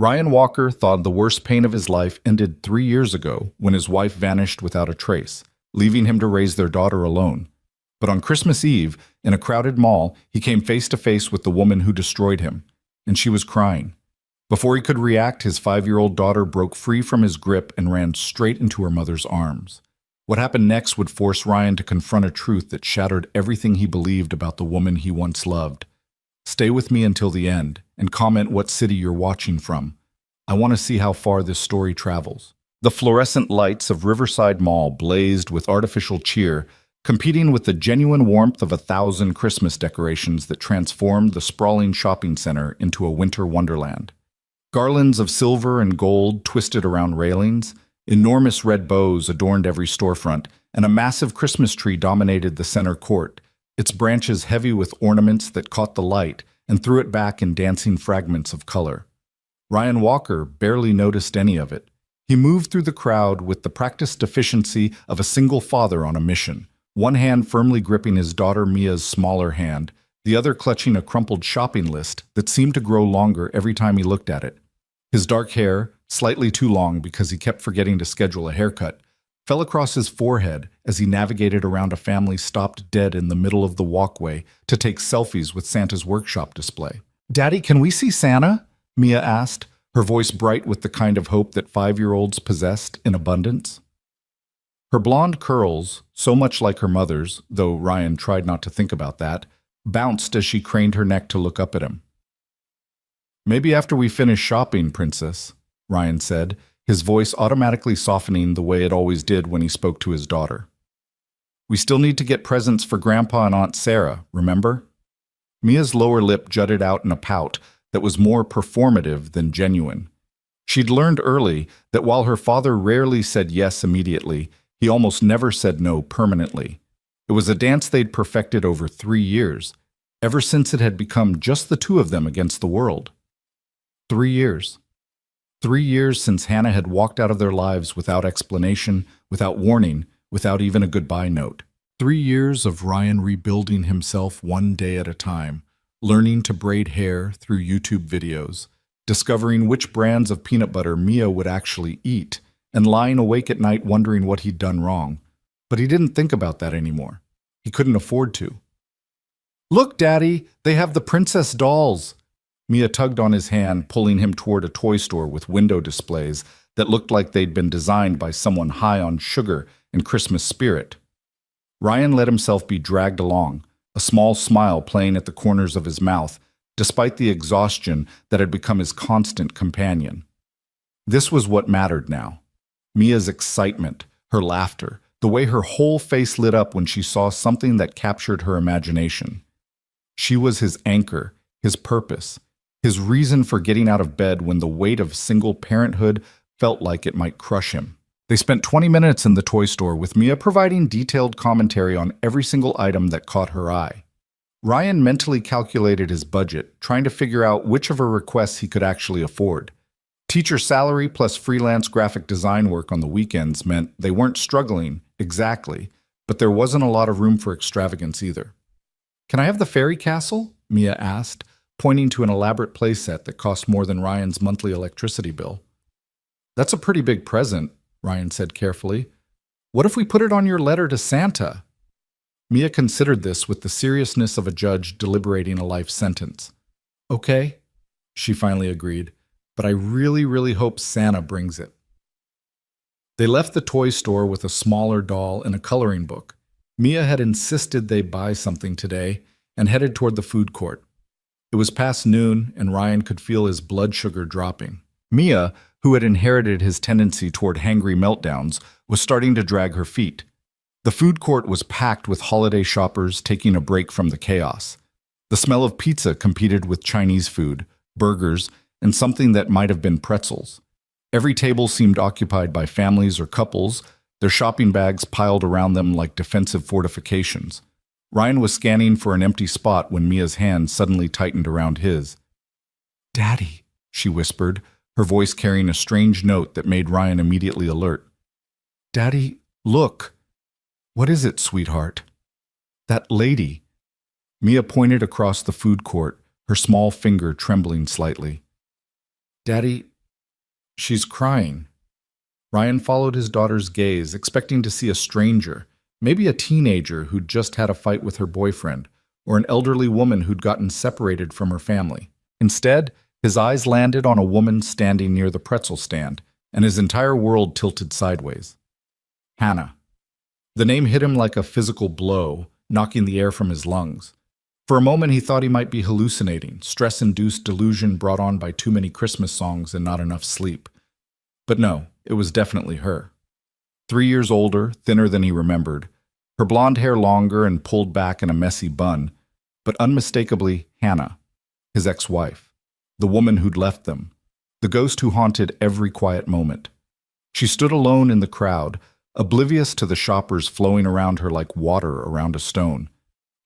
Ryan Walker thought the worst pain of his life ended 3 years ago when his wife vanished without a trace, leaving him to raise their daughter alone. But on Christmas Eve, in a crowded mall, he came face to face with the woman who destroyed him, and she was crying. Before he could react, his 5-year-old daughter broke free from his grip and ran straight into her mother's arms. What happened next would force Ryan to confront a truth that shattered everything he believed about the woman he once loved. Stay with me until the end, and comment what city you're watching from. I want to see how far this story travels. The fluorescent lights of Riverside Mall blazed with artificial cheer, competing with the genuine warmth of 1,000 Christmas decorations that transformed the sprawling shopping center into a winter wonderland. Garlands of silver and gold twisted around railings, enormous red bows adorned every storefront, and a massive Christmas tree dominated the center court, its branches heavy with ornaments that caught the light and threw it back in dancing fragments of color. Ryan Walker barely noticed any of it. He moved through the crowd with the practiced efficiency of a single father on a mission, one hand firmly gripping his daughter Mia's smaller hand, the other clutching a crumpled shopping list that seemed to grow longer every time he looked at it. His dark hair, slightly too long because he kept forgetting to schedule a haircut, fell across his forehead as he navigated around a family stopped dead in the middle of the walkway to take selfies with Santa's workshop display. "Daddy, can we see Santa?" Mia asked, her voice bright with the kind of hope that 5-year-olds possessed in abundance. Her blonde curls, so much like her mother's, though Ryan tried not to think about that, bounced as she craned her neck to look up at him. "Maybe after we finish shopping, Princess," Ryan said, his voice automatically softening the way it always did when he spoke to his daughter. "We still need to get presents for Grandpa and Aunt Sarah, remember?" Mia's lower lip jutted out in a pout that was more performative than genuine. She'd learned early that while her father rarely said yes immediately, he almost never said no permanently. It was a dance they'd perfected over 3 years, ever since it had become just the two of them against the world. 3 years. 3 years since Hannah had walked out of their lives without explanation, without warning, without even a goodbye note. 3 years of Ryan rebuilding himself one day at a time, learning to braid hair through YouTube videos, discovering which brands of peanut butter Mia would actually eat, and lying awake at night wondering what he'd done wrong. But he didn't think about that anymore. He couldn't afford to. "Look, Daddy, they have the princess dolls." Mia tugged on his hand, pulling him toward a toy store with window displays that looked like they'd been designed by someone high on sugar and Christmas spirit. Ryan let himself be dragged along, a small smile playing at the corners of his mouth, despite the exhaustion that had become his constant companion. This was what mattered now. Mia's excitement, her laughter, the way her whole face lit up when she saw something that captured her imagination. She was his anchor, his purpose, his reason for getting out of bed when the weight of single parenthood felt like it might crush him. They spent 20 minutes in the toy store with Mia providing detailed commentary on every single item that caught her eye. Ryan mentally calculated his budget, trying to figure out which of her requests he could actually afford. Teacher salary plus freelance graphic design work on the weekends meant they weren't struggling, exactly, but there wasn't a lot of room for extravagance either. "Can I have the fairy castle?" Mia asked, pointing to an elaborate playset that cost more than Ryan's monthly electricity bill. "That's a pretty big present," Ryan said carefully. "What if we put it on your letter to Santa?" Mia considered this with the seriousness of a judge deliberating a life sentence. "Okay," she finally agreed, "but I really, really hope Santa brings it." They left the toy store with a smaller doll and a coloring book. Mia had insisted they buy something today and headed toward the food court. It was past noon, and Ryan could feel his blood sugar dropping. Mia, who had inherited his tendency toward hangry meltdowns, was starting to drag her feet. The food court was packed with holiday shoppers taking a break from the chaos. The smell of pizza competed with Chinese food, burgers, and something that might have been pretzels. Every table seemed occupied by families or couples, their shopping bags piled around them like defensive fortifications. Ryan was scanning for an empty spot when Mia's hand suddenly tightened around his. "Daddy," she whispered, her voice carrying a strange note that made Ryan immediately alert. "Daddy, look." "What is it, sweetheart?" "That lady." Mia pointed across the food court, her small finger trembling slightly. "Daddy, She's crying. Ryan followed his daughter's gaze, expecting to see a stranger, maybe a teenager who'd just had a fight with her boyfriend, or an elderly woman who'd gotten separated from her family. Instead, his eyes landed on a woman standing near the pretzel stand, and his entire world tilted sideways. Hannah. The name hit him like a physical blow, knocking the air from his lungs. For a moment he thought he might be hallucinating, stress-induced delusion brought on by too many Christmas songs and not enough sleep. But no, it was definitely her. 3 years older, thinner than he remembered, her blonde hair longer and pulled back in a messy bun, but unmistakably Hannah, his ex-wife, the woman who'd left them, the ghost who haunted every quiet moment. She stood alone in the crowd, oblivious to the shoppers flowing around her like water around a stone.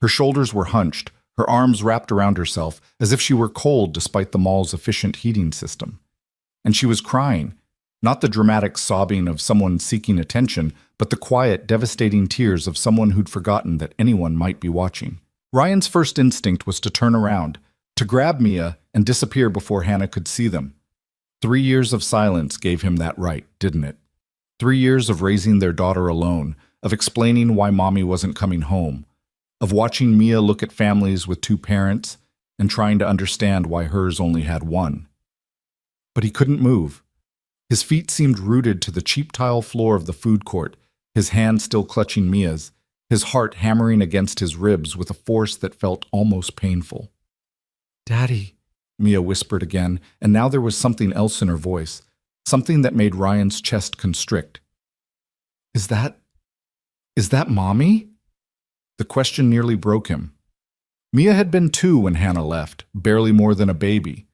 Her shoulders were hunched, her arms wrapped around herself, as if she were cold despite the mall's efficient heating system. And she was crying, not the dramatic sobbing of someone seeking attention, but the quiet, devastating tears of someone who'd forgotten that anyone might be watching. Ryan's first instinct was to turn around, to grab Mia and disappear before Hannah could see them. 3 years of silence gave him that right, didn't it? 3 years of raising their daughter alone, of explaining why mommy wasn't coming home, of watching Mia look at families with 2 parents and trying to understand why hers only had 1. But he couldn't move. His feet seemed rooted to the cheap tile floor of the food court, his hand still clutching Mia's, his heart hammering against his ribs with a force that felt almost painful. "Daddy," Mia whispered again, and now there was something else in her voice, something that made Ryan's chest constrict. Is that Mommy?" The question nearly broke him. Mia had been 2 when Hannah left, barely more than a baby.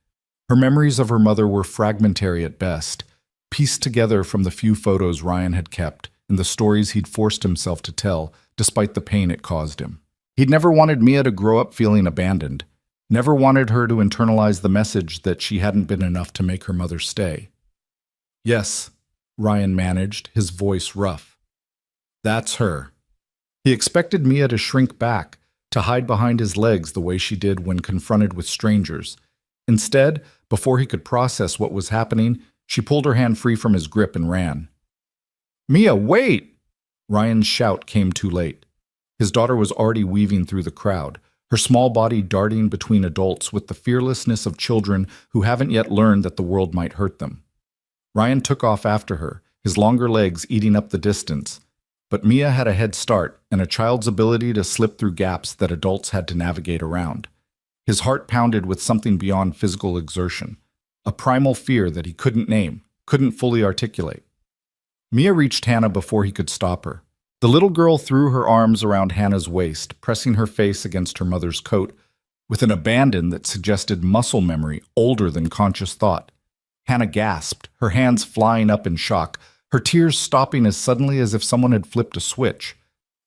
Her memories of her mother were fragmentary at best, pieced together from the few photos Ryan had kept and the stories he'd forced himself to tell, despite the pain it caused him. He'd never wanted Mia to grow up feeling abandoned, never wanted her to internalize the message that she hadn't been enough to make her mother stay. "Yes," Ryan managed, his voice rough. "That's her." He expected Mia to shrink back, to hide behind his legs the way she did when confronted with strangers. Instead, before he could process what was happening, she pulled her hand free from his grip and ran. "Mia, wait!" Ryan's shout came too late. His daughter was already weaving through the crowd, her small body darting between adults with the fearlessness of children who haven't yet learned that the world might hurt them. Ryan took off after her, his longer legs eating up the distance, but Mia had a head start and a child's ability to slip through gaps that adults had to navigate around. His heart pounded with something beyond physical exertion, a primal fear that he couldn't name, couldn't fully articulate. Mia reached Hannah before he could stop her. The little girl threw her arms around Hannah's waist, pressing her face against her mother's coat, with an abandon that suggested muscle memory older than conscious thought. Hannah gasped, her hands flying up in shock, her tears stopping as suddenly as if someone had flipped a switch.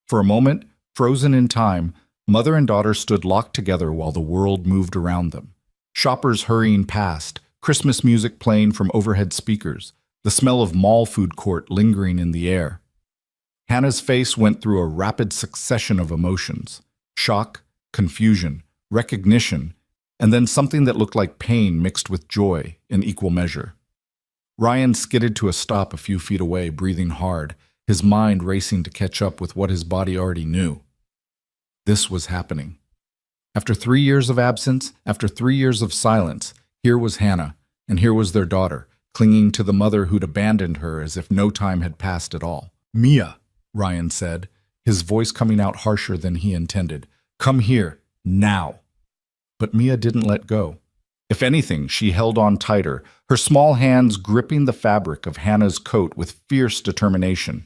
For a moment, frozen in time, mother and daughter stood locked together while the world moved around them. Shoppers hurrying past, Christmas music playing from overhead speakers, the smell of mall food court lingering in the air. Hannah's face went through a rapid succession of emotions: shock, confusion, recognition, and then something that looked like pain mixed with joy in equal measure. Ryan skidded to a stop a few feet away, breathing hard, his mind racing to catch up with what his body already knew. This was happening. After 3 years of absence, after 3 years of silence, here was Hannah, and here was their daughter, clinging to the mother who'd abandoned her as if no time had passed at all. "Mia," Ryan said, his voice coming out harsher than he intended. "Come here, now." But Mia didn't let go. If anything, she held on tighter, her small hands gripping the fabric of Hannah's coat with fierce determination.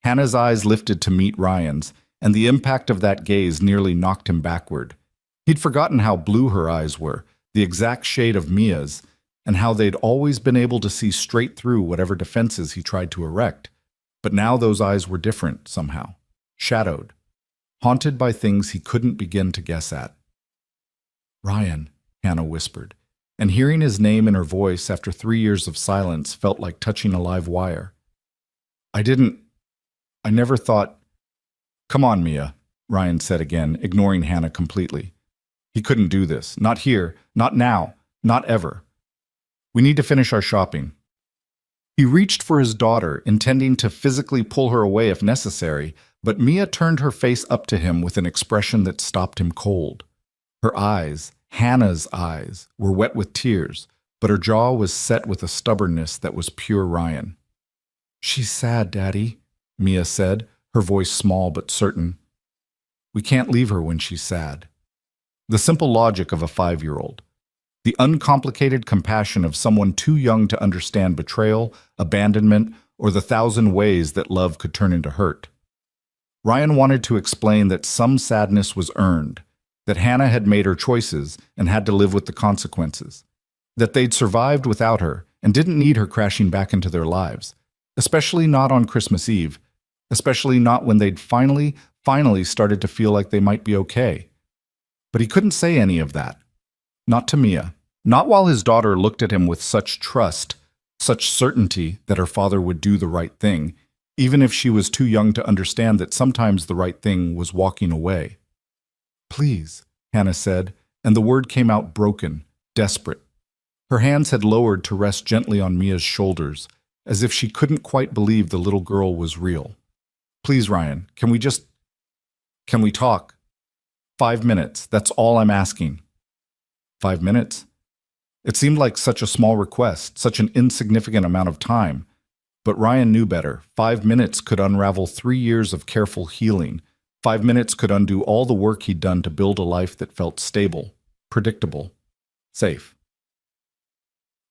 Hannah's eyes lifted to meet Ryan's, and the impact of that gaze nearly knocked him backward. He'd forgotten how blue her eyes were, the exact shade of Mia's, and how they'd always been able to see straight through whatever defenses he tried to erect. But now those eyes were different somehow, shadowed, haunted by things he couldn't begin to guess at. "Ryan," Hannah whispered, and hearing his name in her voice after 3 years of silence felt like touching a live wire. I never thought—" "Come on, Mia," Ryan said again, ignoring Hannah completely. He couldn't do this. Not here, not now, not ever. "We need to finish our shopping." He reached for his daughter, intending to physically pull her away if necessary, but Mia turned her face up to him with an expression that stopped him cold. Her eyes, Hannah's eyes, were wet with tears, but her jaw was set with a stubbornness that was pure Ryan. "She's sad, Daddy," Mia said, her voice small but certain. "We can't leave her when she's sad." The simple logic of a 5-year-old. The uncomplicated compassion of someone too young to understand betrayal, abandonment, or the 1,000 ways that love could turn into hurt. Ryan wanted to explain that some sadness was earned, that Hannah had made her choices and had to live with the consequences, that they'd survived without her and didn't need her crashing back into their lives, especially not on Christmas Eve, especially not when they'd finally started to feel like they might be okay. But he couldn't say any of that. Not to Mia. Not while his daughter looked at him with such trust, such certainty that her father would do the right thing, even if she was too young to understand that sometimes the right thing was walking away. "Please," Hannah said, and the word came out broken, desperate. Her hands had lowered to rest gently on Mia's shoulders, as if she couldn't quite believe the little girl was real. "Please, Ryan, can we talk? 5 minutes, that's all I'm asking." 5 minutes? It seemed like such a small request, such an insignificant amount of time. But Ryan knew better. 5 minutes could unravel 3 years of careful healing. 5 minutes could undo all the work he'd done to build a life that felt stable, predictable, safe.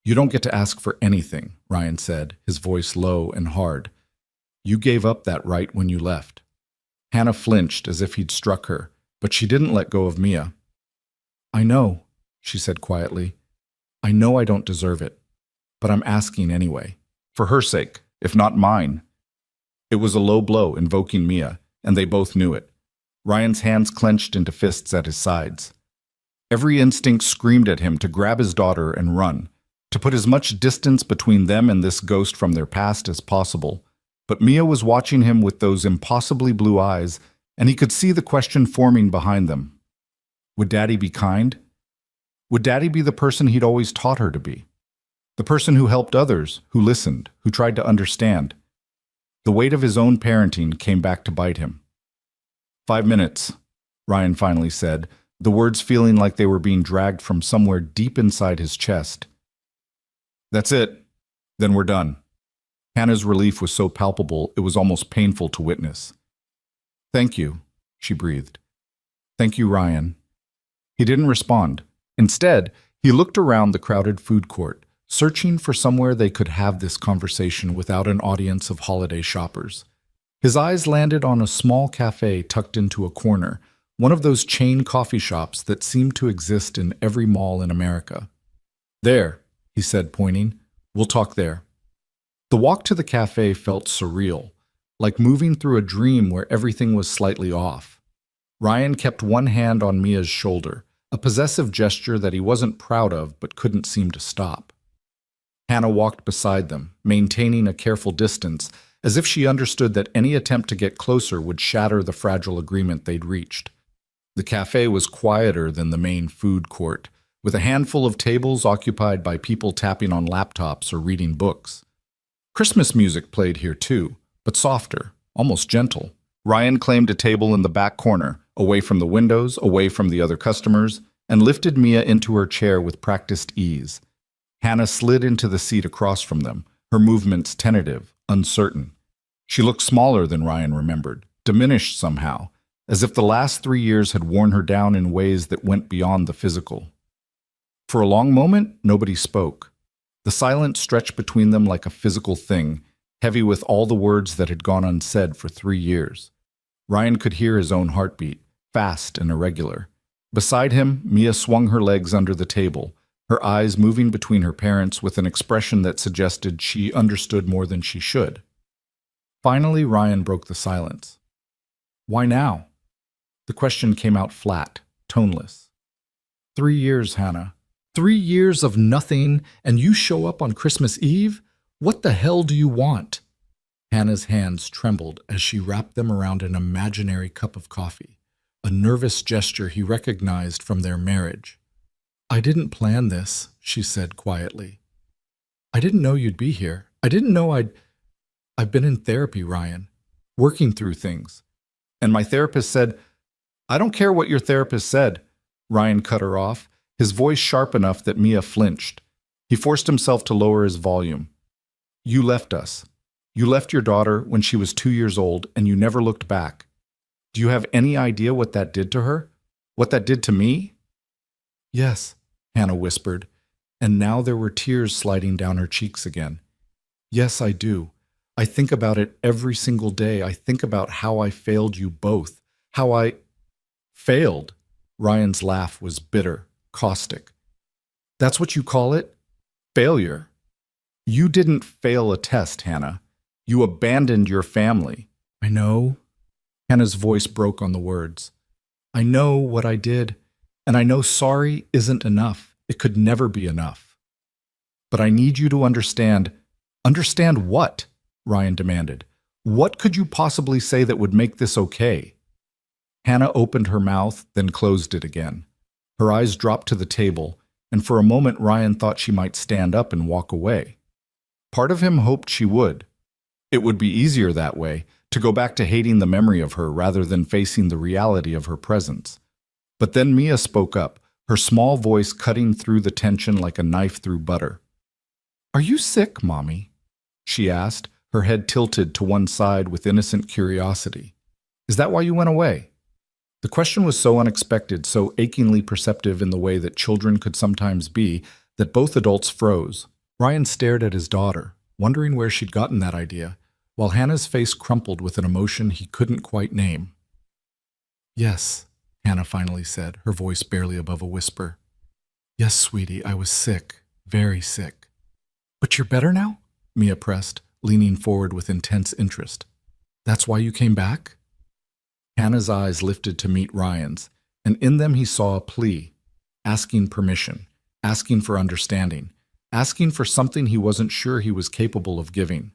"You don't get to ask for anything," Ryan said, his voice low and hard. "You gave up that right when you left." Hannah flinched as if he'd struck her, but she didn't let go of Mia. "I know," she said quietly. "I know I don't deserve it, but I'm asking anyway. For her sake, if not mine." It was a low blow invoking Mia, and they both knew it. Ryan's hands clenched into fists at his sides. Every instinct screamed at him to grab his daughter and run, to put as much distance between them and this ghost from their past as possible. But Mia was watching him with those impossibly blue eyes, and he could see the question forming behind them. Would Daddy be kind? Would Daddy be the person he'd always taught her to be? The person who helped others, who listened, who tried to understand? The weight of his own parenting came back to bite him. 5 minutes, Ryan finally said, the words feeling like they were being dragged from somewhere deep inside his chest. "That's it. Then we're done." Hannah's relief was so palpable it was almost painful to witness. "Thank you," she breathed. "Thank you, Ryan." He didn't respond. Instead, he looked around the crowded food court, searching for somewhere they could have this conversation without an audience of holiday shoppers. His eyes landed on a small cafe tucked into a corner, one of those chain coffee shops that seem to exist in every mall in America. "There," he said, pointing. "We'll talk there." The walk to the cafe felt surreal, like moving through a dream where everything was slightly off. Ryan kept one hand on Mia's shoulder, a possessive gesture that he wasn't proud of but couldn't seem to stop. Hannah walked beside them, maintaining a careful distance, as if she understood that any attempt to get closer would shatter the fragile agreement they'd reached. The cafe was quieter than the main food court, with a handful of tables occupied by people tapping on laptops or reading books. Christmas music played here too, but softer, almost gentle. Ryan claimed a table in the back corner, away from the windows, away from the other customers, and lifted Mia into her chair with practiced ease. Hannah slid into the seat across from them, her movements tentative, uncertain. She looked smaller than Ryan remembered, diminished somehow, as if the last 3 years had worn her down in ways that went beyond the physical. For a long moment, nobody spoke. The silence stretched between them like a physical thing, heavy with all the words that had gone unsaid for 3 years. Ryan could hear his own heartbeat, fast and irregular. Beside him, Mia swung her legs under the table, her eyes moving between her parents with an expression that suggested she understood more than she should. Finally, Ryan broke the silence. "Why now?" The question came out flat, toneless. 3 years, Hannah. 3 years of nothing, and you show up on Christmas Eve? What the hell do you want? Hannah's hands trembled as she wrapped them around an imaginary cup of coffee, a nervous gesture he recognized from their marriage. "I didn't plan this," she said quietly. "I didn't know you'd be here. I didn't know I've been in therapy, Ryan, working through things. And my therapist said, I don't care what your therapist said. Ryan cut her off, his voice sharp enough that Mia flinched. He forced himself to lower his volume. You left us. You left your daughter when she was 2 years old, and you never looked back. Do you have any idea what that did to her? What that did to me? Yes, Hannah whispered, and now there were tears sliding down her cheeks again. Yes, I do. I think about it every single day. I think about how I failed you both. How I failed. Ryan's laugh was bitter, caustic. That's what you call it? Failure. You didn't fail a test, Hannah. You abandoned your family. I know. Hannah's voice broke on the words. I know what I did, and I know sorry isn't enough. It could never be enough. But I need you to understand. Understand what? Ryan demanded. What could you possibly say that would make this okay? Hannah opened her mouth, then closed it again. Her eyes dropped to the table, and for a moment Ryan thought she might stand up and walk away. Part of him hoped she would. It would be easier that way, to go back to hating the memory of her rather than facing the reality of her presence. But then Mia spoke up, her small voice cutting through the tension like a knife through butter. Are you sick, Mommy? She asked, her head tilted to one side with innocent curiosity. Is that why you went away? The question was so unexpected, so achingly perceptive in the way that children could sometimes be, that both adults froze. Ryan stared at his daughter, wondering where she'd gotten that idea, while Hannah's face crumpled with an emotion he couldn't quite name. Yes, Hannah finally said, her voice barely above a whisper. Yes, sweetie, I was sick, very sick. But you're better now? Mia pressed, leaning forward with intense interest. That's why you came back? Hannah's eyes lifted to meet Ryan's, and in them he saw a plea, asking permission, asking for understanding, asking for something he wasn't sure he was capable of giving.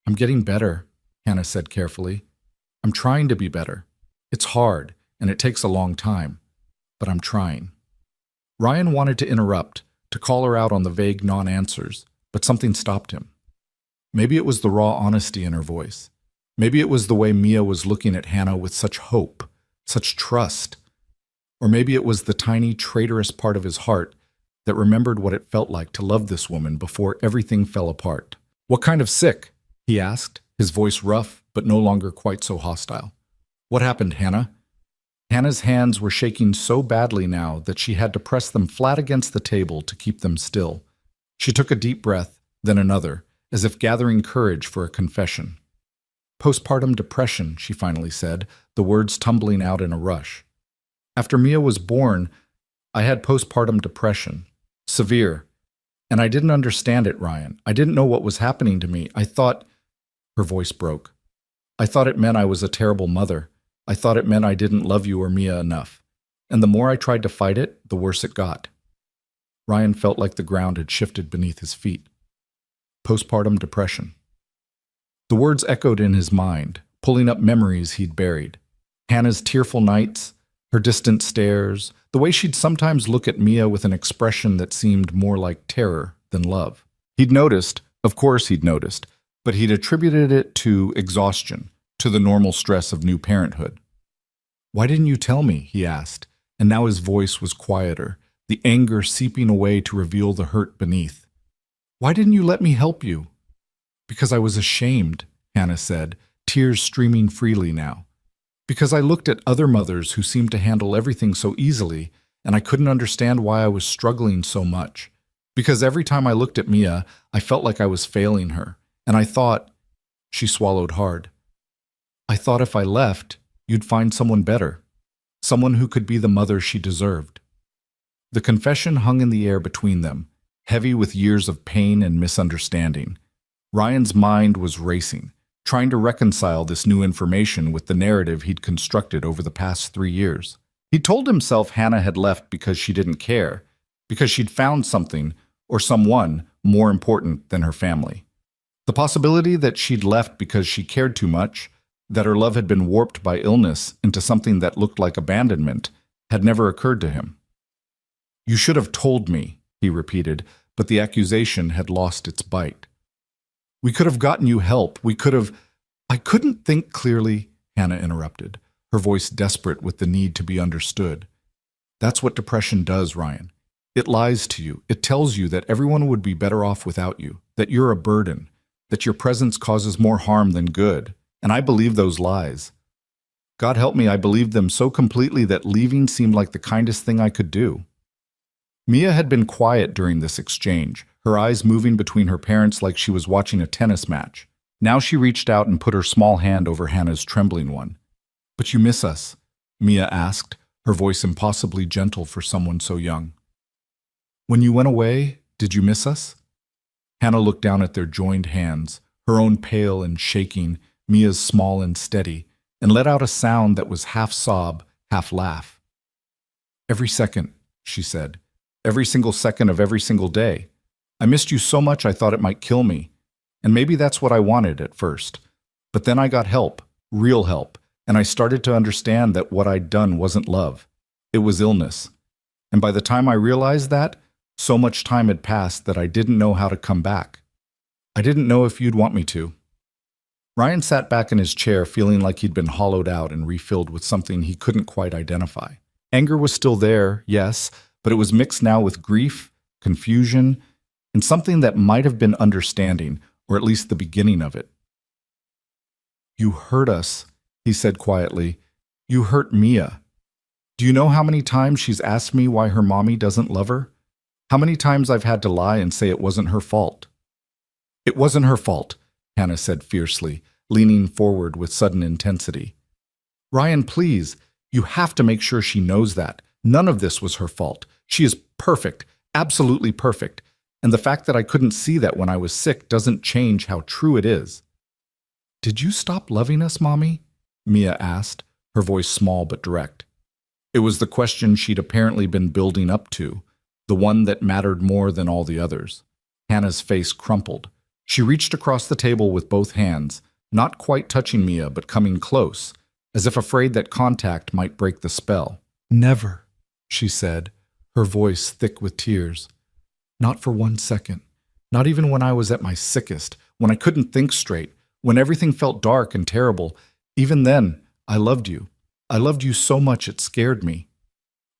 I'm getting better, Hannah said carefully. I'm trying to be better. It's hard, and it takes a long time, but I'm trying. Ryan wanted to interrupt, to call her out on the vague non-answers, but something stopped him. Maybe it was the raw honesty in her voice. Maybe it was the way Mia was looking at Hannah with such hope, such trust. Or maybe it was the tiny, traitorous part of his heart that remembered what it felt like to love this woman before everything fell apart. What kind of sick? He asked, his voice rough but no longer quite so hostile. What happened, Hannah? Hannah's hands were shaking so badly now that she had to press them flat against the table to keep them still. She took a deep breath, then another, as if gathering courage for a confession. Postpartum depression, she finally said, the words tumbling out in a rush. After Mia was born, I had postpartum depression. Severe. And I didn't understand it, Ryan. I didn't know what was happening to me. I thought... Her voice broke. I thought it meant I was a terrible mother. I thought it meant I didn't love you or Mia enough. And the more I tried to fight it, the worse it got. Ryan felt like the ground had shifted beneath his feet. Postpartum depression. The words echoed in his mind, pulling up memories he'd buried. Hannah's tearful nights, her distant stares, the way she'd sometimes look at Mia with an expression that seemed more like terror than love. He'd noticed, of course he'd noticed, but he'd attributed it to exhaustion, to the normal stress of new parenthood. Why didn't you tell me? He asked, and now his voice was quieter, the anger seeping away to reveal the hurt beneath. Why didn't you let me help you? Because I was ashamed, Hannah said, tears streaming freely now. Because I looked at other mothers who seemed to handle everything so easily, and I couldn't understand why I was struggling so much. Because every time I looked at Mia, I felt like I was failing her, and I thought, she swallowed hard, I thought if I left, you'd find someone better, someone who could be the mother she deserved. The confession hung in the air between them, heavy with years of pain and misunderstanding. Ryan's mind was racing, trying to reconcile this new information with the narrative he'd constructed over the past 3 years. He told himself Hannah had left because she didn't care, because she'd found something or someone more important than her family. The possibility that she'd left because she cared too much, that her love had been warped by illness into something that looked like abandonment, had never occurred to him. You should have told me, he repeated, but the accusation had lost its bite. We could have gotten you help. We could have... I couldn't think clearly, Hannah interrupted, her voice desperate with the need to be understood. That's what depression does, Ryan. It lies to you. It tells you that everyone would be better off without you, that you're a burden, that your presence causes more harm than good. And I believe those lies. God help me, I believed them so completely that leaving seemed like the kindest thing I could do. Mia had been quiet during this exchange, her eyes moving between her parents like she was watching a tennis match. Now she reached out and put her small hand over Hannah's trembling one. "But you miss us?" Mia asked, her voice impossibly gentle for someone so young. "When you went away, did you miss us?" Hannah looked down at their joined hands, her own pale and shaking, Mia's small and steady, and let out a sound that was half sob, half laugh. "Every second," she said. "Every single second of every single day. I missed you so much I thought it might kill me. And maybe that's what I wanted at first. But then I got help, real help, and I started to understand that what I'd done wasn't love. It was illness. And by the time I realized that, so much time had passed that I didn't know how to come back. I didn't know if you'd want me to." Ryan sat back in his chair feeling like he'd been hollowed out and refilled with something he couldn't quite identify. Anger was still there, yes, but it was mixed now with grief, confusion, and something that might have been understanding, or at least the beginning of it. "You hurt us," he said quietly. "You hurt Mia. Do you know how many times she's asked me why her mommy doesn't love her? How many times I've had to lie and say it wasn't her fault?" "It wasn't her fault," Hannah said fiercely, leaning forward with sudden intensity. "Ryan, please, you have to make sure she knows that. None of this was her fault. She is perfect, absolutely perfect. And the fact that I couldn't see that when I was sick doesn't change how true it is." "Did you stop loving us, Mommy?" Mia asked, her voice small but direct. It was the question she'd apparently been building up to, the one that mattered more than all the others. Hannah's face crumpled. She reached across the table with both hands, not quite touching Mia but coming close, as if afraid that contact might break the spell. "Never," she said, her voice thick with tears. "Not for 1 second. Not even when I was at my sickest, when I couldn't think straight, when everything felt dark and terrible. Even then, I loved you. I loved you so much it scared me."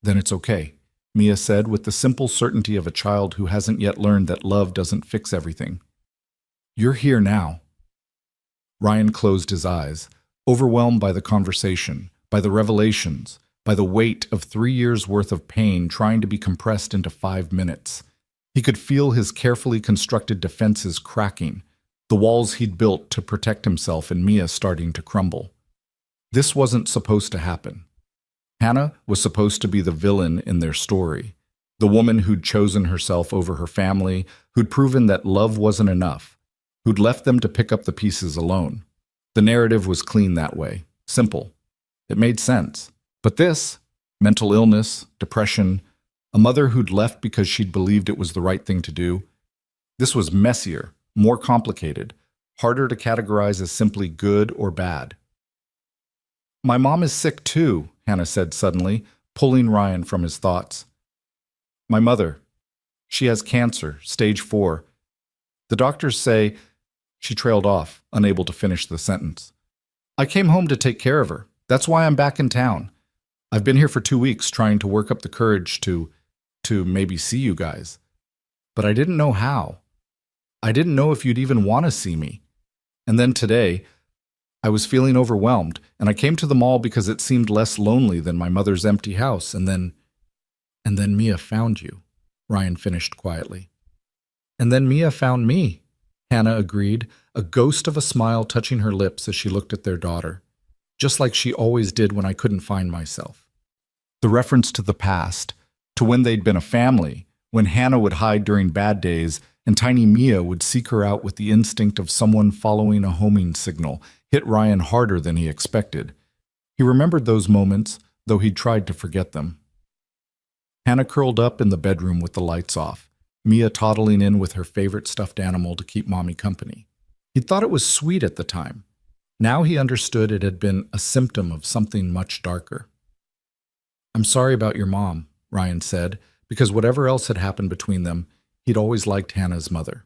"Then it's okay," Mia said with the simple certainty of a child who hasn't yet learned that love doesn't fix everything. "You're here now." Ryan closed his eyes, overwhelmed by the conversation, by the revelations, by the weight of 3 years' worth of pain trying to be compressed into 5 minutes. He could feel his carefully constructed defenses cracking, the walls he'd built to protect himself and Mia starting to crumble. This wasn't supposed to happen. Hannah was supposed to be the villain in their story, the woman who'd chosen herself over her family, who'd proven that love wasn't enough, who'd left them to pick up the pieces alone. The narrative was clean that way, simple. It made sense. But this, mental illness, depression, a mother who'd left because she'd believed it was the right thing to do, this was messier, more complicated, harder to categorize as simply good or bad. "My mom is sick too," Hannah said suddenly, pulling Ryan from his thoughts. "My mother. She has cancer, stage 4. The doctors say..." She trailed off, unable to finish the sentence. "I came home to take care of her. That's why I'm back in town. I've been here for 2 weeks trying to work up the courage to maybe see you guys. But I didn't know how. I didn't know if you'd even want to see me. And then today, I was feeling overwhelmed, and I came to the mall because it seemed less lonely than my mother's empty house, and then Mia found you," Ryan finished quietly. "And then Mia found me," Hannah agreed, a ghost of a smile touching her lips as she looked at their daughter, just like she always did when I couldn't find myself. The reference to the past, to when they'd been a family, when Hannah would hide during bad days and tiny Mia would seek her out with the instinct of someone following a homing signal, hit Ryan harder than he expected. He remembered those moments, though he'd tried to forget them. Hannah curled up in the bedroom with the lights off, Mia toddling in with her favorite stuffed animal to keep Mommy company. He'd thought it was sweet at the time. Now he understood it had been a symptom of something much darker. "I'm sorry about your mom," Ryan said, because whatever else had happened between them, he'd always liked Hannah's mother.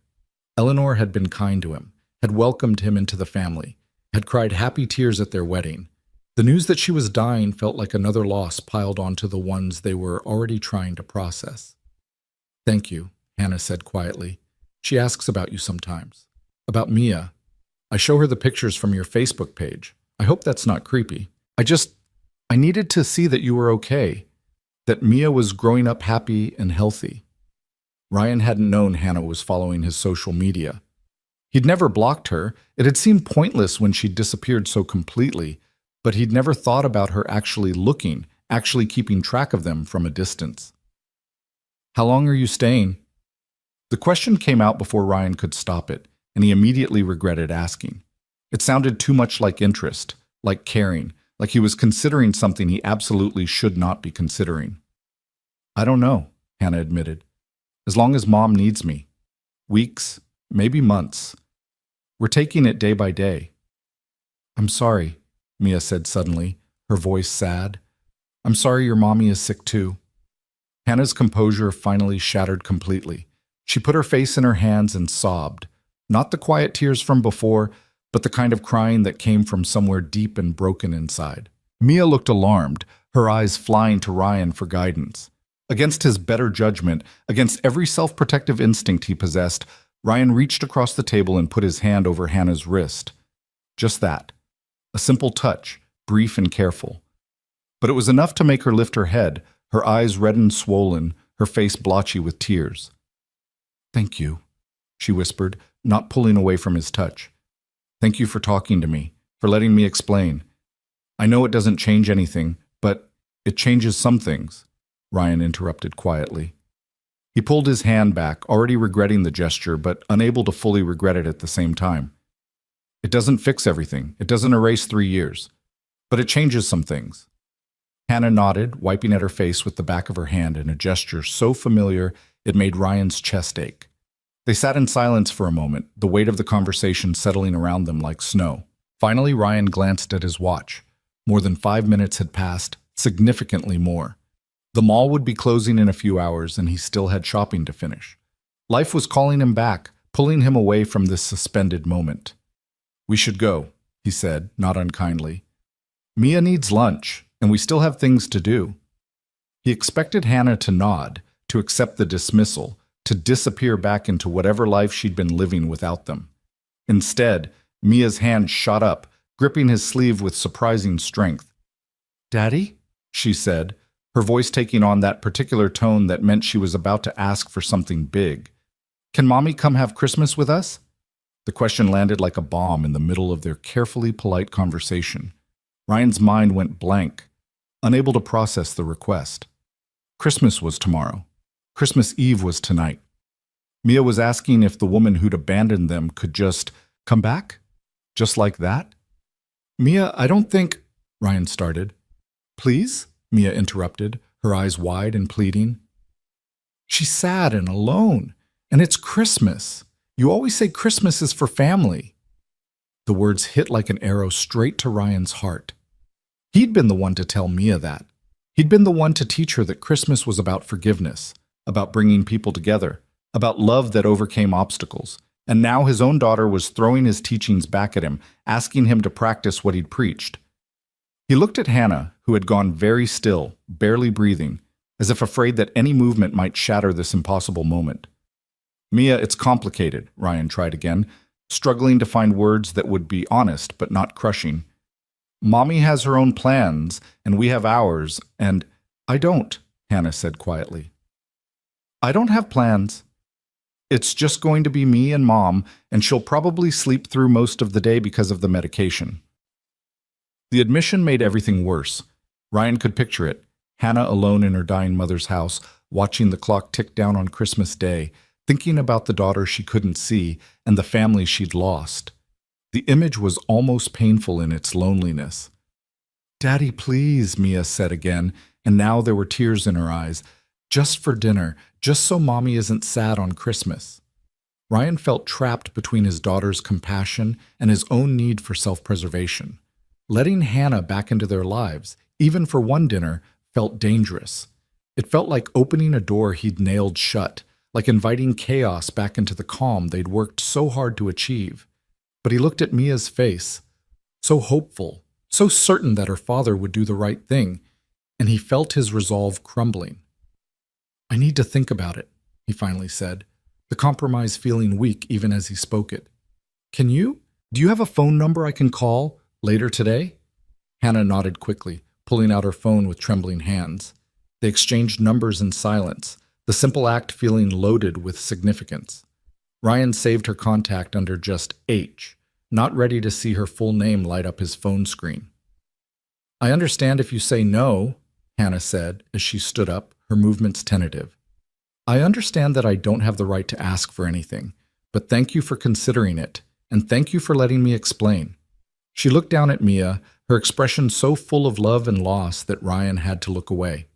Eleanor had been kind to him, had welcomed him into the family, had cried happy tears at their wedding. The news that she was dying felt like another loss piled onto the ones they were already trying to process. "Thank you," Hannah said quietly. "She asks about you sometimes. About Mia. I show her the pictures from your Facebook page. I hope that's not creepy. I needed to see that you were okay, that Mia was growing up happy and healthy." Ryan hadn't known Hannah was following his social media. He'd never blocked her. It had seemed pointless when she'd disappeared so completely, but he'd never thought about her actually looking, actually keeping track of them from a distance. "How long are you staying?" The question came out before Ryan could stop it, and he immediately regretted asking. It sounded too much like interest, like caring, like he was considering something he absolutely should not be considering. "I don't know," Hannah admitted. "As long as Mom needs me. Weeks, maybe months. We're taking it day by day." "I'm sorry," Mia said suddenly, her voice sad. "I'm sorry your mommy is sick too." Hannah's composure finally shattered completely. She put her face in her hands and sobbed. Not the quiet tears from before, but the kind of crying that came from somewhere deep and broken inside. Mia looked alarmed, her eyes flying to Ryan for guidance. Against his better judgment, against every self-protective instinct he possessed, Ryan reached across the table and put his hand over Hannah's wrist. Just that. A simple touch, brief and careful. But it was enough to make her lift her head, her eyes red and swollen, her face blotchy with tears. "Thank you," she whispered, not pulling away from his touch. "Thank you for talking to me, for letting me explain. I know it doesn't change anything, but it changes some things," Ryan interrupted quietly. He pulled his hand back, already regretting the gesture, but unable to fully regret it at the same time. "It doesn't fix everything. It doesn't erase 3 years. But it changes some things." Hannah nodded, wiping at her face with the back of her hand in a gesture so familiar it made Ryan's chest ache. They sat in silence for a moment, the weight of the conversation settling around them like snow. Finally, Ryan glanced at his watch. More than 5 minutes had passed, significantly more. The mall would be closing in a few hours, and he still had shopping to finish. Life was calling him back, pulling him away from this suspended moment. "We should go," he said, not unkindly. "Mia needs lunch, and we still have things to do." He expected Hannah to nod, to accept the dismissal, to disappear back into whatever life she'd been living without them. Instead, Mia's hand shot up, gripping his sleeve with surprising strength. "Daddy?" she said, her voice taking on that particular tone that meant she was about to ask for something big. "Can Mommy come have Christmas with us?" The question landed like a bomb in the middle of their carefully polite conversation. Ryan's mind went blank, unable to process the request. Christmas was tomorrow. Christmas Eve was tonight. Mia was asking if the woman who'd abandoned them could just come back? Just like that? "Mia, I don't think—" Ryan started. "Please?" Mia interrupted, her eyes wide and pleading. "She's sad and alone, and it's Christmas. You always say Christmas is for family." The words hit like an arrow straight to Ryan's heart. He'd been the one to tell Mia that. He'd been the one to teach her that Christmas was about forgiveness, about bringing people together, about love that overcame obstacles. And now his own daughter was throwing his teachings back at him, asking him to practice what he'd preached. He looked at Hannah, who had gone very still, barely breathing, as if afraid that any movement might shatter this impossible moment. "Mia, it's complicated," Ryan tried again, struggling to find words that would be honest but not crushing. "Mommy has her own plans, and we have ours, and—" "I don't," Hannah said quietly. "I don't have plans. It's just going to be me and Mom, and she'll probably sleep through most of the day because of the medication." The admission made everything worse. Ryan could picture it, Hannah alone in her dying mother's house, watching the clock tick down on Christmas Day, thinking about the daughter she couldn't see and the family she'd lost. The image was almost painful in its loneliness. "Daddy, please," Mia said again, and now there were tears in her eyes. "Just for dinner, just so Mommy isn't sad on Christmas." Ryan felt trapped between his daughter's compassion and his own need for self-preservation. Letting Hannah back into their lives, even for one dinner, felt dangerous. It felt like opening a door he'd nailed shut, like inviting chaos back into the calm they'd worked so hard to achieve. But he looked at Mia's face, so hopeful, so certain that her father would do the right thing, and he felt his resolve crumbling. "I need to think about it," he finally said, the compromise feeling weak even as he spoke it. "Can you? Do you have a phone number I can call later today?" Hannah nodded quickly, pulling out her phone with trembling hands. They exchanged numbers in silence, the simple act feeling loaded with significance. Ryan saved her contact under just H, not ready to see her full name light up his phone screen. "I understand if you say no," Hannah said as she stood up, her movements tentative. "I understand that I don't have the right to ask for anything, but thank you for considering it, and thank you for letting me explain." She looked down at Mia, her expression so full of love and loss that Ryan had to look away.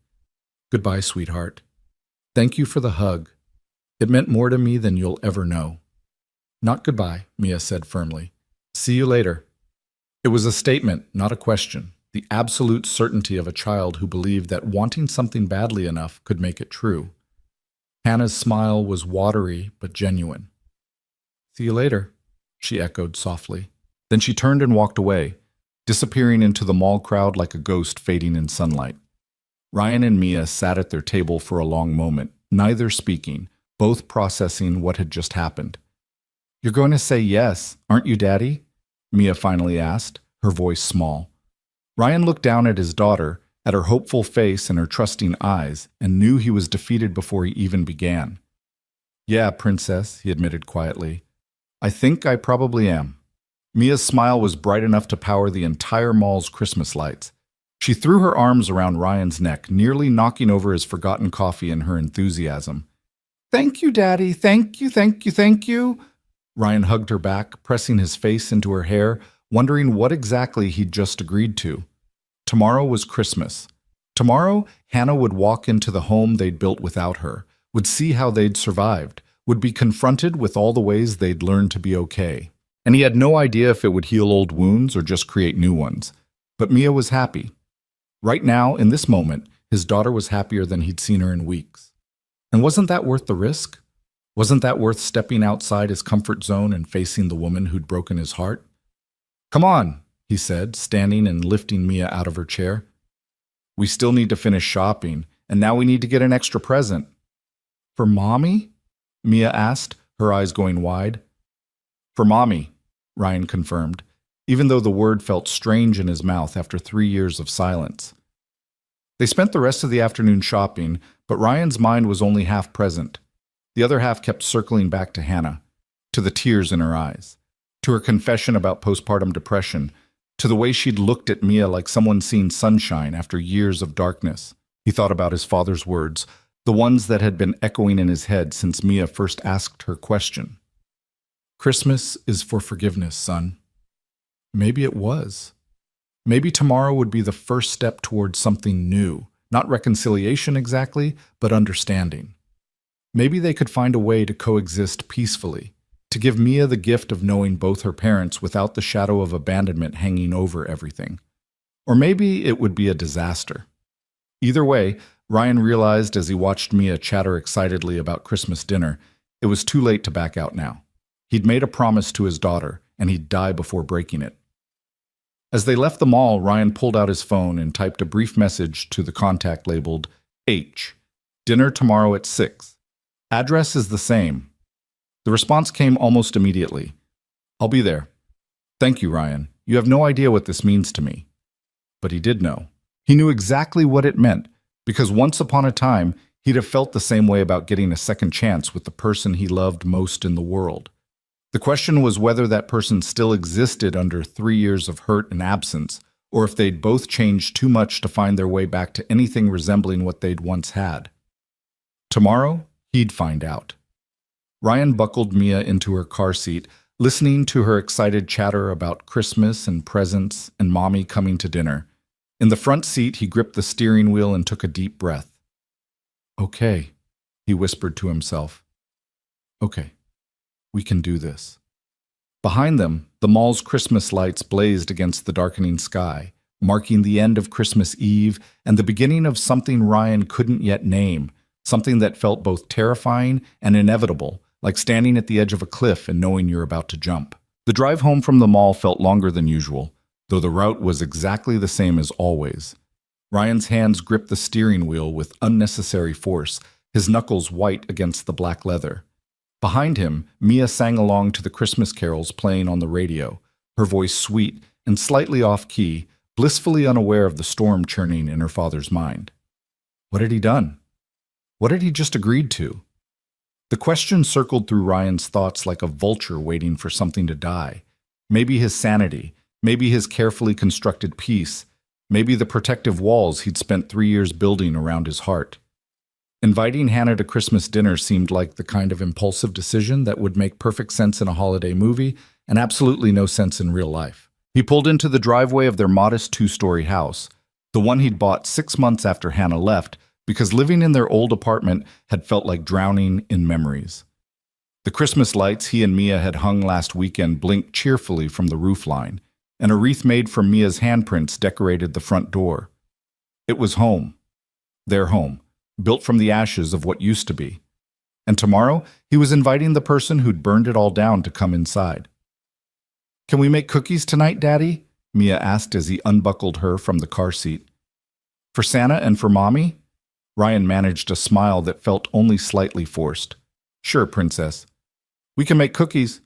"Goodbye, sweetheart. Thank you for the hug. It meant more to me than you'll ever know." "Not goodbye," Mia said firmly. "See you later." It was a statement, not a question, the absolute certainty of a child who believed that wanting something badly enough could make it true. Hannah's smile was watery but genuine. "See you later," she echoed softly. Then she turned and walked away, disappearing into the mall crowd like a ghost fading in sunlight. Ryan and Mia sat at their table for a long moment, neither speaking, both processing what had just happened. "You're going to say yes, aren't you, Daddy?" Mia finally asked, her voice small. Ryan looked down at his daughter, at her hopeful face and her trusting eyes, and knew he was defeated before he even began. "Yeah, Princess," he admitted quietly. "I think I probably am." Mia's smile was bright enough to power the entire mall's Christmas lights. She threw her arms around Ryan's neck, nearly knocking over his forgotten coffee in her enthusiasm. "Thank you, Daddy. Thank you, thank you, thank you." Ryan hugged her back, pressing his face into her hair, wondering what exactly he'd just agreed to. Tomorrow was Christmas. Tomorrow, Hannah would walk into the home they'd built without her, would see how they'd survived, would be confronted with all the ways they'd learned to be okay. And he had no idea if it would heal old wounds or just create new ones. But Mia was happy. Right now, in this moment, his daughter was happier than he'd seen her in weeks. And wasn't that worth the risk? Wasn't that worth stepping outside his comfort zone and facing the woman who'd broken his heart? "Come on," he said, standing and lifting Mia out of her chair. "We still need to finish shopping, and now we need to get an extra present." "For Mommy?" Mia asked, her eyes going wide. "For Mommy," Ryan confirmed, even though the word felt strange in his mouth after 3 years of silence. They spent the rest of the afternoon shopping, but Ryan's mind was only half present. The other half kept circling back to Hannah, to the tears in her eyes, to her confession about postpartum depression, to the way she'd looked at Mia like someone seen sunshine after years of darkness. He thought about his father's words, the ones that had been echoing in his head since Mia first asked her question. "Christmas is for forgiveness, son." Maybe it was. Maybe tomorrow would be the first step towards something new, not reconciliation exactly, but understanding. Maybe they could find a way to coexist peacefully, to give Mia the gift of knowing both her parents without the shadow of abandonment hanging over everything. Or maybe it would be a disaster. Either way, Ryan realized as he watched Mia chatter excitedly about Christmas dinner, it was too late to back out now. He'd made a promise to his daughter, and he'd die before breaking it. As they left the mall, Ryan pulled out his phone and typed a brief message to the contact labeled H. "Dinner tomorrow at 6. Address is the same." The response came almost immediately. "I'll be there. Thank you, Ryan. You have no idea what this means to me." But he did know. He knew exactly what it meant, because once upon a time, he'd have felt the same way about getting a second chance with the person he loved most in the world. The question was whether that person still existed under 3 years of hurt and absence, or if they'd both changed too much to find their way back to anything resembling what they'd once had. Tomorrow, he'd find out. Ryan buckled Mia into her car seat, listening to her excited chatter about Christmas and presents and Mommy coming to dinner. In the front seat, he gripped the steering wheel and took a deep breath. "Okay," he whispered to himself. "Okay. We can do this." Behind them, the mall's Christmas lights blazed against the darkening sky, marking the end of Christmas Eve and the beginning of something Ryan couldn't yet name, something that felt both terrifying and inevitable, like standing at the edge of a cliff and knowing you're about to jump. The drive home from the mall felt longer than usual, though the route was exactly the same as always. Ryan's hands gripped the steering wheel with unnecessary force, his knuckles white against the black leather. Behind him, Mia sang along to the Christmas carols playing on the radio, her voice sweet and slightly off-key, blissfully unaware of the storm churning in her father's mind. What had he done? What had he just agreed to? The question circled through Ryan's thoughts like a vulture waiting for something to die. Maybe his sanity, maybe his carefully constructed peace, maybe the protective walls he'd spent 3 years building around his heart. Inviting Hannah to Christmas dinner seemed like the kind of impulsive decision that would make perfect sense in a holiday movie and absolutely no sense in real life. He pulled into the driveway of their modest 2-story house, the one he'd bought 6 months after Hannah left, because living in their old apartment had felt like drowning in memories. The Christmas lights he and Mia had hung last weekend blinked cheerfully from the roofline, and a wreath made from Mia's handprints decorated the front door. It was home. Their home, built from the ashes of what used to be. And tomorrow, he was inviting the person who'd burned it all down to come inside. "Can we make cookies tonight, Daddy?" Mia asked as he unbuckled her from the car seat. "For Santa and for Mommy?" Ryan managed a smile that felt only slightly forced. "Sure, Princess. We can make cookies."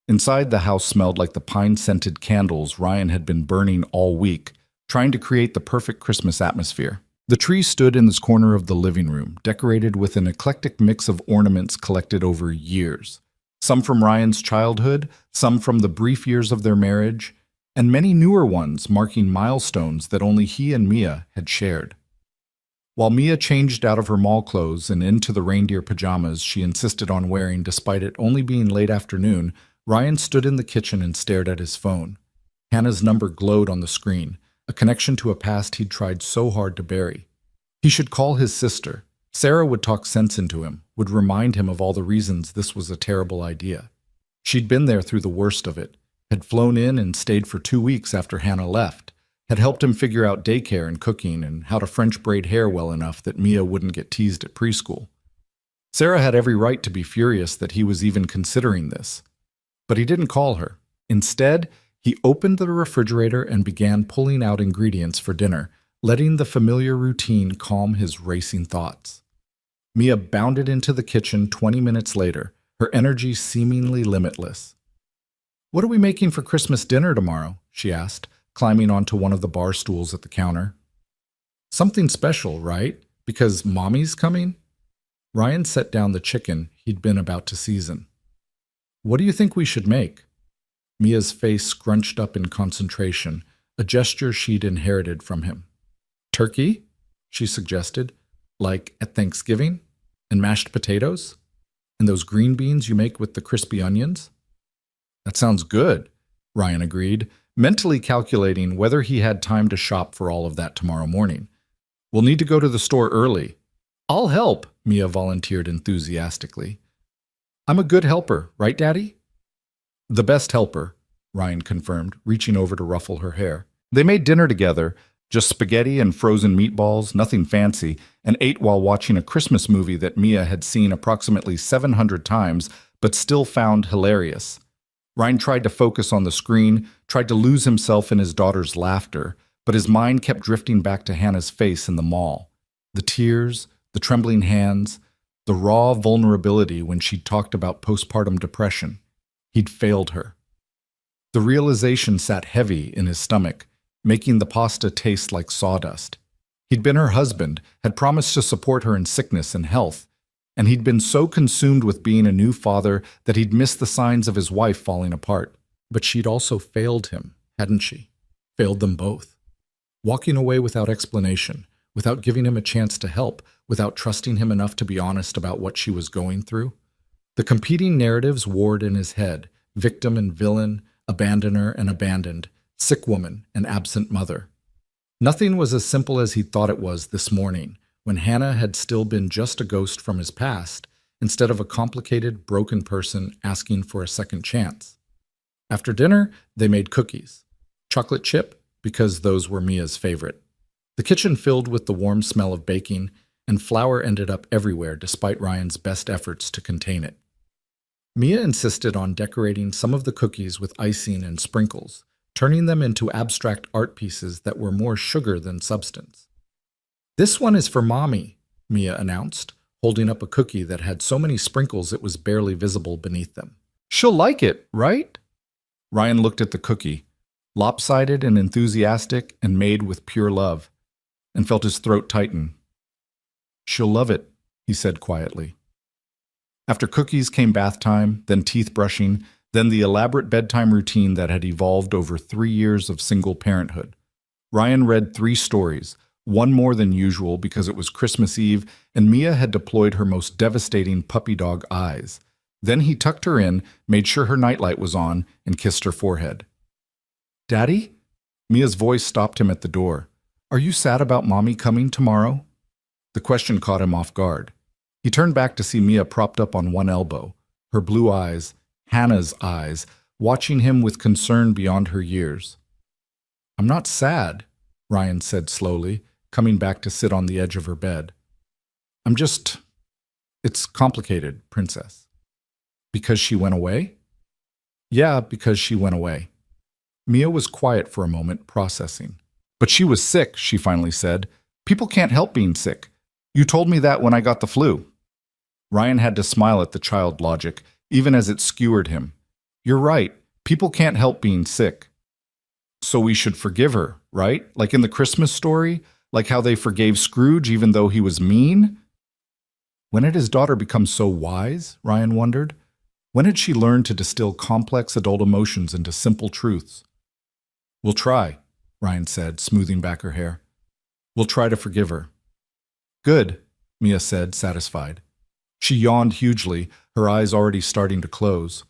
Inside, the house smelled like the pine-scented candles Ryan had been burning all week, trying to create the perfect Christmas atmosphere. The tree stood in this corner of the living room, decorated with an eclectic mix of ornaments collected over years. Some from Ryan's childhood, some from the brief years of their marriage, and many newer ones marking milestones that only he and Mia had shared. While Mia changed out of her mall clothes and into the reindeer pajamas she insisted on wearing despite it only being late afternoon, Ryan stood in the kitchen and stared at his phone. Hannah's number glowed on the screen, a connection to a past he'd tried so hard to bury. He should call his sister. Sarah would talk sense into him, would remind him of all the reasons this was a terrible idea. She'd been there through the worst of it, had flown in and stayed for 2 weeks after Hannah left, had helped him figure out daycare and cooking and how to French braid hair well enough that Mia wouldn't get teased at preschool. Sarah had every right to be furious that he was even considering this. But he didn't call her. Instead, he opened the refrigerator and began pulling out ingredients for dinner, letting the familiar routine calm his racing thoughts. Mia bounded into the kitchen 20 minutes later, her energy seemingly limitless. "What are we making for Christmas dinner tomorrow?" she asked, climbing onto one of the bar stools at the counter. "Something special, right? Because Mommy's coming?" Ryan set down the chicken he'd been about to season. "What do you think we should make?" Mia's face scrunched up in concentration, a gesture she'd inherited from him. "Turkey?" she suggested. "Like at Thanksgiving? And mashed potatoes? And those green beans you make with the crispy onions?" "That sounds good," Ryan agreed, mentally calculating whether he had time to shop for all of that tomorrow morning. "We'll need to go to the store early." "I'll help," Mia volunteered enthusiastically. "I'm a good helper, right, Daddy?" "The best helper," Ryan confirmed, reaching over to ruffle her hair. They made dinner together, just spaghetti and frozen meatballs, nothing fancy, and ate while watching a Christmas movie that Mia had seen approximately 700 times but still found hilarious. Ryan tried to focus on the screen, tried to lose himself in his daughter's laughter, but his mind kept drifting back to Hannah's face in the mall. The tears, the trembling hands, the raw vulnerability when she'd talked about postpartum depression. He'd failed her. The realization sat heavy in his stomach, making the pasta taste like sawdust. He'd been her husband, had promised to support her in sickness and health, and he'd been so consumed with being a new father that he'd missed the signs of his wife falling apart. But she'd also failed him, hadn't she? Failed them both. Walking away without explanation, without giving him a chance to help, without trusting him enough to be honest about what she was going through. The competing narratives warred in his head: victim and villain, abandoner and abandoned, sick woman and absent mother. Nothing was as simple as he thought it was this morning, when Hannah had still been just a ghost from his past, instead of a complicated, broken person asking for a second chance. After dinner, they made cookies. Chocolate chip, because those were Mia's favorite. The kitchen filled with the warm smell of baking, and flour ended up everywhere despite Ryan's best efforts to contain it. Mia insisted on decorating some of the cookies with icing and sprinkles, turning them into abstract art pieces that were more sugar than substance. "This one is for Mommy," Mia announced, holding up a cookie that had so many sprinkles it was barely visible beneath them. "She'll like it, right?" Ryan looked at the cookie, lopsided and enthusiastic and made with pure love, and felt his throat tighten. "She'll love it," he said quietly. After cookies came bath time, then teeth brushing, then the elaborate bedtime routine that had evolved over 3 years of single parenthood. Ryan read 3 stories, one more than usual because it was Christmas Eve and Mia had deployed her most devastating puppy dog eyes. Then he tucked her in, made sure her nightlight was on, and kissed her forehead. "Daddy?" Mia's voice stopped him at the door. "Are you sad about Mommy coming tomorrow?" The question caught him off guard. He turned back to see Mia propped up on one elbow, her blue eyes, Hannah's eyes, watching him with concern beyond her years. "I'm not sad," Ryan said slowly, coming back to sit on the edge of her bed. It's complicated, Princess." "Because she went away?" "Yeah, because she went away." Mia was quiet for a moment, processing. "But she was sick," she finally said. "People can't help being sick. You told me that when I got the flu." Ryan had to smile at the child logic, even as it skewered him. "You're right. People can't help being sick." "So we should forgive her, right? Like in the Christmas story? Like how they forgave Scrooge even though he was mean?" When had his daughter become so wise? Ryan wondered. When had she learned to distill complex adult emotions into simple truths? "We'll try," Ryan said, smoothing back her hair. "We'll try to forgive her." "Good," Mia said, satisfied. She yawned hugely, her eyes already starting to close.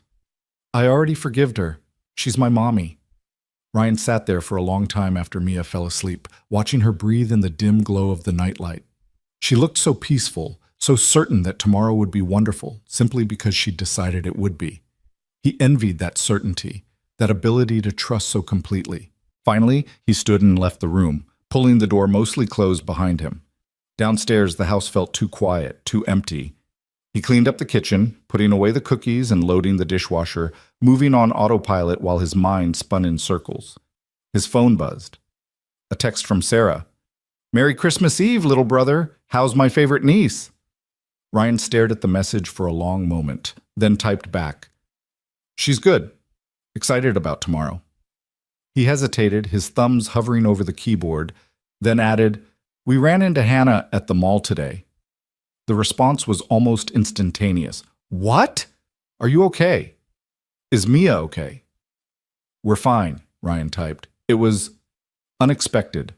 "I already forgived her. She's my mommy." Ryan sat there for a long time after Mia fell asleep, watching her breathe in the dim glow of the nightlight. She looked so peaceful, so certain that tomorrow would be wonderful, simply because she'd decided it would be. He envied that certainty, that ability to trust so completely. Finally, he stood and left the room, pulling the door mostly closed behind him. Downstairs, the house felt too quiet, too empty. He cleaned up the kitchen, putting away the cookies and loading the dishwasher, moving on autopilot while his mind spun in circles. His phone buzzed. A text from Sarah. "Merry Christmas Eve, little brother. How's my favorite niece?" Ryan stared at the message for a long moment, then typed back. "She's good. Excited about tomorrow." He hesitated, his thumbs hovering over the keyboard, then added, "We ran into Hannah at the mall today." The response was almost instantaneous. "What? Are you okay? Is Mia okay?" "We're fine," Ryan typed. It was unexpected.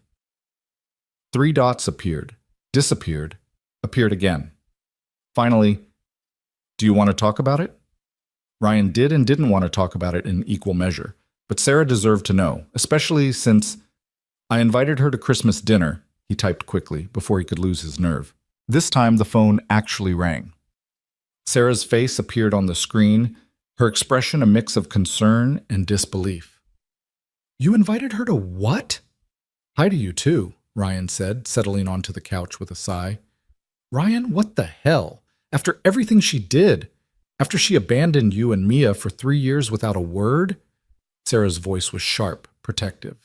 3 dots appeared, disappeared, appeared again. Finally, "Do you want to talk about it?" Ryan did and didn't want to talk about it in equal measure, but Sarah deserved to know, especially since "I invited her to Christmas dinner," he typed quickly before he could lose his nerve. This time the phone actually rang. Sarah's face appeared on the screen, her expression a mix of concern and disbelief. "You invited her to what?" "Hi to you too," Ryan said, settling onto the couch with a sigh. "Ryan, what the hell? After everything she did? After she abandoned you and Mia for 3 years without a word?" Sarah's voice was sharp, protective.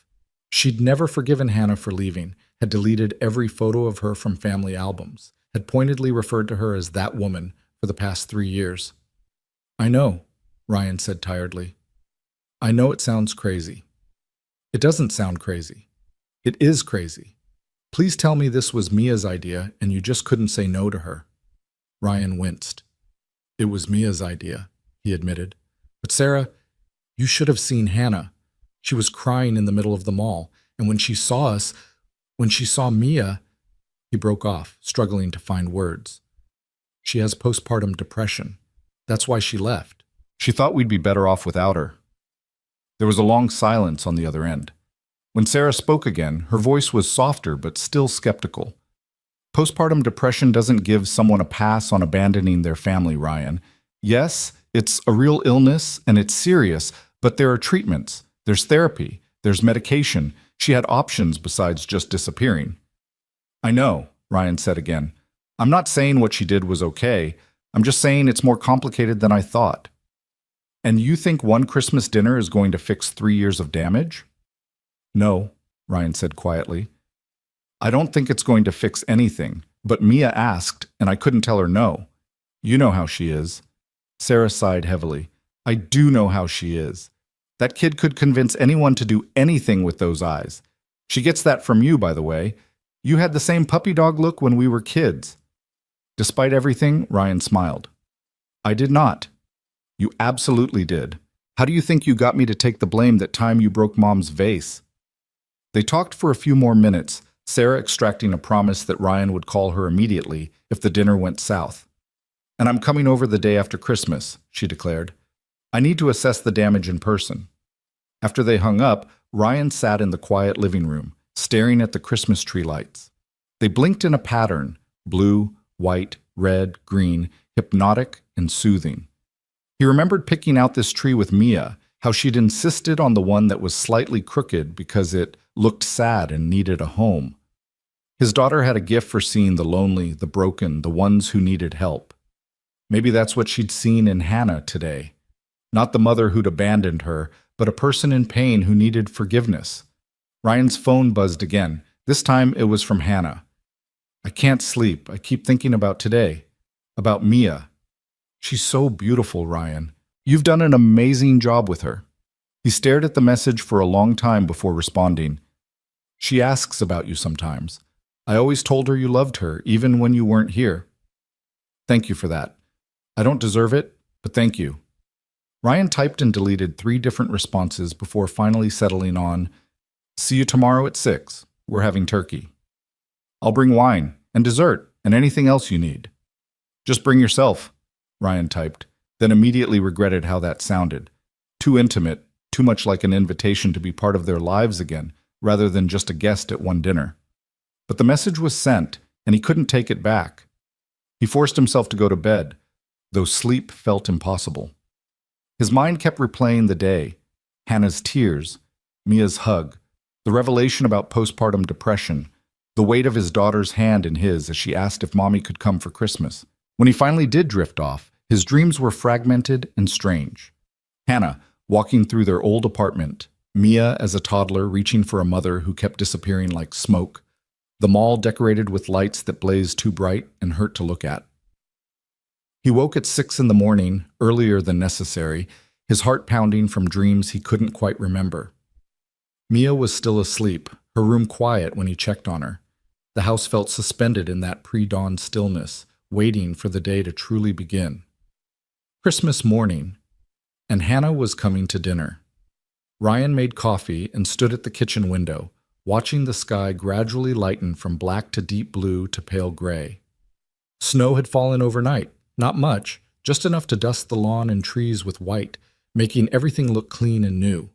She'd never forgiven Hannah for leaving, had deleted every photo of her from family albums, had pointedly referred to her as that woman for the past 3 years. "I know," Ryan said tiredly. "I know it sounds crazy." "It doesn't sound crazy. It is crazy. Please tell me this was Mia's idea and you just couldn't say no to her." Ryan winced. "It was Mia's idea," he admitted. "But Sarah, you should have seen Hannah. She was crying in the middle of the mall, and when she saw Mia..." He broke off, struggling to find words. "She has postpartum depression. That's why she left. She thought we'd be better off without her." There was a long silence on the other end. When Sarah spoke again, her voice was softer but still skeptical. "Postpartum depression doesn't give someone a pass on abandoning their family, Ryan. Yes, it's a real illness and it's serious, but there are treatments, there's therapy, there's medication. She had options besides just disappearing." "I know," Ryan said again. "I'm not saying what she did was okay. I'm just saying it's more complicated than I thought." And you think one Christmas dinner is going to fix 3 years of damage? No, Ryan said quietly. I don't think it's going to fix anything, but Mia asked, and I couldn't tell her no. You know how she is. Sarah sighed heavily. I do know how she is. That kid could convince anyone to do anything with those eyes. She gets that from you, by the way. You had the same puppy dog look when we were kids. Despite everything, Ryan smiled. I did not. You absolutely did. How do you think you got me to take the blame that time you broke Mom's vase? They talked for a few more minutes, Sarah extracting a promise that Ryan would call her immediately if the dinner went south. And I'm coming over the day after Christmas, she declared. I need to assess the damage in person. After they hung up, Ryan sat in the quiet living room, staring at the Christmas tree lights. They blinked in a pattern, blue, white, red, green, hypnotic and soothing. He remembered picking out this tree with Mia, how she'd insisted on the one that was slightly crooked because it looked sad and needed a home. His daughter had a gift for seeing the lonely, the broken, the ones who needed help. Maybe that's what she'd seen in Hannah today. Not the mother who'd abandoned her, but a person in pain who needed forgiveness. Ryan's phone buzzed again. This time it was from Hannah. I can't sleep. I keep thinking about today. About Mia. She's so beautiful, Ryan. You've done an amazing job with her. He stared at the message for a long time before responding. She asks about you sometimes. I always told her you loved her, even when you weren't here. Thank you for that. I don't deserve it, but thank you. Ryan typed and deleted 3 different responses before finally settling on, see you tomorrow at 6. We're having turkey. I'll bring wine and dessert and anything else you need. Just bring yourself, Ryan typed, then immediately regretted how that sounded. Too intimate, too much like an invitation to be part of their lives again, rather than just a guest at one dinner. But the message was sent, and he couldn't take it back. He forced himself to go to bed, though sleep felt impossible. His mind kept replaying the day, Hannah's tears, Mia's hug, the revelation about postpartum depression, the weight of his daughter's hand in his as she asked if Mommy could come for Christmas. When he finally did drift off, his dreams were fragmented and strange. Hannah, walking through their old apartment, Mia as a toddler reaching for a mother who kept disappearing like smoke, the mall decorated with lights that blazed too bright and hurt to look at. He woke at 6 in the morning, earlier than necessary, his heart pounding from dreams he couldn't quite remember. Mia was still asleep, her room quiet when he checked on her. The house felt suspended in that pre-dawn stillness, waiting for the day to truly begin. Christmas morning, and Hannah was coming to dinner. Ryan made coffee and stood at the kitchen window, watching the sky gradually lighten from black to deep blue to pale gray. Snow had fallen overnight. Not much, just enough to dust the lawn and trees with white, making everything look clean and new.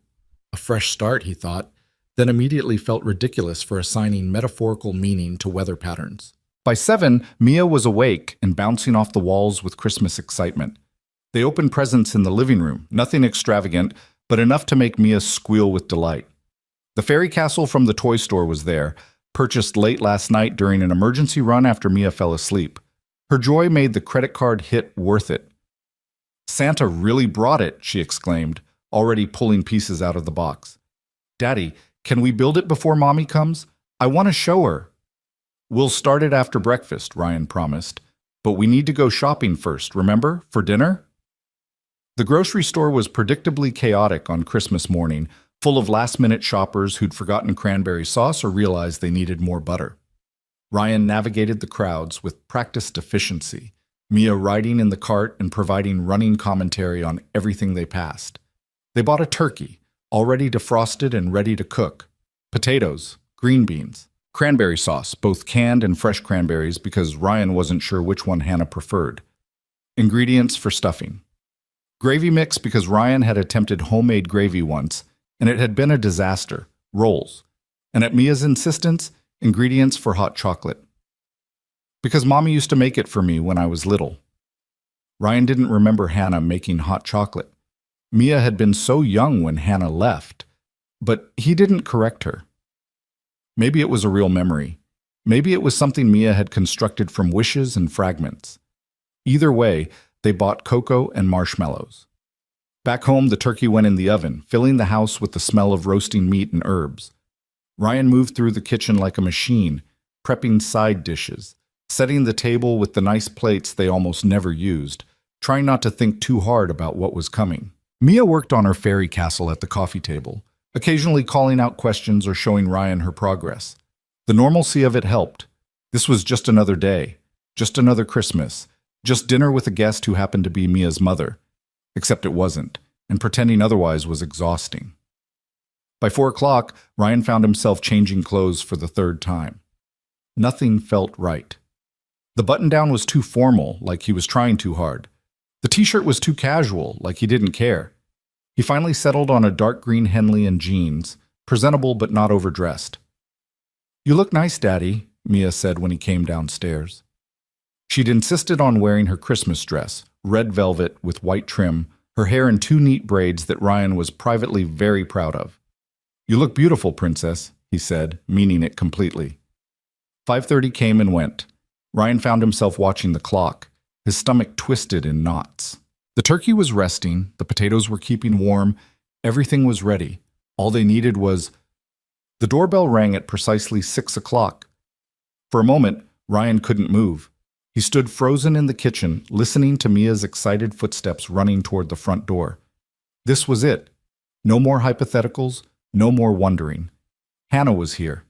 A fresh start, he thought, then immediately felt ridiculous for assigning metaphorical meaning to weather patterns. By 7, Mia was awake and bouncing off the walls with Christmas excitement. They opened presents in the living room, nothing extravagant, but enough to make Mia squeal with delight. The fairy castle from the toy store was there, purchased late last night during an emergency run after Mia fell asleep. Her joy made the credit card hit worth it. Santa really brought it, she exclaimed, already pulling pieces out of the box. Daddy, can we build it before Mommy comes? I want to show her. We'll start it after breakfast, Ryan promised. But we need to go shopping first, remember, for dinner? The grocery store was predictably chaotic on Christmas morning, full of last-minute shoppers who'd forgotten cranberry sauce or realized they needed more butter. Ryan navigated the crowds with practiced efficiency, Mia riding in the cart and providing running commentary on everything they passed. They bought a turkey, already defrosted and ready to cook, potatoes, green beans, cranberry sauce, both canned and fresh cranberries because Ryan wasn't sure which one Hannah preferred, ingredients for stuffing, gravy mix because Ryan had attempted homemade gravy once, and it had been a disaster, rolls, and at Mia's insistence, ingredients for hot chocolate. Because Mommy used to make it for me when I was little. Ryan didn't remember Hannah making hot chocolate. Mia had been so young when Hannah left, but he didn't correct her. Maybe it was a real memory. Maybe it was something Mia had constructed from wishes and fragments. Either way, they bought cocoa and marshmallows. Back home, the turkey went in the oven, filling the house with the smell of roasting meat and herbs. Ryan moved through the kitchen like a machine, prepping side dishes, setting the table with the nice plates they almost never used, trying not to think too hard about what was coming. Mia worked on her fairy castle at the coffee table, occasionally calling out questions or showing Ryan her progress. The normalcy of it helped. This was just another day, just another Christmas, just dinner with a guest who happened to be Mia's mother. Except it wasn't, and pretending otherwise was exhausting. By 4 o'clock, Ryan found himself changing clothes for the third time. Nothing felt right. The button-down was too formal, like he was trying too hard. The t-shirt was too casual, like he didn't care. He finally settled on a dark green Henley and jeans, presentable but not overdressed. "You look nice, Daddy," Mia said when he came downstairs. She'd insisted on wearing her Christmas dress, red velvet with white trim, her hair in 2 neat braids that Ryan was privately very proud of. "You look beautiful, Princess," he said, meaning it completely. 5:30 came and went. Ryan found himself watching the clock, his stomach twisted in knots. The turkey was resting, the potatoes were keeping warm, everything was ready. All they needed was... The doorbell rang at precisely 6 o'clock. For a moment, Ryan couldn't move. He stood frozen in the kitchen, listening to Mia's excited footsteps running toward the front door. This was it. No more hypotheticals, no more wondering. Hannah was here,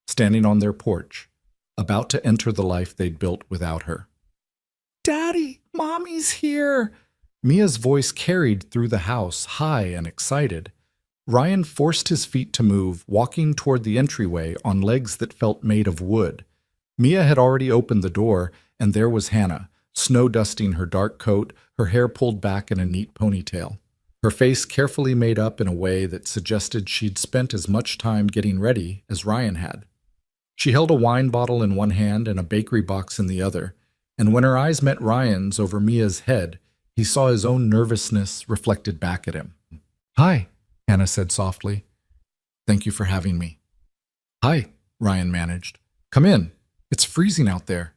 standing on their porch, about to enter the life they'd built without her. "Daddy, Mommy's here!" Mia's voice carried through the house, high and excited. Ryan forced his feet to move, walking toward the entryway on legs that felt made of wood. Mia had already opened the door, and there was Hannah, snow-dusting her dark coat, her hair pulled back in a neat ponytail. Her face carefully made up in a way that suggested she'd spent as much time getting ready as Ryan had. She held a wine bottle in one hand and a bakery box in the other, and when her eyes met Ryan's over Mia's head, he saw his own nervousness reflected back at him. "Hi," Hannah said softly. "Thank you for having me." "Hi," Ryan managed. "Come in. It's freezing out there."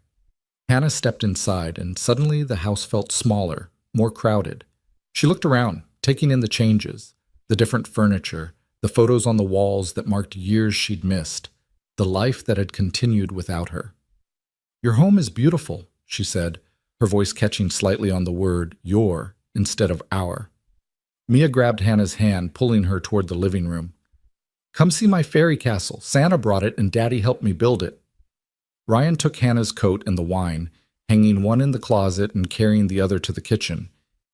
Hannah stepped inside, and suddenly the house felt smaller, more crowded. She looked around, taking in the changes, the different furniture, the photos on the walls that marked years she'd missed, the life that had continued without her. "Your home is beautiful," she said, her voice catching slightly on the word your instead of our. Mia grabbed Hannah's hand, pulling her toward the living room. "Come see my fairy castle. Santa brought it and Daddy helped me build it." Ryan took Hannah's coat and the wine, hanging one in the closet and carrying the other to the kitchen.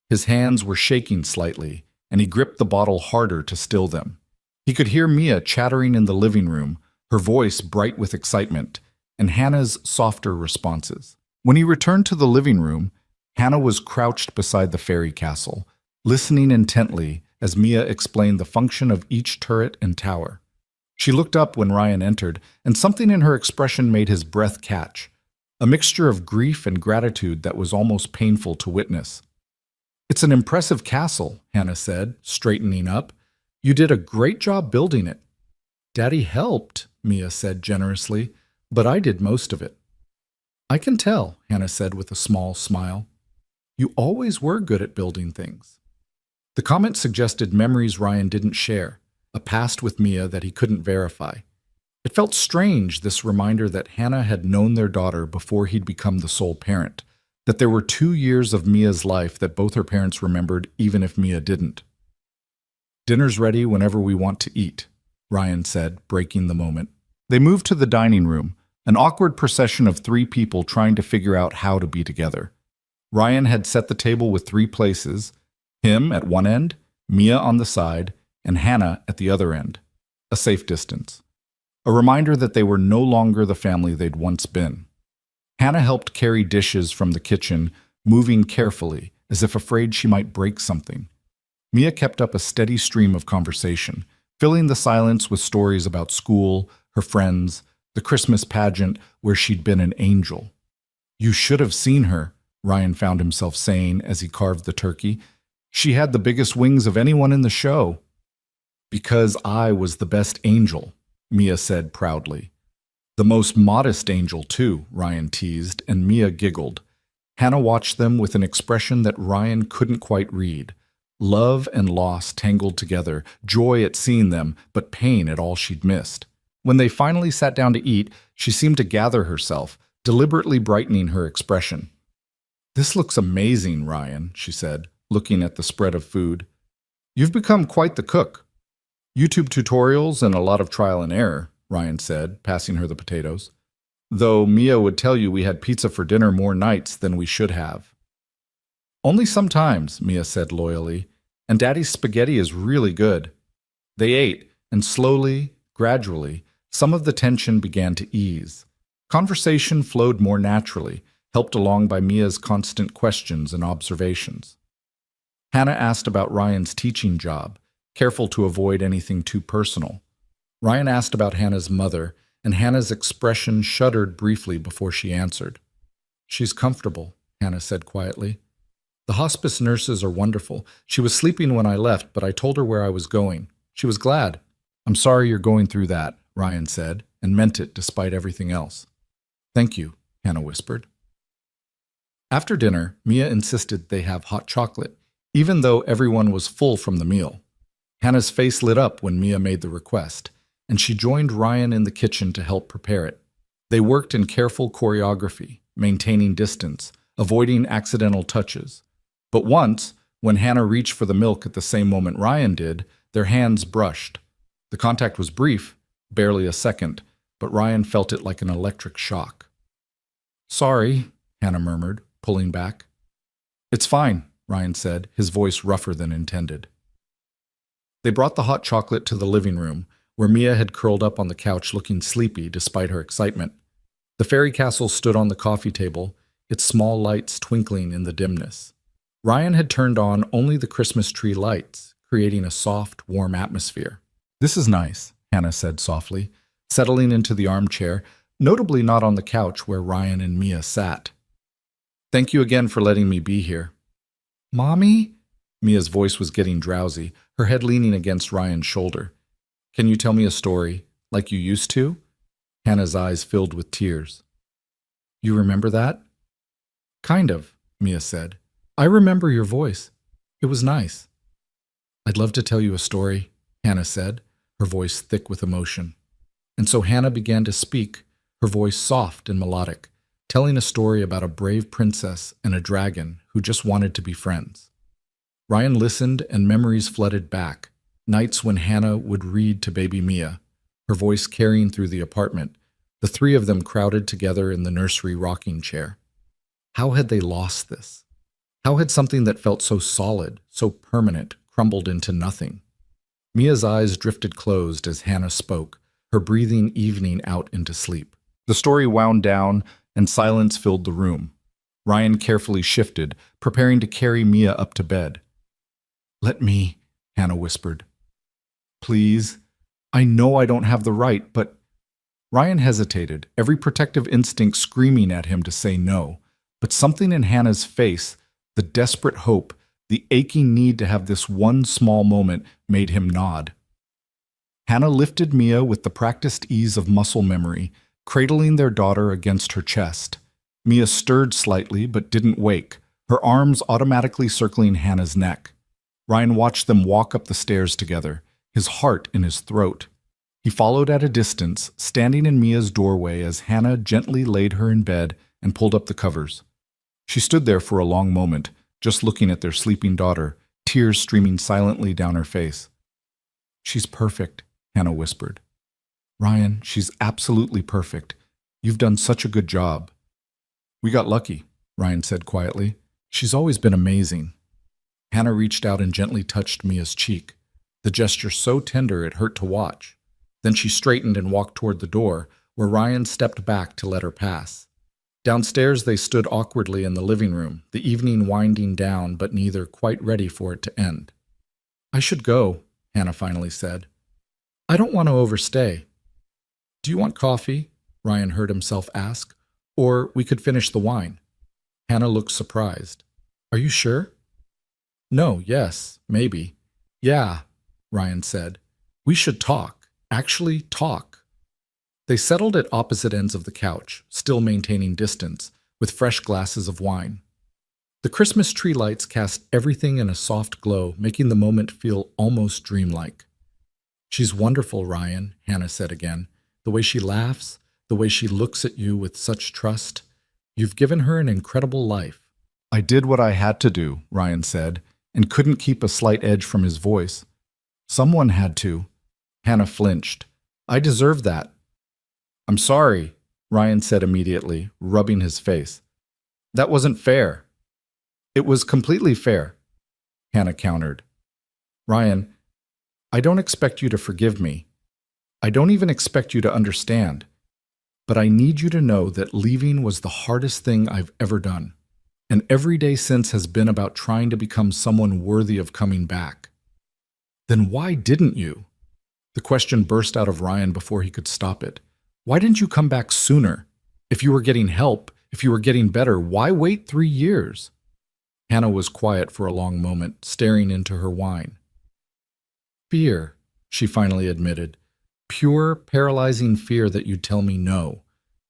His hands were shaking slightly, and he gripped the bottle harder to still them. He could hear Mia chattering in the living room, her voice bright with excitement, and Hannah's softer responses. When he returned to the living room, Hannah was crouched beside the fairy castle, listening intently as Mia explained the function of each turret and tower. She looked up when Ryan entered, and something in her expression made his breath catch, a mixture of grief and gratitude that was almost painful to witness. "It's an impressive castle," Hannah said, straightening up. "You did a great job building it." "Daddy helped," Mia said generously, "but I did most of it." "I can tell," Hannah said with a small smile. "You always were good at building things." The comment suggested memories Ryan didn't share, a past with Mia that he couldn't verify. It felt strange, this reminder that Hannah had known their daughter before he'd become the sole parent, that there were 2 years of Mia's life that both her parents remembered even if Mia didn't. "Dinner's ready whenever we want to eat," Ryan said, breaking the moment. They moved to the dining room, an awkward procession of 3 people trying to figure out how to be together. Ryan had set the table with 3 places, him at one end, Mia on the side, and Hannah at the other end, a safe distance. A reminder that they were no longer the family they'd once been. Hannah helped carry dishes from the kitchen, moving carefully, as if afraid she might break something. Mia kept up a steady stream of conversation, filling the silence with stories about school, her friends, the Christmas pageant where she'd been an angel. "You should have seen her," Ryan found himself saying as he carved the turkey. "She had the biggest wings of anyone in the show." "Because I was the best angel," Mia said proudly. "The most modest angel, too," Ryan teased, and Mia giggled. Hannah watched them with an expression that Ryan couldn't quite read, Love and loss tangled together, joy at seeing them, but pain at all she'd missed. When they finally sat down to eat, she seemed to gather herself, deliberately brightening her expression. "This looks amazing, Ryan," she said, looking at the spread of food. "You've become quite the cook." "YouTube tutorials and a lot of trial and error," Ryan said, passing her the potatoes. "Though Mia would tell you we had pizza for dinner more nights than we should have." "Only sometimes," Mia said loyally, "and Daddy's spaghetti is really good." They ate, and slowly, gradually, some of the tension began to ease. Conversation flowed more naturally, helped along by Mia's constant questions and observations. Hannah asked about Ryan's teaching job, careful to avoid anything too personal. Ryan asked about Hannah's mother, and Hannah's expression shuddered briefly before she answered. "She's comfortable," Hannah said quietly. "The hospice nurses are wonderful. She was sleeping when I left, but I told her where I was going. She was glad." "I'm sorry you're going through that," Ryan said, and meant it despite everything else. "Thank you," Hannah whispered. After dinner, Mia insisted they have hot chocolate, even though everyone was full from the meal. Hannah's face lit up when Mia made the request, and she joined Ryan in the kitchen to help prepare it. They worked in careful choreography, maintaining distance, avoiding accidental touches. But once, when Hannah reached for the milk at the same moment Ryan did, their hands brushed. The contact was brief, barely a second, but Ryan felt it like an electric shock. "Sorry," Hannah murmured, pulling back. "It's fine," Ryan said, his voice rougher than intended. They brought the hot chocolate to the living room, where Mia had curled up on the couch looking sleepy despite her excitement. The fairy castle stood on the coffee table, its small lights twinkling in the dimness. Ryan had turned on only the Christmas tree lights, creating a soft, warm atmosphere. "This is nice," Hannah said softly, settling into the armchair, notably not on the couch where Ryan and Mia sat. "Thank you again for letting me be here." "Mommy?" Mia's voice was getting drowsy, her head leaning against Ryan's shoulder. "Can you tell me a story, like you used to?" Hannah's eyes filled with tears. "You remember that?" "Kind of," Mia said. "I remember your voice. It was nice." "I'd love to tell you a story," Hannah said, her voice thick with emotion. And so Hannah began to speak, her voice soft and melodic, telling a story about a brave princess and a dragon who just wanted to be friends. Ryan listened, and memories flooded back, nights when Hannah would read to baby Mia, her voice carrying through the apartment, the three of them crowded together in the nursery rocking chair. How had they lost this? How had something that felt so solid, so permanent, crumbled into nothing? Mia's eyes drifted closed as Hannah spoke, her breathing evening out into sleep. The story wound down, and silence filled the room. Ryan carefully shifted, preparing to carry Mia up to bed. "Let me," Hannah whispered. "Please. I know I don't have the right, but—" Ryan hesitated, every protective instinct screaming at him to say no. But something in Hannah's face, the desperate hope, the aching need to have this one small moment, made him nod. Hannah lifted Mia with the practiced ease of muscle memory, cradling their daughter against her chest. Mia stirred slightly but didn't wake, her arms automatically circling Hannah's neck. Ryan watched them walk up the stairs together, his heart in his throat. He followed at a distance, standing in Mia's doorway as Hannah gently laid her in bed and pulled up the covers. She stood there for a long moment, just looking at their sleeping daughter, tears streaming silently down her face. "She's perfect," Hannah whispered. "Ryan, she's absolutely perfect. You've done such a good job." "We got lucky," Ryan said quietly. "She's always been amazing." Hannah reached out and gently touched Mia's cheek, the gesture so tender it hurt to watch. Then she straightened and walked toward the door, where Ryan stepped back to let her pass. Downstairs they stood awkwardly in the living room, the evening winding down but neither quite ready for it to end. "I should go," Hannah finally said. "I don't want to overstay." "Do you want coffee?" Ryan heard himself ask. "Or we could finish the wine." Hannah looked surprised. "Are you sure?" "No, yes, maybe." "Yeah," Ryan said. "We should talk. Actually talk." They settled at opposite ends of the couch, still maintaining distance, with fresh glasses of wine. The Christmas tree lights cast everything in a soft glow, making the moment feel almost dreamlike. "She's wonderful, Ryan," Hannah said again. "The way she laughs, the way she looks at you with such trust. You've given her an incredible life." "I did what I had to do," Ryan said, and couldn't keep a slight edge from his voice. "Someone had to." Hannah flinched. "I deserve that." "I'm sorry," Ryan said immediately, rubbing his face. "That wasn't fair." "It was completely fair," Hannah countered. "Ryan, I don't expect you to forgive me. I don't even expect you to understand. But I need you to know that leaving was the hardest thing I've ever done. And every day since has been about trying to become someone worthy of coming back." "Then why didn't you?" The question burst out of Ryan before he could stop it. "Why didn't you come back sooner? If you were getting help, if you were getting better, why wait 3 years? Hannah was quiet for a long moment, staring into her wine. "Fear," she finally admitted. "Pure, paralyzing fear that you'd tell me no,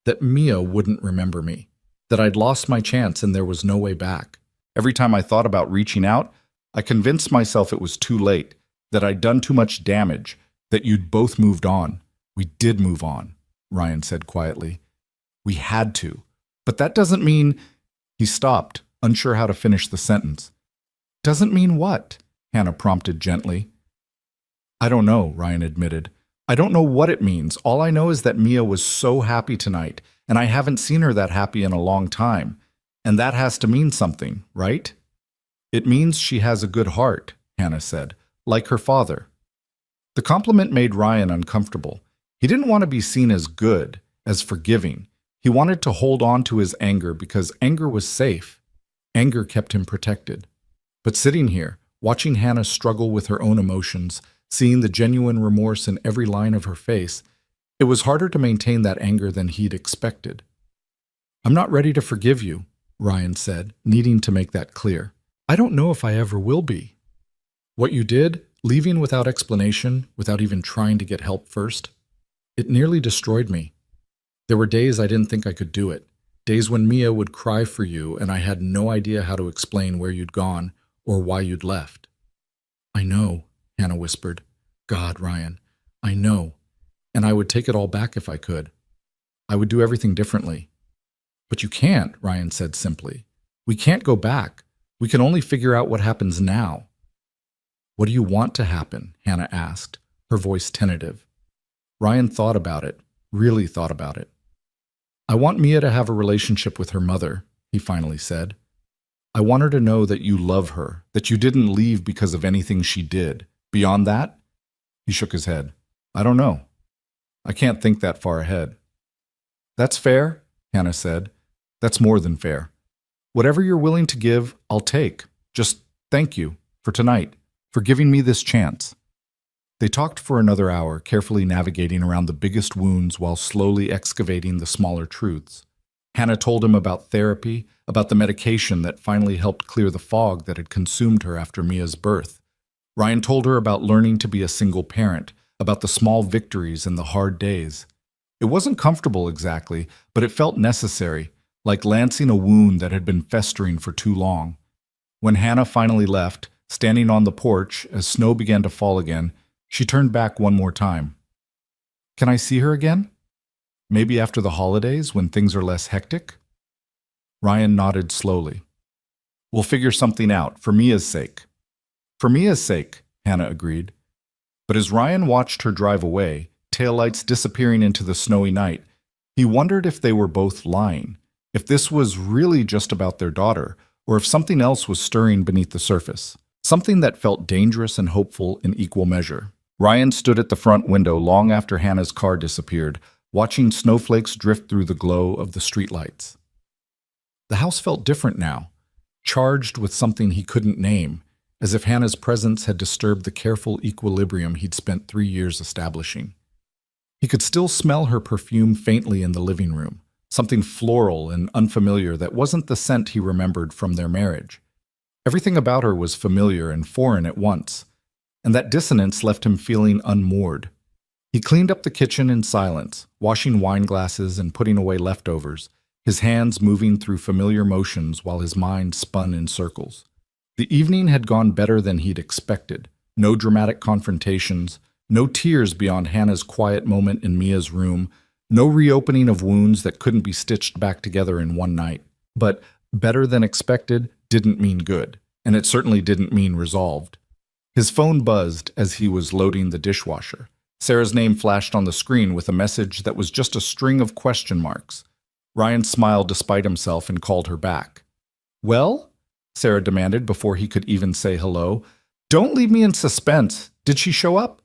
that Mia wouldn't remember me, that I'd lost my chance and there was no way back. Every time I thought about reaching out, I convinced myself it was too late, that I'd done too much damage, that you'd both moved on. We did move on," Ryan said quietly. "We had to. But that doesn't mean—" He stopped, unsure how to finish the sentence. "Doesn't mean what?" Hannah prompted gently. "I don't know," Ryan admitted. "I don't know what it means. All I know is that Mia was so happy tonight, and I haven't seen her that happy in a long time. And that has to mean something, right?" "It means she has a good heart," Hannah said, "like her father." The compliment made Ryan uncomfortable. He didn't want to be seen as good, as forgiving. He wanted to hold on to his anger because anger was safe. Anger kept him protected. But sitting here, watching Hannah struggle with her own emotions, seeing the genuine remorse in every line of her face, it was harder to maintain that anger than he'd expected. "I'm not ready to forgive you," Ryan said, needing to make that clear. "I don't know if I ever will be. What you did, leaving without explanation, without even trying to get help first, it nearly destroyed me. There were days I didn't think I could do it, days when Mia would cry for you and I had no idea how to explain where you'd gone or why you'd left." "I know," Hannah whispered. "God, Ryan, I know. And I would take it all back if I could. I would do everything differently." "But you can't," Ryan said simply. "We can't go back. We can only figure out what happens now." "What do you want to happen?" Hannah asked, her voice tentative. Ryan thought about it, really thought about it. "I want Mia to have a relationship with her mother," he finally said. "I want her to know that you love her, that you didn't leave because of anything she did. Beyond that?" He shook his head. "I don't know. I can't think that far ahead." "That's fair," Hannah said. "That's more than fair. Whatever you're willing to give, I'll take. Just thank you for tonight, for giving me this chance." They talked for another hour, carefully navigating around the biggest wounds while slowly excavating the smaller truths. Hannah told him about therapy, about the medication that finally helped clear the fog that had consumed her after Mia's birth. Ryan told her about learning to be a single parent, about the small victories and the hard days. It wasn't comfortable exactly, but it felt necessary, like lancing a wound that had been festering for too long. When Hannah finally left, standing on the porch as snow began to fall again, she turned back one more time. "Can I see her again? Maybe after the holidays, when things are less hectic?" Ryan nodded slowly. "We'll figure something out, for Mia's sake." "For Mia's sake," Hannah agreed. But as Ryan watched her drive away, taillights disappearing into the snowy night, he wondered if they were both lying, if this was really just about their daughter, or if something else was stirring beneath the surface, something that felt dangerous and hopeful in equal measure. Ryan stood at the front window long after Hannah's car disappeared, watching snowflakes drift through the glow of the streetlights. The house felt different now, charged with something he couldn't name, as if Hannah's presence had disturbed the careful equilibrium he'd spent 3 years establishing. He could still smell her perfume faintly in the living room, something floral and unfamiliar that wasn't the scent he remembered from their marriage. Everything about her was familiar and foreign at once, and that dissonance left him feeling unmoored. He cleaned up the kitchen in silence, washing wine glasses and putting away leftovers, his hands moving through familiar motions while his mind spun in circles. The evening had gone better than he'd expected. No dramatic confrontations, no tears beyond Hannah's quiet moment in Mia's room, no reopening of wounds that couldn't be stitched back together in one night. But better than expected didn't mean good, and it certainly didn't mean resolved. His phone buzzed as he was loading the dishwasher. Sarah's name flashed on the screen with a message that was just a string of question marks. Ryan smiled despite himself and called her back. "Well?" Sarah demanded before he could even say hello. "Don't leave me in suspense. Did she show up?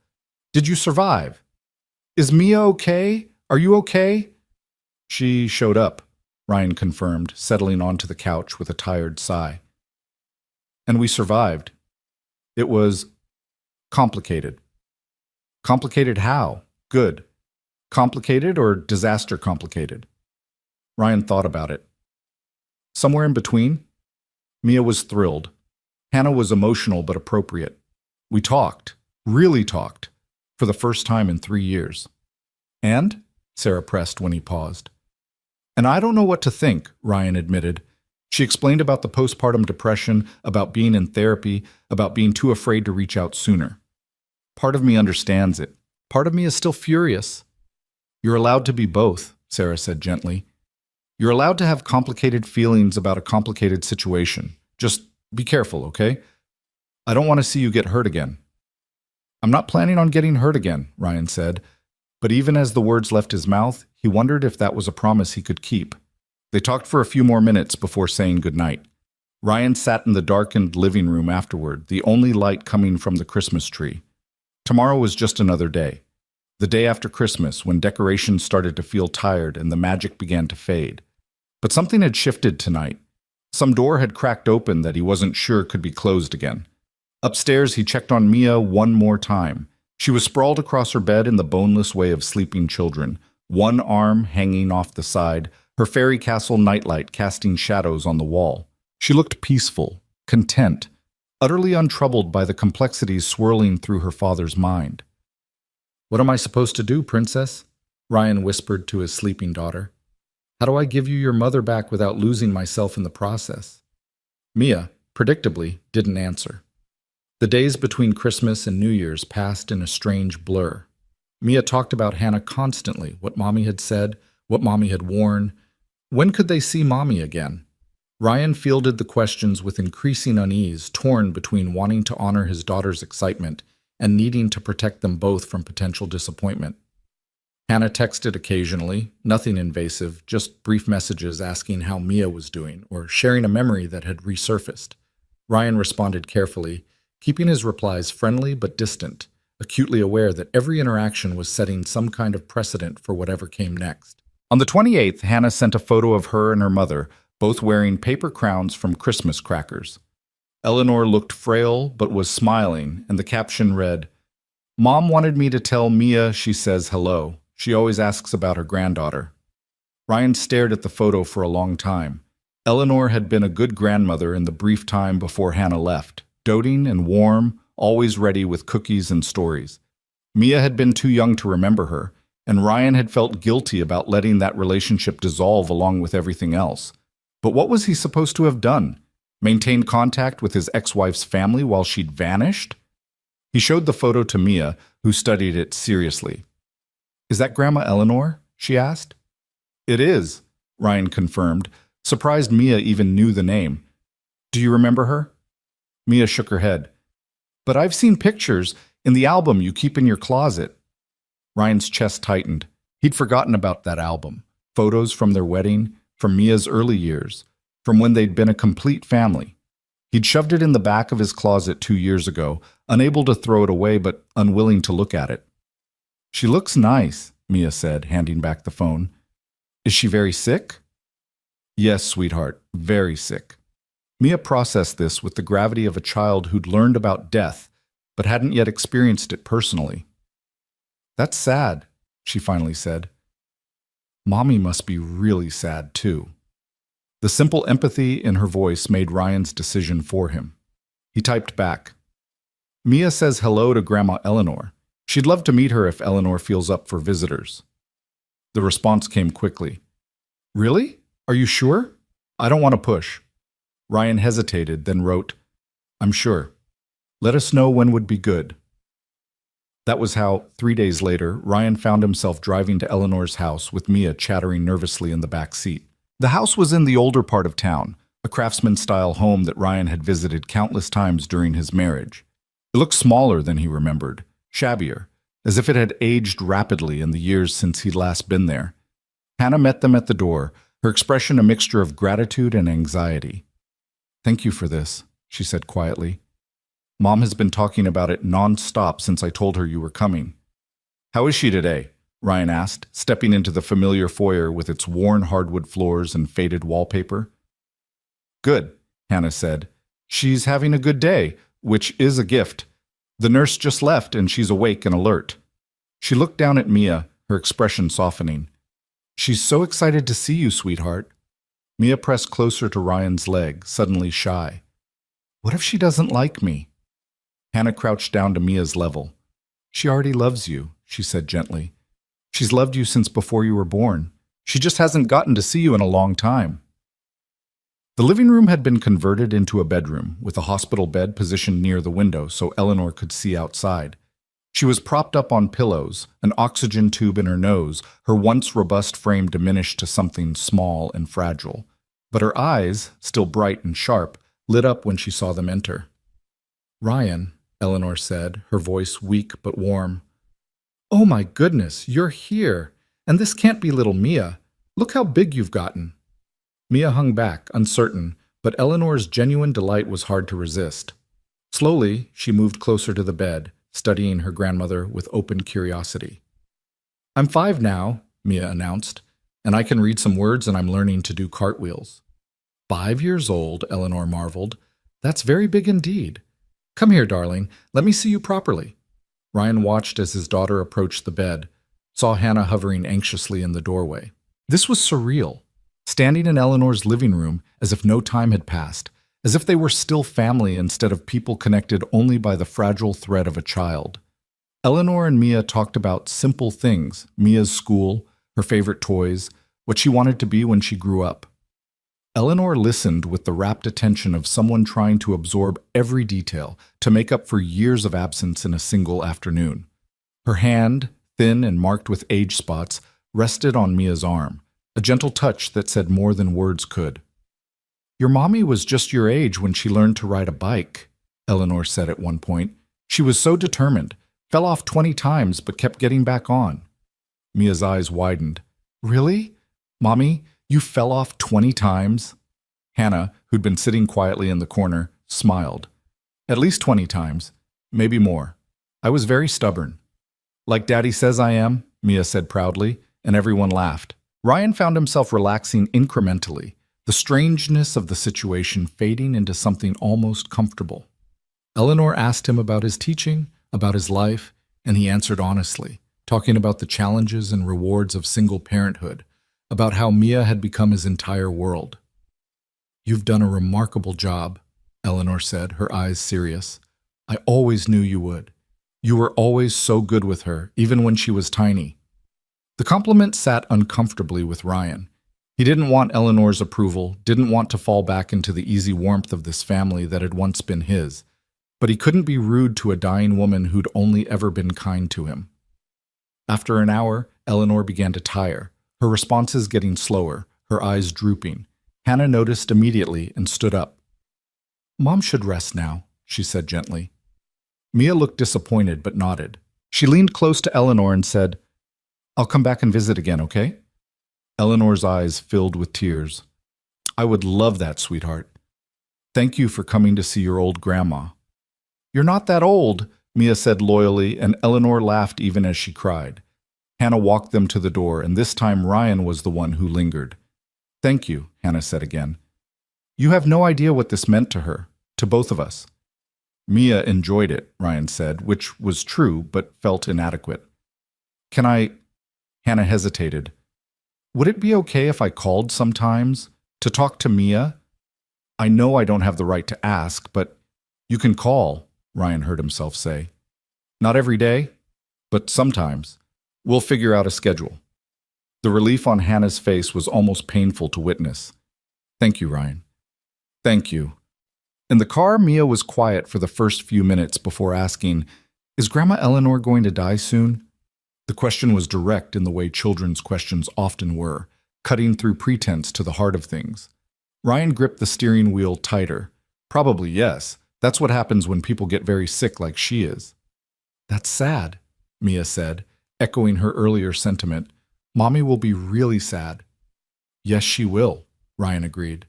Did you survive? Is Mia okay? Are you okay?" "She showed up," Ryan confirmed, settling onto the couch with a tired sigh. "And we survived. It was complicated." "Complicated how? Good. Complicated or disaster complicated?" Ryan thought about it. "Somewhere in between." Mia was thrilled. Hannah was emotional but appropriate. We talked, really talked, for the first time in 3 years. "And?" Sarah pressed when he paused. "And I don't know what to think," Ryan admitted. She explained about the postpartum depression, about being in therapy, about being too afraid to reach out sooner. "Part of me understands it. Part of me is still furious." "You're allowed to be both," Sarah said gently. "You're allowed to have complicated feelings about a complicated situation. Just be careful, okay? I don't want to see you get hurt again." "I'm not planning on getting hurt again," Ryan said. But even as the words left his mouth, he wondered if that was a promise he could keep. They talked for a few more minutes before saying goodnight. Ryan sat in the darkened living room afterward, the only light coming from the Christmas tree. Tomorrow was just another day. The day after Christmas, when decorations started to feel tired and the magic began to fade. But something had shifted tonight. Some door had cracked open that he wasn't sure could be closed again. Upstairs, he checked on Mia one more time. She was sprawled across her bed in the boneless way of sleeping children, one arm hanging off the side, her fairy castle nightlight casting shadows on the wall. She looked peaceful, content, utterly untroubled by the complexities swirling through her father's mind. "What am I supposed to do, princess?" Ryan whispered to his sleeping daughter. "How do I give you your mother back without losing myself in the process?" Mia, predictably, didn't answer. The days between Christmas and New Year's passed in a strange blur. Mia talked about Hannah constantly, what Mommy had said, what Mommy had worn. When could they see Mommy again? Ryan fielded the questions with increasing unease, torn between wanting to honor his daughter's excitement and needing to protect them both from potential disappointment. Hannah texted occasionally, nothing invasive, just brief messages asking how Mia was doing or sharing a memory that had resurfaced. Ryan responded carefully, keeping his replies friendly but distant, acutely aware that every interaction was setting some kind of precedent for whatever came next. On the 28th, Hannah sent a photo of her and her mother, both wearing paper crowns from Christmas crackers. Eleanor looked frail but was smiling, and the caption read, "Mom wanted me to tell Mia she says hello. She always asks about her granddaughter." Ryan stared at the photo for a long time. Eleanor had been a good grandmother in the brief time before Hannah left, doting and warm, always ready with cookies and stories. Mia had been too young to remember her, and Ryan had felt guilty about letting that relationship dissolve along with everything else. But what was he supposed to have done? Maintain contact with his ex-wife's family while she'd vanished? He showed the photo to Mia, who studied it seriously. "Is that Grandma Eleanor?" she asked. "It is," Ryan confirmed, surprised Mia even knew the name. "Do you remember her?" Mia shook her head. "But I've seen pictures in the album you keep in your closet." Ryan's chest tightened. He'd forgotten about that album. Photos from their wedding, from Mia's early years, from when they'd been a complete family. He'd shoved it in the back of his closet 2 years ago, unable to throw it away but unwilling to look at it. "She looks nice," Mia said, handing back the phone. "Is she very sick?" "Yes, sweetheart, very sick." Mia processed this with the gravity of a child who'd learned about death, but hadn't yet experienced it personally. "That's sad," she finally said. "Mommy must be really sad, too." The simple empathy in her voice made Ryan's decision for him. He typed back, "Mia says hello to Grandma Eleanor. She'd love to meet her if Eleanor feels up for visitors." The response came quickly. "Really? Are you sure? I don't want to push. Ryan hesitated, then wrote, I'm sure. Let us know when would be good. That was how, 3 days later, Ryan found himself driving to Eleanor's house with Mia chattering nervously in the back seat. The house was in the older part of town, a craftsman-style home that Ryan had visited countless times during his marriage. It looked smaller than he remembered, shabbier, as if it had aged rapidly in the years since he'd last been there. Hannah met them at the door, her expression a mixture of gratitude and anxiety. Thank you for this, she said quietly. Mom has been talking about it non-stop since I told her you were coming. How is she today? Ryan asked, stepping into the familiar foyer with its worn hardwood floors and faded wallpaper. Good, Hannah said. She's having a good day, which is a gift. The nurse just left and she's awake and alert. She looked down at Mia, her expression softening. She's so excited to see you, sweetheart. Mia pressed closer to Ryan's leg, suddenly shy. What if she doesn't like me? Hannah crouched down to Mia's level. She already loves you, she said gently. She's loved you since before you were born. She just hasn't gotten to see you in a long time. The living room had been converted into a bedroom, with a hospital bed positioned near the window so Eleanor could see outside. She was propped up on pillows, an oxygen tube in her nose, her once robust frame diminished to something small and fragile. But her eyes, still bright and sharp, lit up when she saw them enter. Ryan, Eleanor said, her voice weak but warm. Oh my goodness, you're here. And this can't be little Mia. Look how big you've gotten. Mia hung back, uncertain, but Eleanor's genuine delight was hard to resist. Slowly, she moved closer to the bed, studying her grandmother with open curiosity. I'm 5 now, Mia announced, and I can read some words and I'm learning to do cartwheels. 5 years old, Eleanor marveled. That's very big indeed. Come here, darling. Let me see you properly. Ryan watched as his daughter approached the bed, saw Hannah hovering anxiously in the doorway. This was surreal. Standing in Eleanor's living room as if no time had passed, as if they were still family instead of people connected only by the fragile thread of a child. Eleanor and Mia talked about simple things, Mia's school, her favorite toys, what she wanted to be when she grew up. Eleanor listened with the rapt attention of someone trying to absorb every detail to make up for years of absence in a single afternoon. Her hand, thin and marked with age spots, rested on Mia's arm, a gentle touch that said more than words could. Your mommy was just your age when she learned to ride a bike, Eleanor said at one point. She was so determined, fell off 20 times but kept getting back on. Mia's eyes widened. Really? Mommy, you fell off 20 times? Hannah, who'd been sitting quietly in the corner, smiled. At least 20 times, maybe more. I was very stubborn. Like Daddy says I am, Mia said proudly, and everyone laughed. Ryan found himself relaxing incrementally, the strangeness of the situation fading into something almost comfortable. Eleanor asked him about his teaching, about his life, and he answered honestly, talking about the challenges and rewards of single parenthood, about how Mia had become his entire world. You've done a remarkable job, Eleanor said, her eyes serious. I always knew you would. You were always so good with her, even when she was tiny. The compliment sat uncomfortably with Ryan. He didn't want Eleanor's approval, didn't want to fall back into the easy warmth of this family that had once been his, but he couldn't be rude to a dying woman who'd only ever been kind to him. After an hour, Eleanor began to tire, her responses getting slower, her eyes drooping. Hannah noticed immediately and stood up. Mom should rest now, she said gently. Mia looked disappointed but nodded. She leaned close to Eleanor and said, I'll come back and visit again, okay? Eleanor's eyes filled with tears. I would love that, sweetheart. Thank you for coming to see your old grandma. You're not that old, Mia said loyally, and Eleanor laughed even as she cried. Hannah walked them to the door, and this time Ryan was the one who lingered. Thank you, Hannah said again. You have no idea what this meant to her, to both of us. Mia enjoyed it, Ryan said, which was true but felt inadequate. Can I? Hannah hesitated. Would it be okay if I called sometimes to talk to Mia? I know I don't have the right to ask, but you can call, Ryan heard himself say. Not every day, but sometimes. We'll figure out a schedule. The relief on Hannah's face was almost painful to witness. Thank you, Ryan. Thank you. In the car, Mia was quiet for the first few minutes before asking, "Is Grandma Eleanor going to die soon?" The question was direct in the way children's questions often were, cutting through pretense to the heart of things. Ryan gripped the steering wheel tighter. Probably yes. That's what happens when people get very sick like she is. That's sad, Mia said, echoing her earlier sentiment. Mommy will be really sad. Yes, she will, Ryan agreed.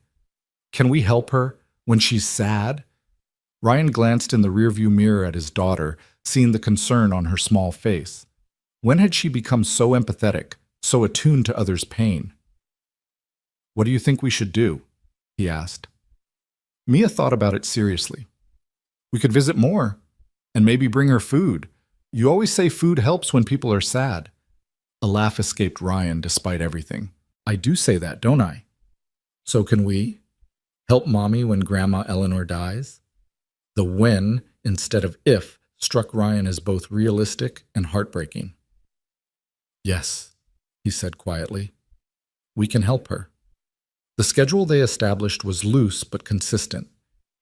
Can we help her when she's sad? Ryan glanced in the rearview mirror at his daughter, seeing the concern on her small face. When had she become so empathetic, so attuned to others' pain? What do you think we should do? He asked. Mia thought about it seriously. We could visit more, and maybe bring her food. You always say food helps when people are sad. A laugh escaped Ryan despite everything. I do say that, don't I? So can we help Mommy when Grandma Eleanor dies? The when instead of if struck Ryan as both realistic and heartbreaking. Yes, he said quietly. We can help her. The schedule they established was loose but consistent.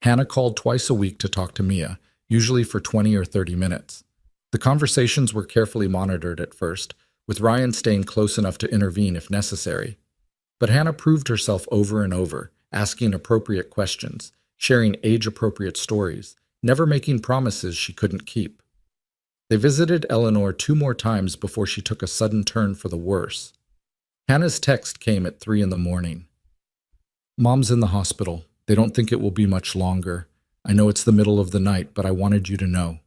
Hannah called twice a week to talk to Mia, usually for 20 or 30 minutes. The conversations were carefully monitored at first, with Ryan staying close enough to intervene if necessary. But Hannah proved herself over and over, asking appropriate questions, sharing age-appropriate stories, never making promises she couldn't keep. They visited Eleanor 2 more times before she took a sudden turn for the worse. Hannah's text came at 3 in the morning. Mom's in the hospital. They don't think it will be much longer. I know it's the middle of the night, but I wanted you to know.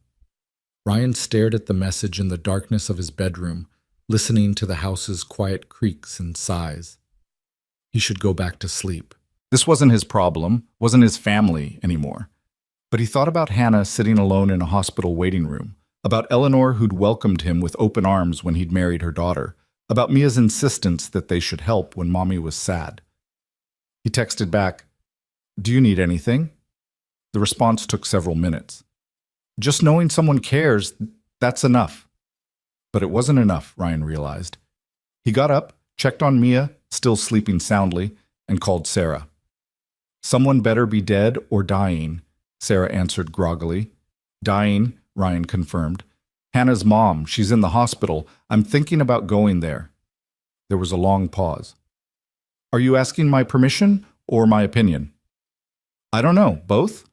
Ryan stared at the message in the darkness of his bedroom, listening to the house's quiet creaks and sighs. He should go back to sleep. This wasn't his problem, wasn't his family anymore. But he thought about Hannah sitting alone in a hospital waiting room, about Eleanor who'd welcomed him with open arms when he'd married her daughter, about Mia's insistence that they should help when Mommy was sad. He texted back, "Do you need anything?" The response took several minutes. Just knowing someone cares, that's enough. But it wasn't enough, Ryan realized. He got up, checked on Mia, still sleeping soundly, and called Sarah. Someone better be dead or dying, Sarah answered groggily. Dying, Ryan confirmed. Hannah's mom, she's in the hospital. I'm thinking about going there. There was a long pause. Are you asking my permission or my opinion? I don't know, both?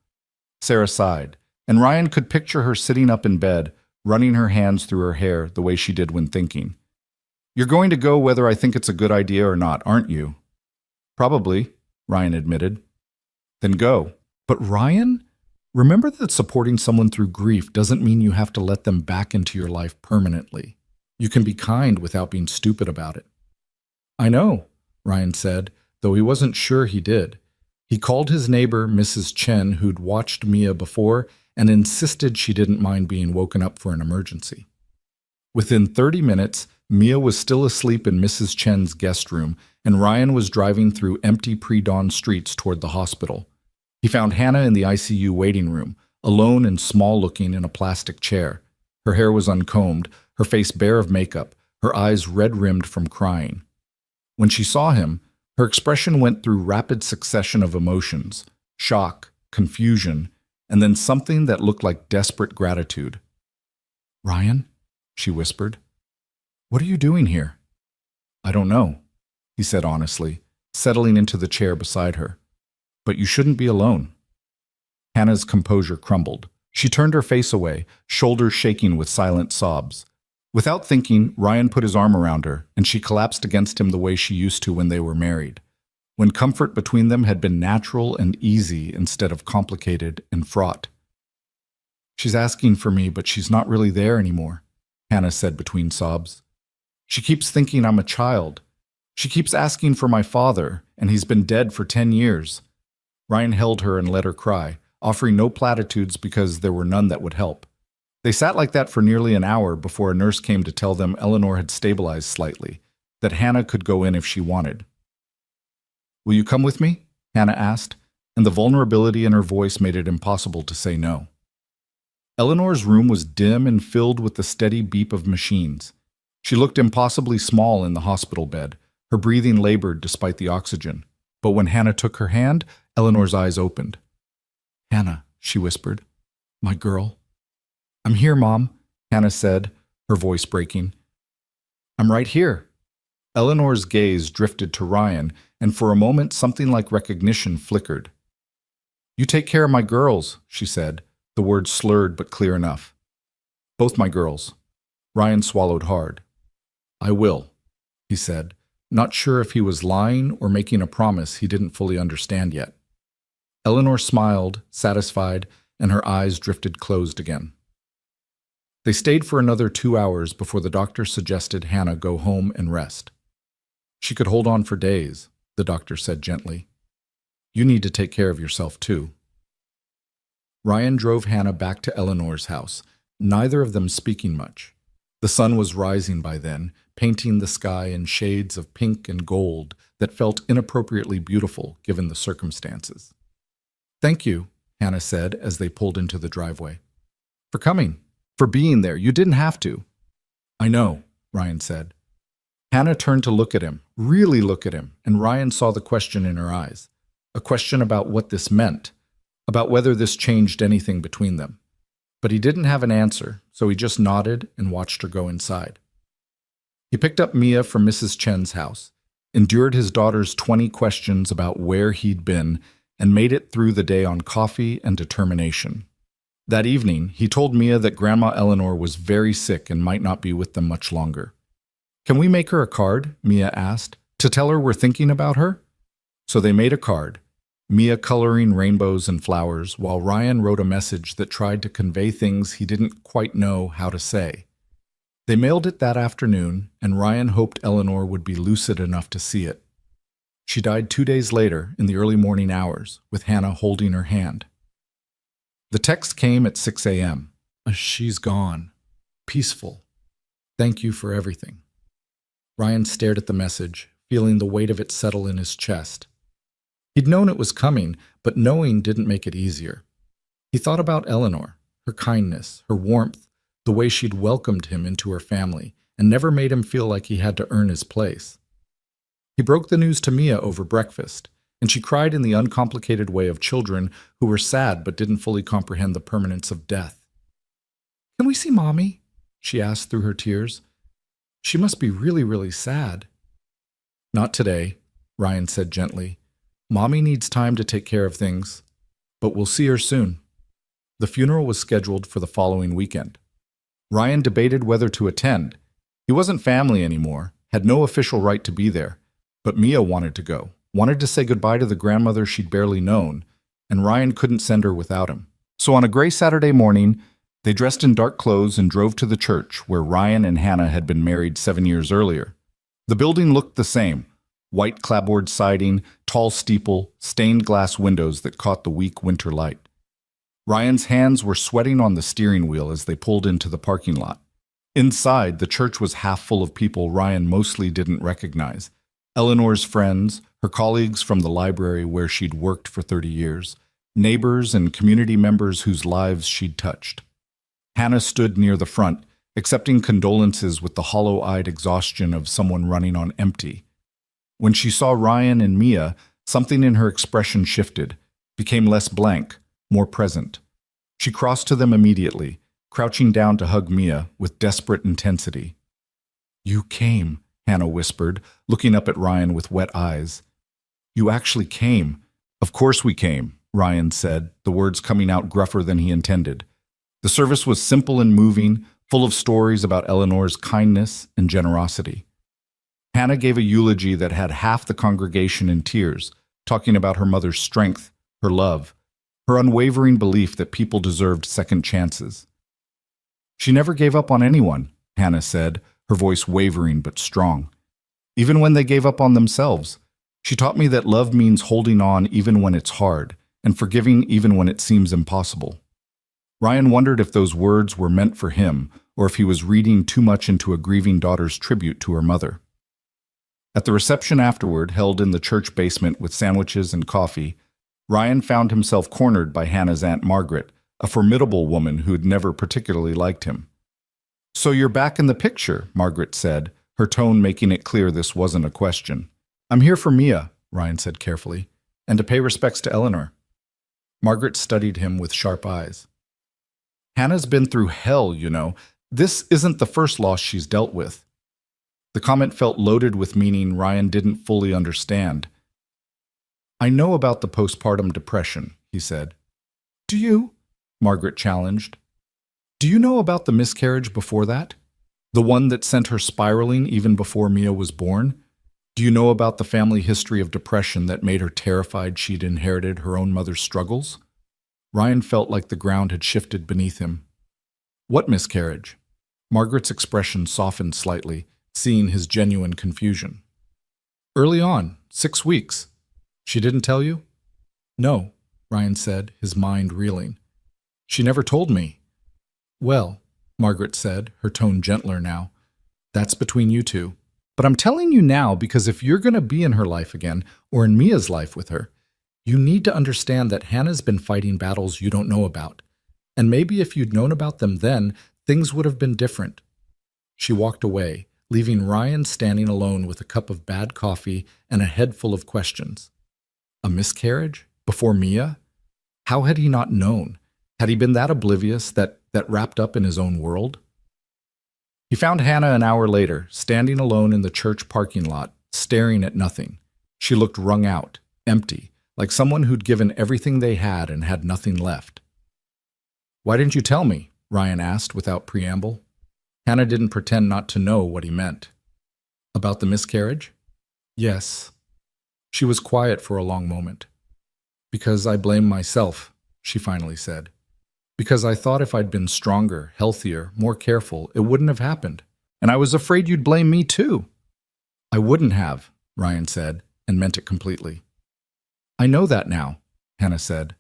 Sarah sighed, and Ryan could picture her sitting up in bed, running her hands through her hair the way she did when thinking. You're going to go whether I think it's a good idea or not, aren't you? Probably, Ryan admitted. Then go. But Ryan, remember that supporting someone through grief doesn't mean you have to let them back into your life permanently. You can be kind without being stupid about it. I know, Ryan said, though he wasn't sure he did. He called his neighbor, Mrs. Chen, who'd watched Mia before, and insisted she didn't mind being woken up for an emergency. Within 30 minutes, Mia was still asleep in Mrs. Chen's guest room, and Ryan was driving through empty pre-dawn streets toward the hospital. He found Hannah in the ICU waiting room, alone and small-looking in a plastic chair. Her hair was uncombed, her face bare of makeup, her eyes red-rimmed from crying. When she saw him, her expression went through rapid succession of emotions, shock, confusion, and then something that looked like desperate gratitude. Ryan, she whispered, what are you doing here? I don't know, he said honestly, settling into the chair beside her. But you shouldn't be alone. Hannah's composure crumbled. She turned her face away, shoulders shaking with silent sobs. Without thinking, Ryan put his arm around her, and she collapsed against him the way she used to when they were married, when comfort between them had been natural and easy instead of complicated and fraught. She's asking for me, but she's not really there anymore, Hannah said between sobs. She keeps thinking I'm a child. She keeps asking for my father, and he's been dead for 10 years. Ryan held her and let her cry, offering no platitudes because there were none that would help. They sat like that for nearly an hour before a nurse came to tell them Eleanor had stabilized slightly, that Hannah could go in if she wanted. Will you come with me? Hannah asked, and the vulnerability in her voice made it impossible to say no. Eleanor's room was dim and filled with the steady beep of machines. She looked impossibly small in the hospital bed. Her breathing labored despite the oxygen. But when Hannah took her hand, Eleanor's eyes opened. "Hannah," she whispered. "My girl." "I'm here, Mom," Hannah said, her voice breaking. "I'm right here." Eleanor's gaze drifted to Ryan, and for a moment something like recognition flickered. "You take care of my girls," she said, the words slurred but clear enough. "Both my girls." Ryan swallowed hard. "I will," he said, not sure if he was lying or making a promise he didn't fully understand yet. Eleanor smiled, satisfied, and her eyes drifted closed again. They stayed for another 2 hours before the doctor suggested Hannah go home and rest. "She could hold on for days," the doctor said gently. "You need to take care of yourself too." Ryan drove Hannah back to Eleanor's house, neither of them speaking much. The sun was rising by then, painting the sky in shades of pink and gold that felt inappropriately beautiful given the circumstances. "Thank you," Hannah said as they pulled into the driveway. "For coming. For being there. You didn't have to." "I know," Ryan said. Hannah turned to look at him, really look at him, and Ryan saw the question in her eyes. A question about what this meant, about whether this changed anything between them. But he didn't have an answer, so he just nodded and watched her go inside. He picked up Mia from Mrs. Chen's house, endured his daughter's 20 questions about where he'd been, and made it through the day on coffee and determination. That evening, he told Mia that Grandma Eleanor was very sick and might not be with them much longer. "Can we make her a card?" Mia asked, "to tell her we're thinking about her?" So they made a card, Mia coloring rainbows and flowers, while Ryan wrote a message that tried to convey things he didn't quite know how to say. They mailed it that afternoon, and Ryan hoped Eleanor would be lucid enough to see it. She died 2 days later, in the early morning hours, with Hannah holding her hand. The text came at 6 a.m. "She's gone. Peaceful. Thank you for everything." Ryan stared at the message, feeling the weight of it settle in his chest. He'd known it was coming, but knowing didn't make it easier. He thought about Eleanor, her kindness, her warmth, the way she'd welcomed him into her family, and never made him feel like he had to earn his place. He broke the news to Mia over breakfast, and she cried in the uncomplicated way of children who were sad but didn't fully comprehend the permanence of death. "Can we see Mommy?" she asked through her tears. "She must be really, really sad." "Not today," Ryan said gently. "Mommy needs time to take care of things, but we'll see her soon." The funeral was scheduled for the following weekend. Ryan debated whether to attend. He wasn't family anymore, had no official right to be there, but Mia wanted to go, wanted to say goodbye to the grandmother she'd barely known, and Ryan couldn't send her without him. So on a gray Saturday morning, they dressed in dark clothes and drove to the church where Ryan and Hannah had been married 7 years earlier. The building looked the same. White clapboard siding, tall steeple, stained glass windows that caught the weak winter light. Ryan's hands were sweating on the steering wheel as they pulled into the parking lot. Inside, the church was half full of people Ryan mostly didn't recognize. Eleanor's friends, her colleagues from the library where she'd worked for 30 years, neighbors and community members whose lives she'd touched. Hannah stood near the front, accepting condolences with the hollow-eyed exhaustion of someone running on empty. When she saw Ryan and Mia, something in her expression shifted, became less blank, more present. She crossed to them immediately, crouching down to hug Mia with desperate intensity. "You came," Hannah whispered, looking up at Ryan with wet eyes. "You actually came." "Of course we came," Ryan said, the words coming out gruffer than he intended. The service was simple and moving, full of stories about Eleanor's kindness and generosity. Hannah gave a eulogy that had half the congregation in tears, talking about her mother's strength, her love, her unwavering belief that people deserved second chances. "She never gave up on anyone," Hannah said, her voice wavering but strong. "Even when they gave up on themselves. She taught me that love means holding on even when it's hard, and forgiving even when it seems impossible." Ryan wondered if those words were meant for him, or if he was reading too much into a grieving daughter's tribute to her mother. At the reception afterward, held in the church basement with sandwiches and coffee, Ryan found himself cornered by Hannah's Aunt Margaret, a formidable woman who'd never particularly liked him. So you're back in the picture, Margaret said, her tone making it clear this wasn't a question. I'm here for Mia, Ryan said carefully, and to pay respects to Eleanor. Margaret studied him with sharp eyes. Hannah's been through hell, you know. This isn't the first loss she's dealt with. The comment felt loaded with meaning Ryan didn't fully understand. I know about the postpartum depression, he said. Do you? Margaret challenged. Do you know about the miscarriage before that? The one that sent her spiraling even before Mia was born? Do you know about the family history of depression that made her terrified she'd inherited her own mother's struggles? Ryan felt like the ground had shifted beneath him. What miscarriage? Margaret's expression softened slightly, seeing his genuine confusion. Early on, 6 weeks. She didn't tell you? No, Ryan said, his mind reeling. She never told me. Well, Margaret said, her tone gentler now, that's between you two. But I'm telling you now because if you're going to be in her life again, or in Mia's life with her, you need to understand that Hannah's been fighting battles you don't know about. And maybe if you'd known about them then, things would have been different. She walked away, leaving Ryan standing alone with a cup of bad coffee and a head full of questions. A miscarriage? Before Mia? How had he not known? Had he been that oblivious, that wrapped up in his own world? He found Hannah an hour later, standing alone in the church parking lot, staring at nothing. She looked wrung out, empty, like someone who'd given everything they had and had nothing left. Why didn't you tell me? Ryan asked without preamble. Hannah didn't pretend not to know what he meant. About the miscarriage? Yes. She was quiet for a long moment. Because I blame myself, she finally said. Because I thought if I'd been stronger, healthier, more careful, it wouldn't have happened. And I was afraid you'd blame me too. I wouldn't have, Ryan said, and meant it completely. I know that now, Hannah said.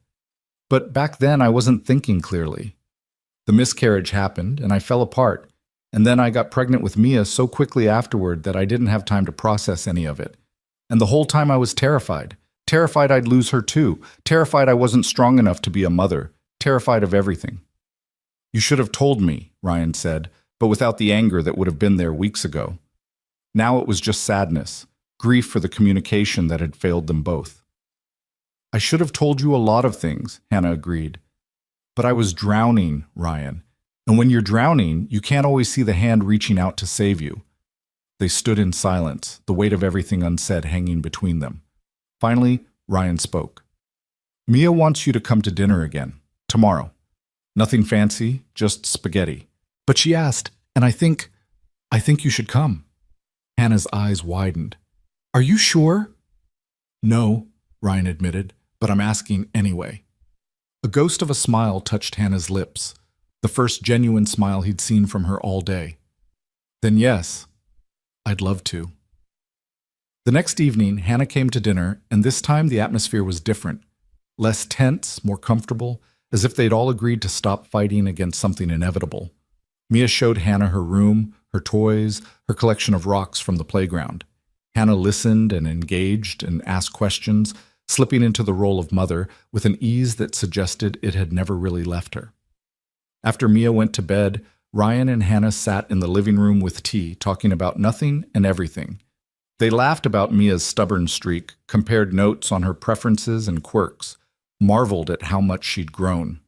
But back then I wasn't thinking clearly. The miscarriage happened, and I fell apart. And then I got pregnant with Mia so quickly afterward that I didn't have time to process any of it. And the whole time I was terrified. Terrified I'd lose her too. Terrified I wasn't strong enough to be a mother. Terrified of everything. You should have told me, Ryan said, but without the anger that would have been there weeks ago. Now it was just sadness, grief for the communication that had failed them both. I should have told you a lot of things, Hannah agreed. But I was drowning, Ryan. And when you're drowning, you can't always see the hand reaching out to save you. They stood in silence, the weight of everything unsaid hanging between them. Finally, Ryan spoke. Mia wants you to come to dinner again. Tomorrow. Nothing fancy, just spaghetti. But she asked, and I think you should come. Hannah's eyes widened. Are you sure? No, Ryan admitted, but I'm asking anyway. A ghost of a smile touched Hannah's lips, the first genuine smile he'd seen from her all day. Then yes, I'd love to. The next evening, Hannah came to dinner, and this time the atmosphere was different. Less tense, more comfortable, as if they'd all agreed to stop fighting against something inevitable. Mia showed Hannah her room, her toys, her collection of rocks from the playground. Hannah listened and engaged and asked questions, slipping into the role of mother with an ease that suggested it had never really left her. After Mia went to bed, Ryan and Hannah sat in the living room with tea, talking about nothing and everything. They laughed about Mia's stubborn streak, compared notes on her preferences and quirks, marveled at how much she'd grown.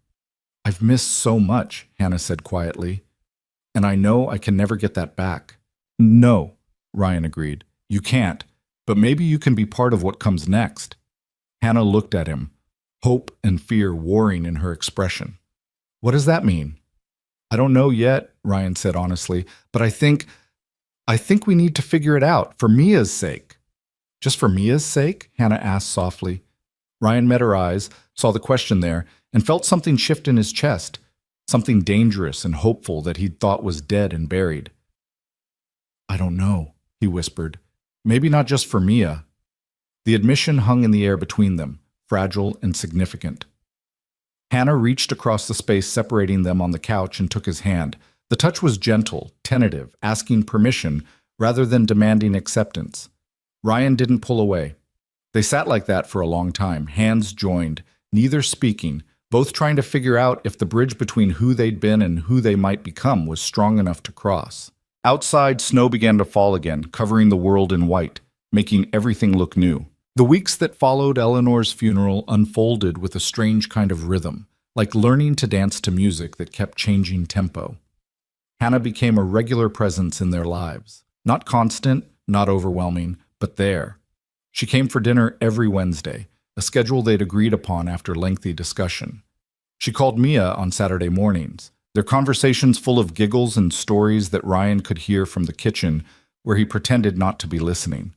I've missed so much, Hannah said quietly, and I know I can never get that back. No, Ryan agreed. You can't, but maybe you can be part of what comes next. Hannah looked at him, hope and fear warring in her expression. What does that mean? I don't know yet, Ryan said honestly, but I think we need to figure it out for Mia's sake. Just for Mia's sake? Hannah asked softly. Ryan met her eyes, saw the question there, and felt something shift in his chest, something dangerous and hopeful that he'd thought was dead and buried. I don't know, he whispered. Maybe not just for Mia. The admission hung in the air between them, fragile and significant. Hannah reached across the space separating them on the couch and took his hand. The touch was gentle, tentative, asking permission rather than demanding acceptance. Ryan didn't pull away. They sat like that for a long time, hands joined, neither speaking, both trying to figure out if the bridge between who they'd been and who they might become was strong enough to cross. Outside, snow began to fall again, covering the world in white, making everything look new. The weeks that followed Eleanor's funeral unfolded with a strange kind of rhythm, like learning to dance to music that kept changing tempo. Hannah became a regular presence in their lives. Not constant, not overwhelming, but there. She came for dinner every Wednesday, a schedule they'd agreed upon after lengthy discussion. She called Mia on Saturday mornings, their conversations full of giggles and stories that Ryan could hear from the kitchen where he pretended not to be listening.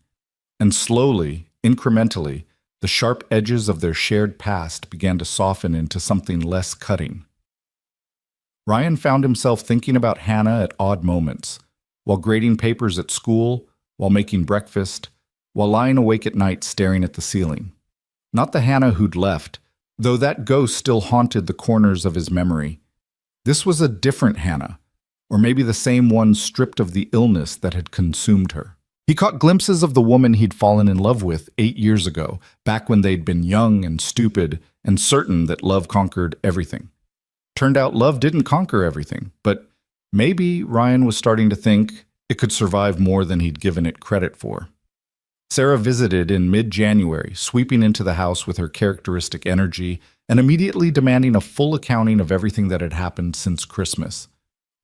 And slowly, incrementally, the sharp edges of their shared past began to soften into something less cutting. Ryan found himself thinking about Hannah at odd moments, while grading papers at school, while making breakfast, while lying awake at night staring at the ceiling. Not the Hannah who'd left, though that ghost still haunted the corners of his memory. This was a different Hannah, or maybe the same one stripped of the illness that had consumed her. He caught glimpses of the woman he'd fallen in love with 8 years ago, back when they'd been young and stupid and certain that love conquered everything. Turned out love didn't conquer everything, but maybe Ryan was starting to think it could survive more than he'd given it credit for. Sarah visited in mid-January, sweeping into the house with her characteristic energy and immediately demanding a full accounting of everything that had happened since Christmas.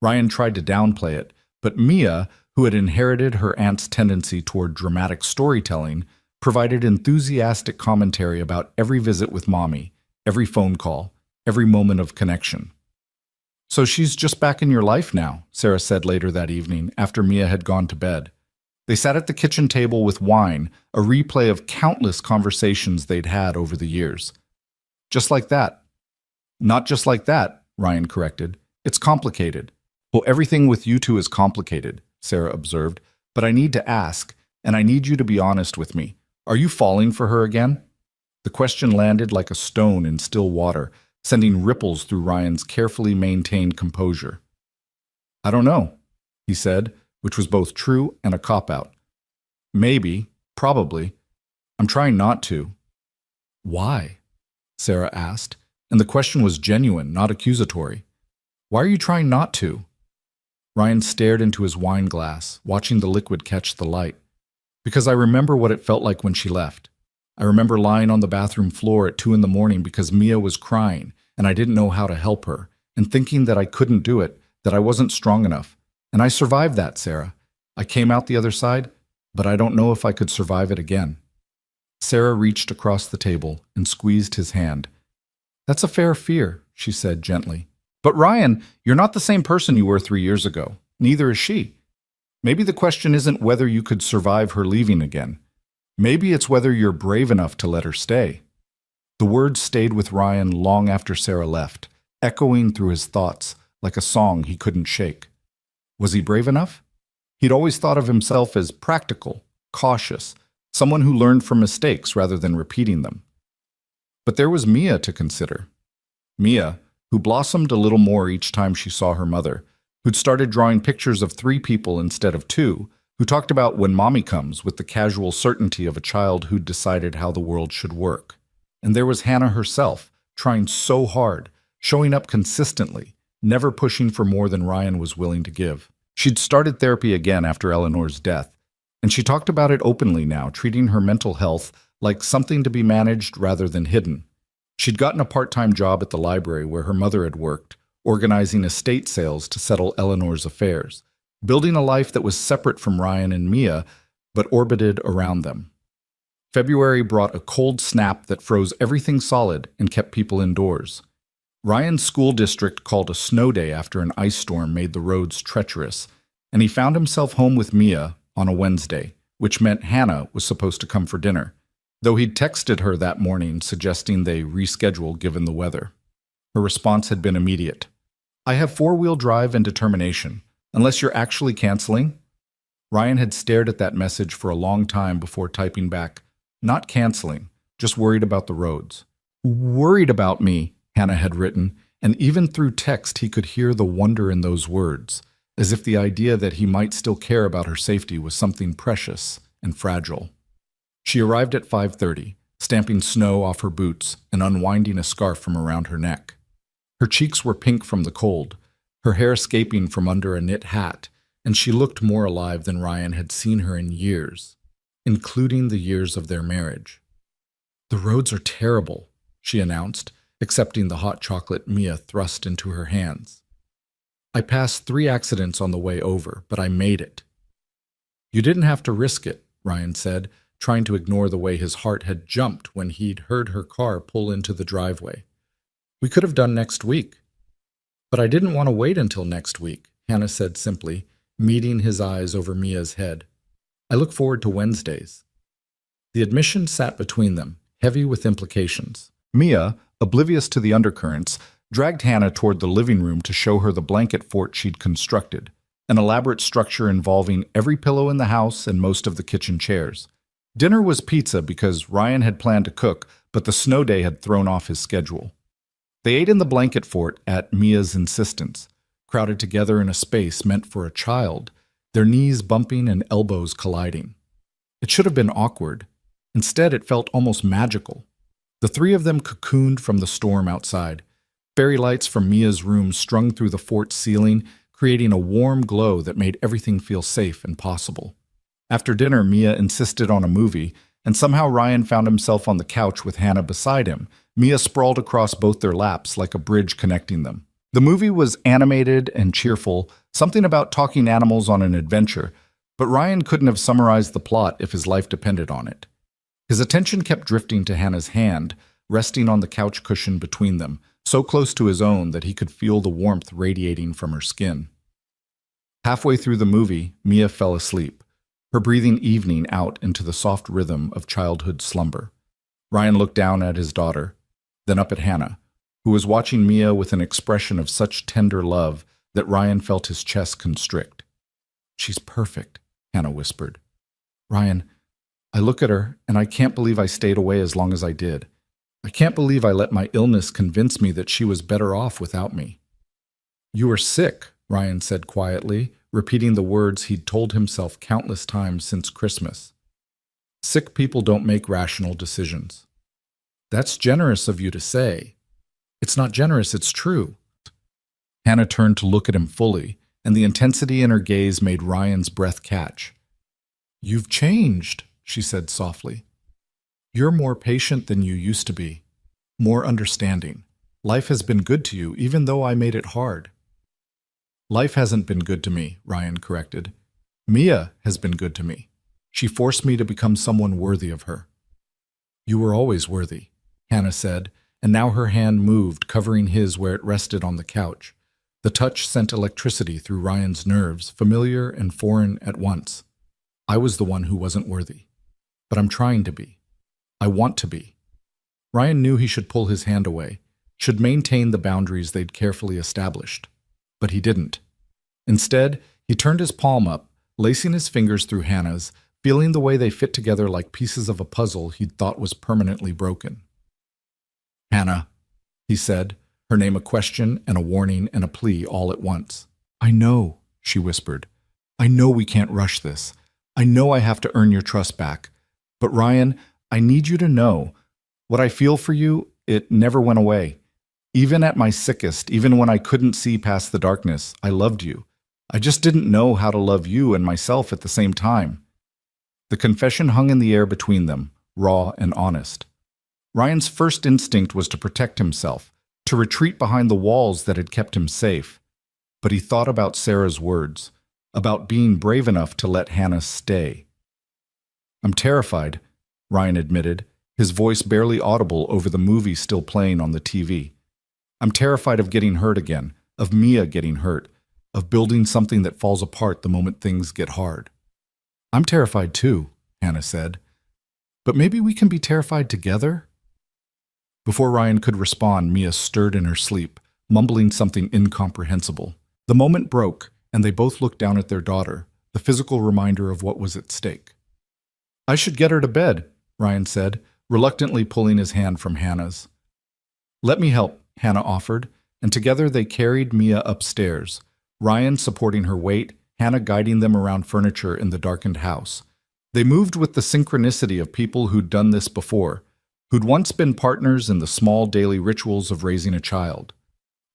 Ryan tried to downplay it, but Mia, who had inherited her aunt's tendency toward dramatic storytelling, provided enthusiastic commentary about every visit with Mommy, every phone call, every moment of connection. "So she's just back in your life now," Sarah said later that evening after Mia had gone to bed. They sat at the kitchen table with wine, a replay of countless conversations they'd had over the years. "Just like that." "Not just like that," Ryan corrected. "It's complicated." "Well, everything with you two is complicated," Sarah observed, "but I need to ask, and I need you to be honest with me. Are you falling for her again?" The question landed like a stone in still water, sending ripples through Ryan's carefully maintained composure. "I don't know," he said, which was both true and a cop-out. "Maybe, probably. I'm trying not to." "Why?" Sarah asked, and the question was genuine, not accusatory. "Why are you trying not to?" Ryan stared into his wine glass, watching the liquid catch the light. "Because I remember what it felt like when she left. I remember lying on the bathroom floor at 2 a.m. because Mia was crying, and I didn't know how to help her, and thinking that I couldn't do it, that I wasn't strong enough. And I survived that, Sarah. I came out the other side, but I don't know if I could survive it again." Sarah reached across the table and squeezed his hand. "That's a fair fear," she said gently. "But Ryan, you're not the same person you were 3 years ago. Neither is she. Maybe the question isn't whether you could survive her leaving again. Maybe it's whether you're brave enough to let her stay." The words stayed with Ryan long after Sarah left, echoing through his thoughts like a song he couldn't shake. Was he brave enough? He'd always thought of himself as practical, cautious, someone who learned from mistakes rather than repeating them. But there was Mia to consider. Mia, who blossomed a little more each time she saw her mother, who'd started drawing pictures of 3 people instead of 2, who talked about when Mommy comes with the casual certainty of a child who'd decided how the world should work. And there was Hannah herself, trying so hard, showing up consistently, never pushing for more than Ryan was willing to give. She'd started therapy again after Eleanor's death, and she talked about it openly now, treating her mental health like something to be managed rather than hidden. She'd gotten a part-time job at the library where her mother had worked, organizing estate sales to settle Eleanor's affairs, building a life that was separate from Ryan and Mia, but orbited around them. February brought a cold snap that froze everything solid and kept people indoors. Ryan's school district called a snow day after an ice storm made the roads treacherous, and he found himself home with Mia on a Wednesday, which meant Hannah was supposed to come for dinner, though he'd texted her that morning suggesting they reschedule given the weather. Her response had been immediate. "I have 4-wheel drive and determination, unless you're actually canceling." Ryan had stared at that message for a long time before typing back, "Not canceling, just worried about the roads." "Worried about me," Hannah had written, and even through text he could hear the wonder in those words, as if the idea that he might still care about her safety was something precious and fragile. She arrived at 5:30, stamping snow off her boots and unwinding a scarf from around her neck. Her cheeks were pink from the cold, her hair escaping from under a knit hat, and she looked more alive than Ryan had seen her in years, including the years of their marriage. "The roads are terrible," she announced, accepting the hot chocolate Mia thrust into her hands. "I passed 3 accidents on the way over, but I made it." "You didn't have to risk it," Ryan said, trying to ignore the way his heart had jumped when he'd heard her car pull into the driveway. "We could have done next week." "But I didn't want to wait until next week," Hannah said simply, meeting his eyes over Mia's head. "I look forward to Wednesdays." The admission sat between them, heavy with implications. Mia, oblivious to the undercurrents, dragged Hannah toward the living room to show her the blanket fort she'd constructed, an elaborate structure involving every pillow in the house and most of the kitchen chairs. Dinner was pizza because Ryan had planned to cook, but the snow day had thrown off his schedule. They ate in the blanket fort at Mia's insistence, crowded together in a space meant for a child, their knees bumping and elbows colliding. It should have been awkward. Instead, it felt almost magical. The 3 of them cocooned from the storm outside. Fairy lights from Mia's room strung through the fort's ceiling, creating a warm glow that made everything feel safe and possible. After dinner, Mia insisted on a movie, and somehow Ryan found himself on the couch with Hannah beside him, Mia sprawled across both their laps like a bridge connecting them. The movie was animated and cheerful, something about talking animals on an adventure, but Ryan couldn't have summarized the plot if his life depended on it. His attention kept drifting to Hannah's hand, resting on the couch cushion between them, so close to his own that he could feel the warmth radiating from her skin. Halfway through the movie, Mia fell asleep, her breathing evening out into the soft rhythm of childhood slumber. Ryan looked down at his daughter, then up at Hannah, who was watching Mia with an expression of such tender love that Ryan felt his chest constrict. "She's perfect," Hannah whispered. "Ryan, I look at her, and I can't believe I stayed away as long as I did. I can't believe I let my illness convince me that she was better off without me." "You were sick," Ryan said quietly, repeating the words he'd told himself countless times since Christmas. "Sick people don't make rational decisions." "That's generous of you to say." "It's not generous, it's true." Hannah turned to look at him fully, and the intensity in her gaze made Ryan's breath catch. "You've changed," she said softly. "You're more patient than you used to be, more understanding. Life has been good to you, even though I made it hard." "Life hasn't been good to me," Ryan corrected. "Mia has been good to me. She forced me to become someone worthy of her." "You were always worthy," Hannah said, and now her hand moved, covering his where it rested on the couch. The touch sent electricity through Ryan's nerves, familiar and foreign at once. "I was the one who wasn't worthy. But I'm trying to be. I want to be." Ryan knew he should pull his hand away, should maintain the boundaries they'd carefully established. But he didn't. Instead, he turned his palm up, lacing his fingers through Hannah's, feeling the way they fit together like pieces of a puzzle he'd thought was permanently broken. "Hannah," he said, her name a question and a warning and a plea all at once. "I know," she whispered. "I know we can't rush this. I know I have to earn your trust back. But Ryan, I need you to know, what I feel for you, it never went away. Even at my sickest, even when I couldn't see past the darkness, I loved you. I just didn't know how to love you and myself at the same time." The confession hung in the air between them, raw and honest. Ryan's first instinct was to protect himself, to retreat behind the walls that had kept him safe. But he thought about Sarah's words, about being brave enough to let Hannah stay. "I'm terrified," Ryan admitted, his voice barely audible over the movie still playing on the TV. "I'm terrified of getting hurt again, of Mia getting hurt, of building something that falls apart the moment things get hard." "I'm terrified too," Hannah said. "But maybe we can be terrified together?" Before Ryan could respond, Mia stirred in her sleep, mumbling something incomprehensible. The moment broke, and they both looked down at their daughter, the physical reminder of what was at stake. "I should get her to bed," Ryan said, reluctantly pulling his hand from Hannah's. "Let me help," Hannah offered, and together they carried Mia upstairs, Ryan supporting her weight, Hannah guiding them around furniture in the darkened house. They moved with the synchronicity of people who'd done this before, who'd once been partners in the small daily rituals of raising a child.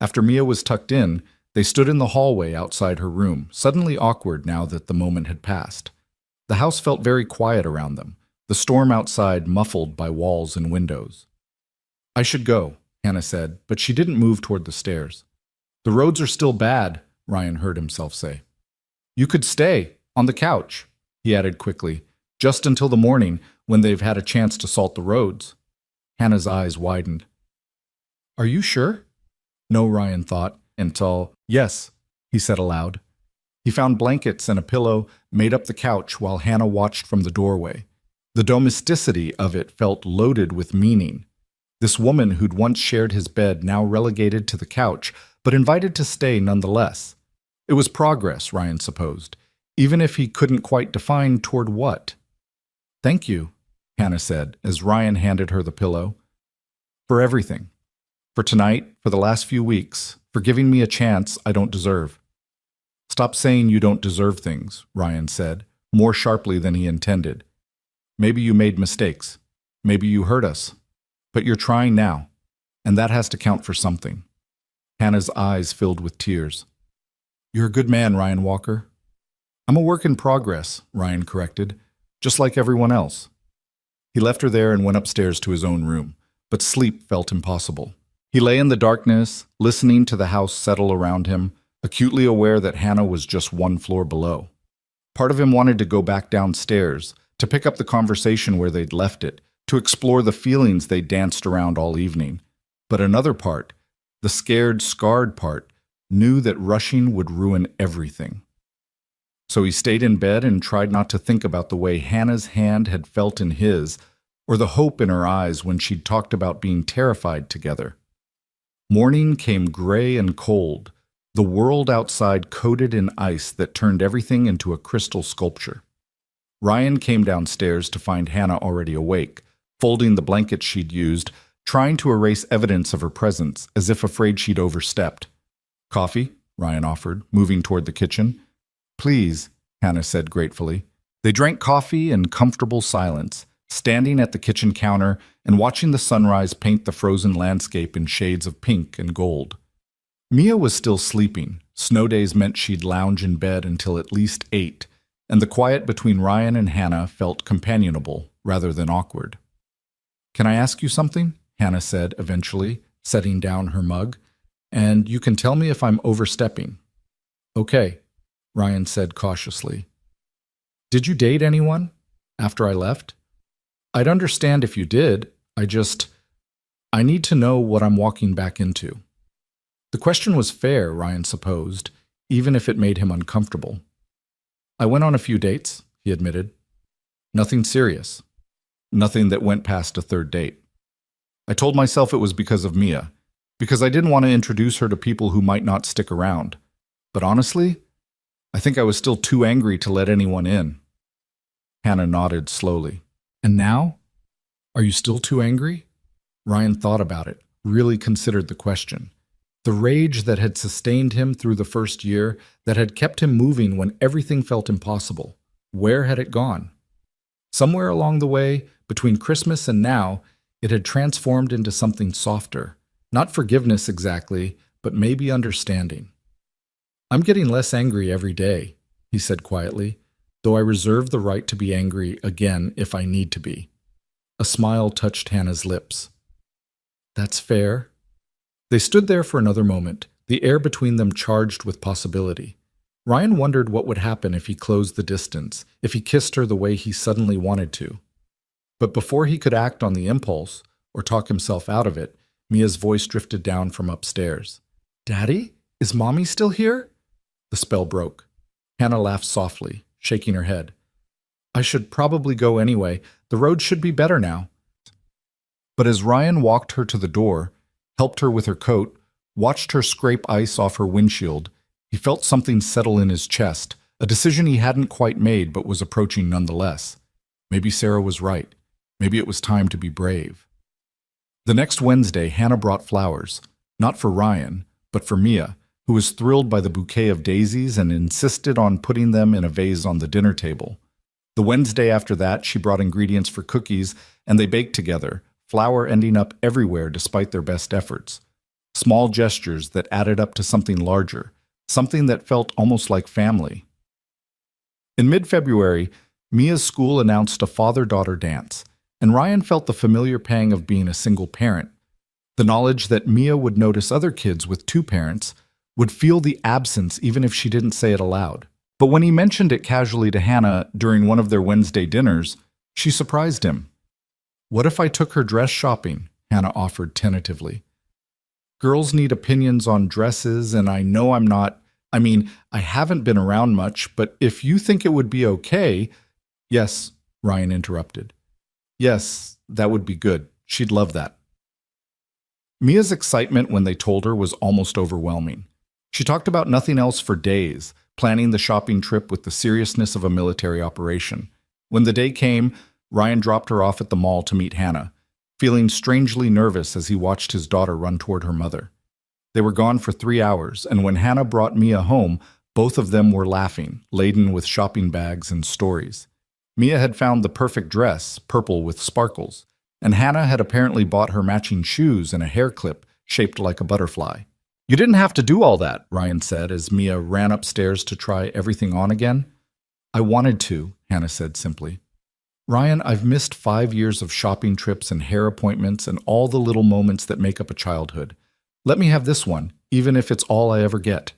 After Mia was tucked in, they stood in the hallway outside her room, suddenly awkward now that the moment had passed. The house felt very quiet around them, the storm outside muffled by walls and windows. "I should go," Hannah said, but she didn't move toward the stairs. "The roads are still bad," Ryan heard himself say. "You could stay, on the couch," he added quickly, "just until the morning, when they've had a chance to salt the roads." Hannah's eyes widened. "Are you sure?" No, Ryan thought, until, "Yes," he said aloud. He found blankets and a pillow, made up the couch while Hannah watched from the doorway. The domesticity of it felt loaded with meaning. This woman who'd once shared his bed now relegated to the couch, but invited to stay nonetheless. It was progress, Ryan supposed, even if he couldn't quite define toward what. "Thank you," Hannah said as Ryan handed her the pillow. "For everything. For tonight, for the last few weeks, for giving me a chance I don't deserve." "Stop saying you don't deserve things," Ryan said, more sharply than he intended. "Maybe you made mistakes. Maybe you hurt us. But you're trying now, and that has to count for something." Hannah's eyes filled with tears. "You're a good man, Ryan Walker." "I'm a work in progress," Ryan corrected, "just like everyone else." He left her there and went upstairs to his own room, but sleep felt impossible. He lay in the darkness, listening to the house settle around him, acutely aware that Hannah was just one floor below. Part of him wanted to go back downstairs, to pick up the conversation where they'd left it, to explore the feelings they danced around all evening. But another part, the scared, scarred part, knew that rushing would ruin everything. So he stayed in bed and tried not to think about the way Hannah's hand had felt in his, or the hope in her eyes when she'd talked about being terrified together. Morning came gray and cold, the world outside coated in ice that turned everything into a crystal sculpture. Ryan came downstairs to find Hannah already awake, folding the blankets she'd used, trying to erase evidence of her presence, as if afraid she'd overstepped. "Coffee?" Ryan offered, moving toward the kitchen. "Please," Hannah said gratefully. They drank coffee in comfortable silence, standing at the kitchen counter and watching the sunrise paint the frozen landscape in shades of pink and gold. Mia was still sleeping. Snow days meant she'd lounge in bed until at least 8, and the quiet between Ryan and Hannah felt companionable rather than awkward. "Can I ask you something?" Hannah said eventually, setting down her mug. "And you can tell me if I'm overstepping." "Okay," Ryan said cautiously. "Did you date anyone after I left? I'd understand if you did. I need to know what I'm walking back into." The question was fair, Ryan supposed, even if it made him uncomfortable. "I went on a few dates," he admitted. "Nothing serious. Nothing that went past a third date. I told myself it was because of Mia, because I didn't want to introduce her to people who might not stick around. But honestly, I think I was still too angry to let anyone in." Hannah nodded slowly. "And now? Are you still too angry?" Ryan thought about it, really considered the question. The rage that had sustained him through the first year, that had kept him moving when everything felt impossible. Where had it gone? Somewhere along the way, between Christmas and now, it had transformed into something softer. Not forgiveness exactly, but maybe understanding. "I'm getting less angry every day," he said quietly, "though I reserve the right to be angry again if I need to be." A smile touched Hannah's lips. "That's fair." They stood there for another moment, the air between them charged with possibility. Ryan wondered what would happen if he closed the distance, if he kissed her the way he suddenly wanted to. But before he could act on the impulse, or talk himself out of it, Mia's voice drifted down from upstairs. "Daddy? Is Mommy still here?" The spell broke. Hannah laughed softly, shaking her head. "I should probably go anyway. The road should be better now." But as Ryan walked her to the door, helped her with her coat, watched her scrape ice off her windshield, he felt something settle in his chest, a decision he hadn't quite made but was approaching nonetheless. Maybe Sarah was right. Maybe it was time to be brave. The next Wednesday, Hannah brought flowers, not for Ryan, but for Mia, who was thrilled by the bouquet of daisies and insisted on putting them in a vase on the dinner table. The Wednesday after that, she brought ingredients for cookies, and they baked together, flour ending up everywhere despite their best efforts. Small gestures that added up to something larger, something that felt almost like family. In mid-February, Mia's school announced a father-daughter dance, and Ryan felt the familiar pang of being a single parent. The knowledge that Mia would notice other kids with two parents, would feel the absence even if she didn't say it aloud. But when he mentioned it casually to Hannah during one of their Wednesday dinners, she surprised him. "What if I took her dress shopping?" Hannah offered tentatively. "Girls need opinions on dresses, and I know I haven't been around much, but if you think it would be okay—" "Yes," Ryan interrupted. "Yes, that would be good. She'd love that." Mia's excitement when they told her was almost overwhelming. She talked about nothing else for days, planning the shopping trip with the seriousness of a military operation. When the day came, Ryan dropped her off at the mall to meet Hannah, feeling strangely nervous as he watched his daughter run toward her mother. They were gone for 3 hours, and when Hannah brought Mia home, both of them were laughing, laden with shopping bags and stories. Mia had found the perfect dress, purple with sparkles, and Hannah had apparently bought her matching shoes and a hair clip shaped like a butterfly. "You didn't have to do all that," Ryan said as Mia ran upstairs to try everything on again. "I wanted to," Hannah said simply. "Ryan, I've missed 5 years of shopping trips and hair appointments and all the little moments that make up a childhood. Let me have this one, even if it's all I ever get."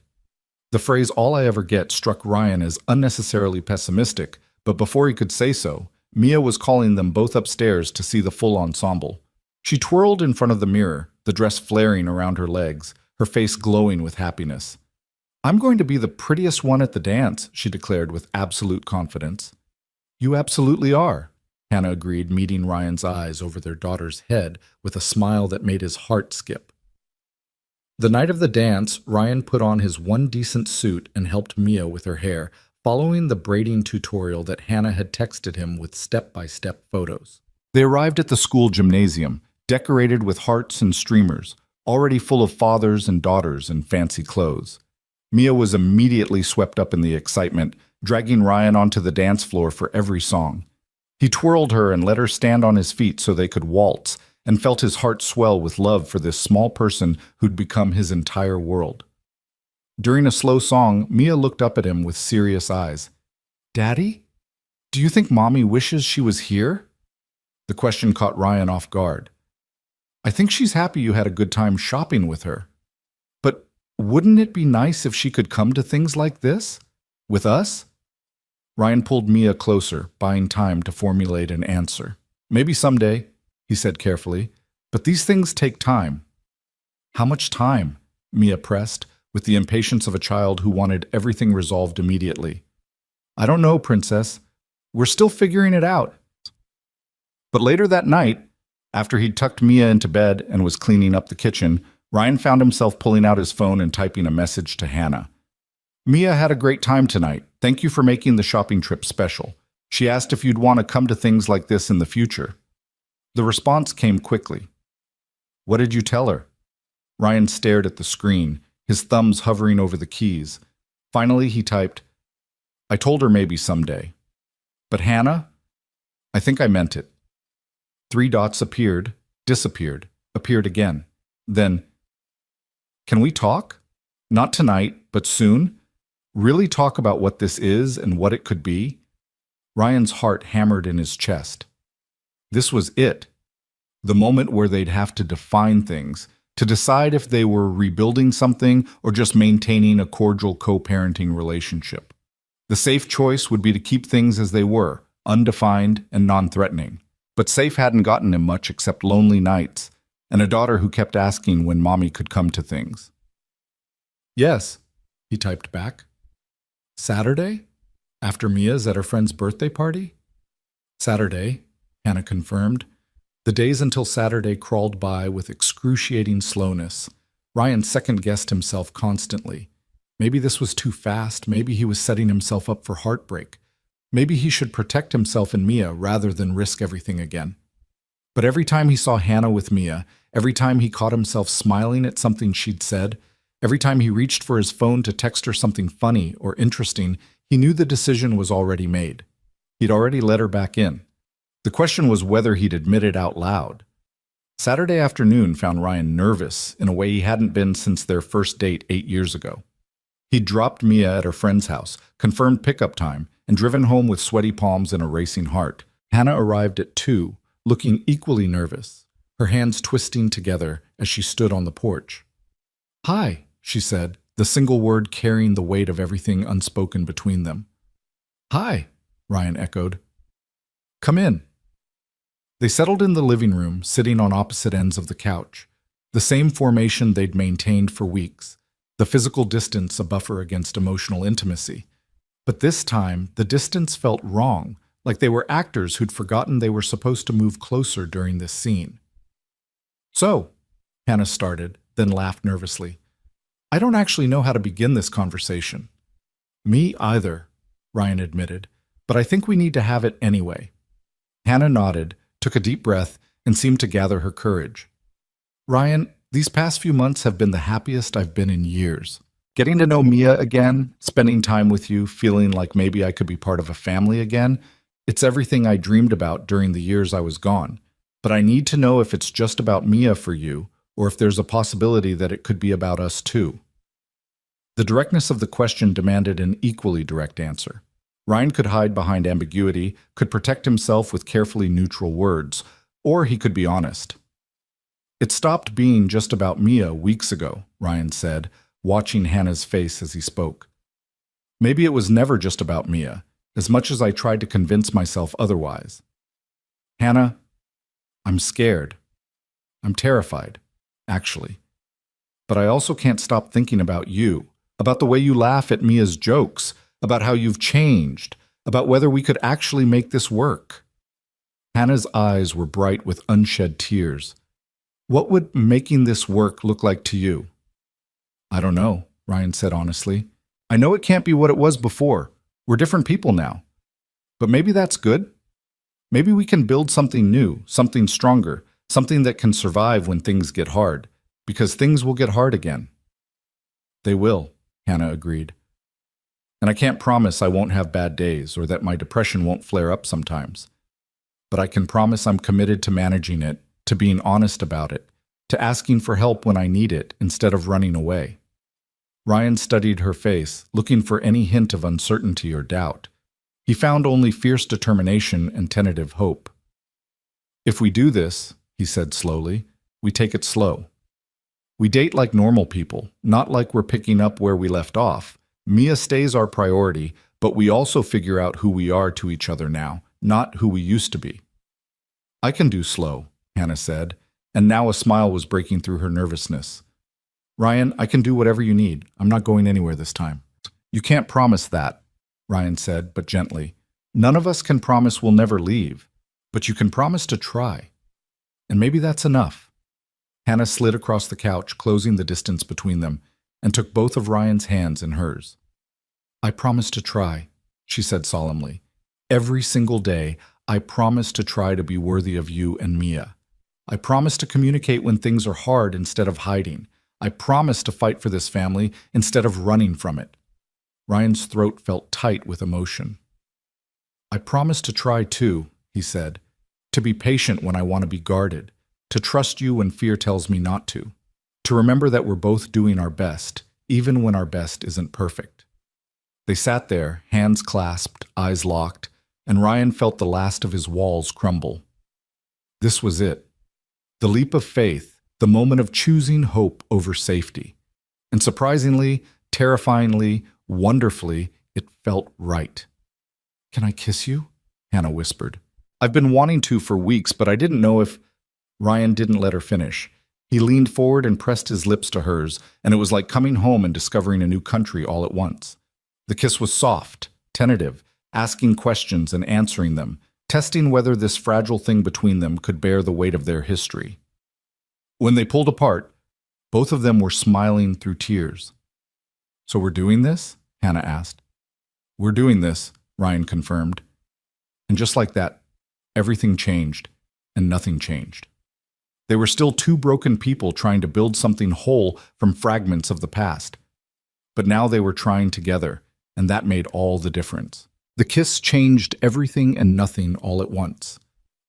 The phrase "all I ever get" struck Ryan as unnecessarily pessimistic, but before he could say so, Mia was calling them both upstairs to see the full ensemble. She twirled in front of the mirror, the dress flaring around her legs, her face glowing with happiness. "I'm going to be the prettiest one at the dance," she declared with absolute confidence. "You absolutely are," Hannah agreed, meeting Ryan's eyes over their daughter's head with a smile that made his heart skip. The night of the dance, Ryan put on his one decent suit and helped Mia with her hair, following the braiding tutorial that Hannah had texted him with step-by-step photos. They arrived at the school gymnasium, decorated with hearts and streamers, already full of fathers and daughters in fancy clothes. Mia was immediately swept up in the excitement, dragging Ryan onto the dance floor for every song. He twirled her and let her stand on his feet so they could waltz, and felt his heart swell with love for this small person who'd become his entire world. During a slow song, Mia looked up at him with serious eyes. "Daddy? Do you think Mommy wishes she was here?" The question caught Ryan off guard. "I think she's happy you had a good time shopping with her. But wouldn't it be nice if she could come to things like this? With us?" Ryan pulled Mia closer, buying time to formulate an answer. "Maybe someday," he said carefully, "but these things take time." "How much time?" Mia pressed, with the impatience of a child who wanted everything resolved immediately. "I don't know, Princess. We're still figuring it out." But later that night, after he'd tucked Mia into bed and was cleaning up the kitchen, Ryan found himself pulling out his phone and typing a message to Hannah. "Mia had a great time tonight. Thank you for making the shopping trip special. She asked if you'd want to come to things like this in the future." The response came quickly. "What did you tell her?" Ryan stared at the screen, his thumbs hovering over the keys. Finally, he typed, "I told her maybe someday. But Hannah, I think I meant it." 3 dots appeared, disappeared, appeared again. Then, "Can we talk? Not tonight, but soon? Really talk about what this is and what it could be?" Ryan's heart hammered in his chest. This was it. The moment where they'd have to define things, to decide if they were rebuilding something or just maintaining a cordial co-parenting relationship. The safe choice would be to keep things as they were, undefined and non-threatening. But safe hadn't gotten him much except lonely nights, and a daughter who kept asking when Mommy could come to things. "Yes," he typed back. "Saturday? After Mia's at her friend's birthday party?" "Saturday," Hannah confirmed. The days until Saturday crawled by with excruciating slowness. Ryan second-guessed himself constantly. Maybe this was too fast. Maybe he was setting himself up for heartbreak. Maybe he should protect himself and Mia rather than risk everything again. But every time he saw Hannah with Mia, every time he caught himself smiling at something she'd said, every time he reached for his phone to text her something funny or interesting, he knew the decision was already made. He'd already let her back in. The question was whether he'd admit it out loud. Saturday afternoon found Ryan nervous in a way he hadn't been since their first date 8 years ago. He'd dropped Mia at her friend's house, confirmed pickup time, and driven home with sweaty palms and a racing heart. Hannah arrived at 2, looking equally nervous, her hands twisting together as she stood on the porch. "Hi," she said, the single word carrying the weight of everything unspoken between them. "Hi," Ryan echoed. "Come in." They settled in the living room, sitting on opposite ends of the couch, the same formation they'd maintained for weeks, the physical distance a buffer against emotional intimacy. But this time, the distance felt wrong, like they were actors who'd forgotten they were supposed to move closer during this scene. "So," Hannah started, then laughed nervously. "I don't actually know how to begin this conversation." "Me either," Ryan admitted, "but I think we need to have it anyway." Hannah nodded, took a deep breath, and seemed to gather her courage. "Ryan, these past few months have been the happiest I've been in years. Getting to know Mia again, spending time with you, feeling like maybe I could be part of a family again, it's everything I dreamed about during the years I was gone. But I need to know if it's just about Mia for you, or if there's a possibility that it could be about us too." The directness of the question demanded an equally direct answer. Ryan could hide behind ambiguity, could protect himself with carefully neutral words, or he could be honest. "It stopped being just about Mia weeks ago," Ryan said, watching Hannah's face as he spoke. "Maybe it was never just about Mia, as much as I tried to convince myself otherwise. Hannah, I'm scared. I'm terrified, actually. But I also can't stop thinking about you, about the way you laugh at Mia's jokes, about how you've changed, about whether we could actually make this work." Hannah's eyes were bright with unshed tears. "What would making this work look like to you?" "I don't know," Ryan said honestly. "I know it can't be what it was before. We're different people now. But maybe that's good. Maybe we can build something new, something stronger, something that can survive when things get hard, because things will get hard again." "They will," Hannah agreed. "And I can't promise I won't have bad days or that my depression won't flare up sometimes. But I can promise I'm committed to managing it, to being honest about it, to asking for help when I need it instead of running away." Ryan studied her face, looking for any hint of uncertainty or doubt. He found only fierce determination and tentative hope. "If we do this," he said slowly, "we take it slow. We date like normal people, not like we're picking up where we left off. Mia stays our priority, but we also figure out who we are to each other now, not who we used to be." "I can do slow," Hannah said, and now a smile was breaking through her nervousness. "Ryan, I can do whatever you need. I'm not going anywhere this time." "You can't promise that," Ryan said, but gently. "None of us can promise we'll never leave, but you can promise to try. And maybe that's enough." Hannah slid across the couch, closing the distance between them, and took both of Ryan's hands in hers. "I promise to try," she said solemnly. "Every single day, I promise to try to be worthy of you and Mia. I promise to communicate when things are hard instead of hiding. I promise to fight for this family instead of running from it." Ryan's throat felt tight with emotion. "I promise to try too," he said, "to be patient when I want to be guarded, to trust you when fear tells me not to remember that we're both doing our best, even when our best isn't perfect." They sat there, hands clasped, eyes locked, and Ryan felt the last of his walls crumble. This was it. The leap of faith, the moment of choosing hope over safety. And surprisingly, terrifyingly, wonderfully, it felt right. "Can I kiss you?" Hannah whispered. "I've been wanting to for weeks, but I didn't know if—" Ryan didn't let her finish. He leaned forward and pressed his lips to hers, and it was like coming home and discovering a new country all at once. The kiss was soft, tentative, asking questions and answering them, testing whether this fragile thing between them could bear the weight of their history. When they pulled apart, both of them were smiling through tears. "So we're doing this?" Hannah asked. "We're doing this," Ryan confirmed. And just like that, everything changed, and nothing changed. They were still two broken people trying to build something whole from fragments of the past. But now they were trying together, and that made all the difference. The kiss changed everything and nothing all at once.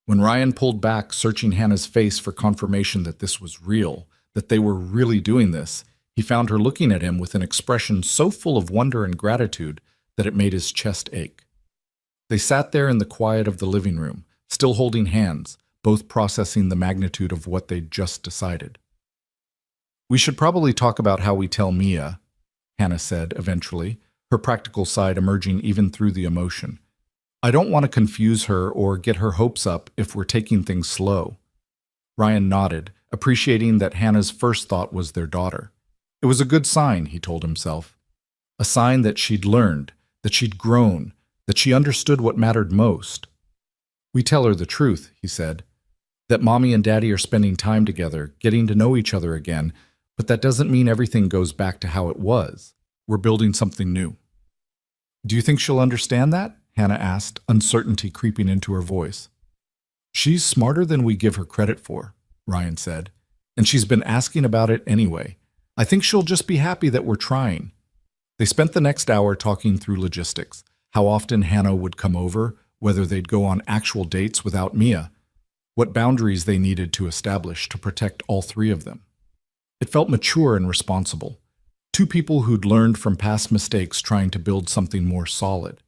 When Ryan pulled back, searching Hannah's face for confirmation that this was real, that they were really doing this, he found her looking at him with an expression so full of wonder and gratitude that it made his chest ache. They sat there in the quiet of the living room, still holding hands, both processing the magnitude of what they'd just decided. "We should probably talk about how we tell Mia," Hannah said eventually, her practical side emerging even through the emotion. "I don't want to confuse her or get her hopes up if we're taking things slow." Ryan nodded, appreciating that Hannah's first thought was their daughter. It was a good sign, he told himself. A sign that she'd learned, that she'd grown, that she understood what mattered most. "We tell her the truth," he said, "that Mommy and Daddy are spending time together, getting to know each other again, but that doesn't mean everything goes back to how it was. We're building something new." "Do you think she'll understand that?" Hannah asked, uncertainty creeping into her voice. "She's smarter than we give her credit for," Ryan said, "and she's been asking about it anyway. I think she'll just be happy that we're trying." They spent the next hour talking through logistics, how often Hannah would come over, whether they'd go on actual dates without Mia, what boundaries they needed to establish to protect all three of them. It felt mature and responsible. Two people who'd learned from past mistakes trying to build something more solid.